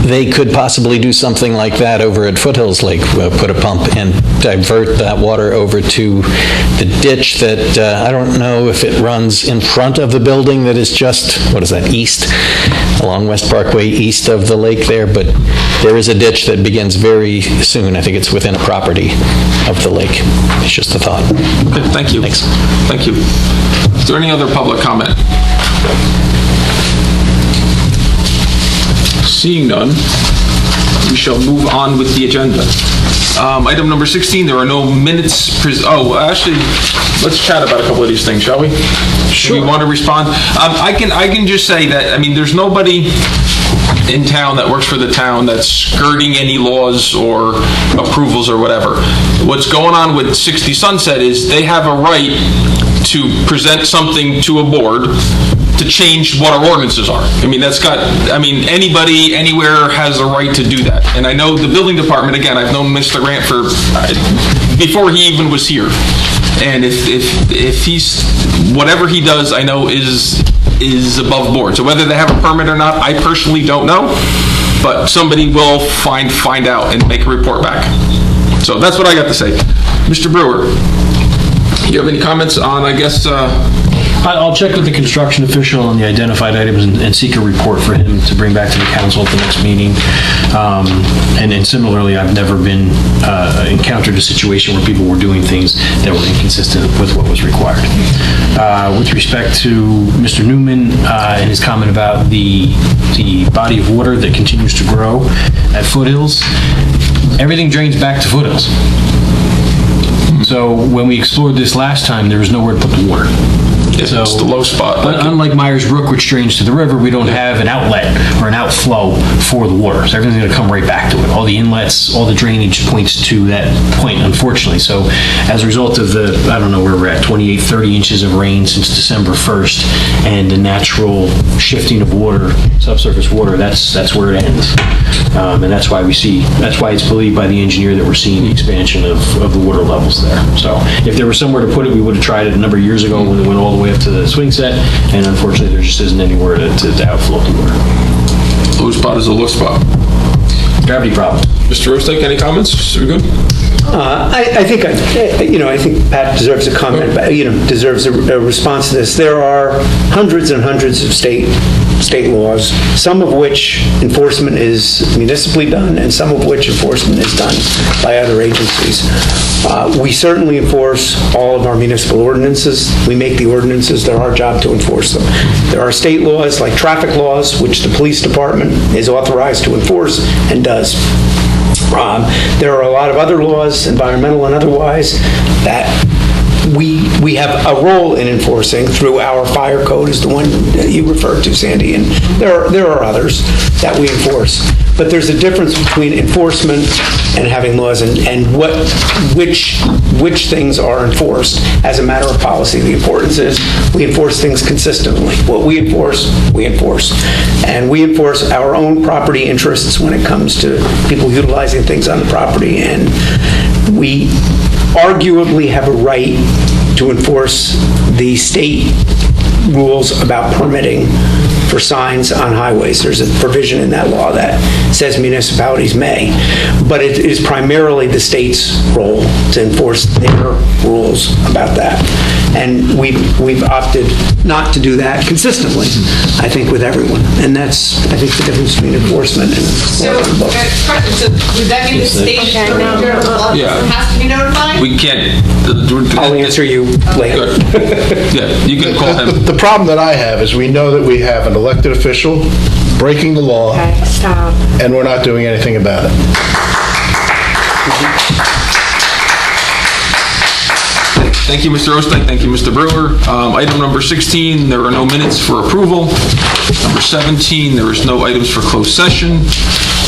they could possibly do something like that over at Foothills Lake, put a pump and divert that water over to the ditch that, I don't know if it runs in front of the building that is just, what is that, east? along West Parkway, east of the lake there, but there is a ditch that begins very soon. I think it's within a property of the lake. It's just a thought. Okay, thank you. Thanks. Thank you. Is there any other public comment? Seeing none, we shall move on with the agenda. Item number 16, there are no minutes. Actually, let's chat about a couple of these things, shall we? Sure. Do you want to respond? I can just say that, there's nobody in town that works for the town that's skirting any laws or approvals or whatever. What's going on with 60 Sunset is they have a right to present something to a board to change what our ordinances are. Anybody, anywhere has a right to do that. And I know the building department, again, I've known Mr. Grant before he even was here. And if he's, whatever he does, I know is above board. So whether they have a permit or not, I personally don't know, but somebody will find out and make a report back. So that's what I got to say. Mr. Brewer, you have any comments on, I'll check with the construction official on the identified items and seek a report for him to bring back to the council at the next meeting. And then similarly, I've never been encountered a situation where people were doing things that were inconsistent with what was required. With respect to Mr. Newman and his comment about the body of water that continues to grow at Foothills, everything drains back to Foothills. So when we explored this last time, there was nowhere to put the water. It's the low spot. But unlike Myers Brook, which drains to the river, we don't have an outlet or an outflow for the water. So everything's going to come right back to it. All the inlets, all the drainage points to that point, unfortunately. So as a result of the, I don't know where we're at, 28, 30 inches of rain since December 1st, and the natural shifting of water, subsurface water, that's where it ends. And that's why it's believed by the engineer that we're seeing the expansion of the water levels there. So if there was somewhere to put it, we would have tried it a number of years ago when it went all the way up to the swing set, and unfortunately there just isn't anywhere to outflow the water. Low spot is a low spot. Gravity problem. Mr. Rostick, any comments? Are we good? I think Pat deserves a comment, deserves a response to this. There are hundreds and hundreds of state laws, some of which enforcement is municipally done, and some of which enforcement is done by other agencies. We certainly enforce all of our municipal ordinances. We make the ordinances. They're our job to enforce them. There are state laws, like traffic laws, which the police department is authorized to enforce and does. There are a lot of other laws, environmental and otherwise, that we have a role in enforcing through our fire code, is the one that you referred to, Sandy, and there are others that we enforce. But there's a difference between enforcement and having laws and which things are enforced as a matter of policy. The importance is we enforce things consistently. What we enforce, we enforce. And we enforce our own property interests when it comes to people utilizing things on the property, and we arguably have a right to enforce the state rules about permitting for signs on highways. There's a provision in that law that says municipalities may, but it is primarily the state's role to enforce their rules about that. And we've opted not to do that consistently, I think, with everyone. And that's, I think, the difference between enforcement and So would that mean the state has to be notified? We can't. I'll answer you later. Yeah, you can call him. The problem that I have is we know that we have an elected official breaking the law, and we're not doing anything about it. Thank you, Mr. Ostick. Thank you, Mr. Brewer. Item number 16, there are no minutes for approval. Number 17, there is no items for closed session.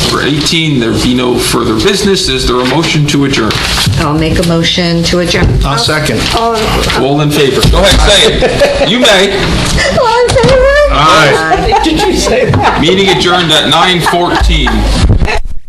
Number 18, there be no further business. Is there a motion to adjourn? I'll make a motion to adjourn. I'll second. All in favor? Go ahead, say it. You may. All in favor? All right. Did you say that? Meeting adjourned at 9:14.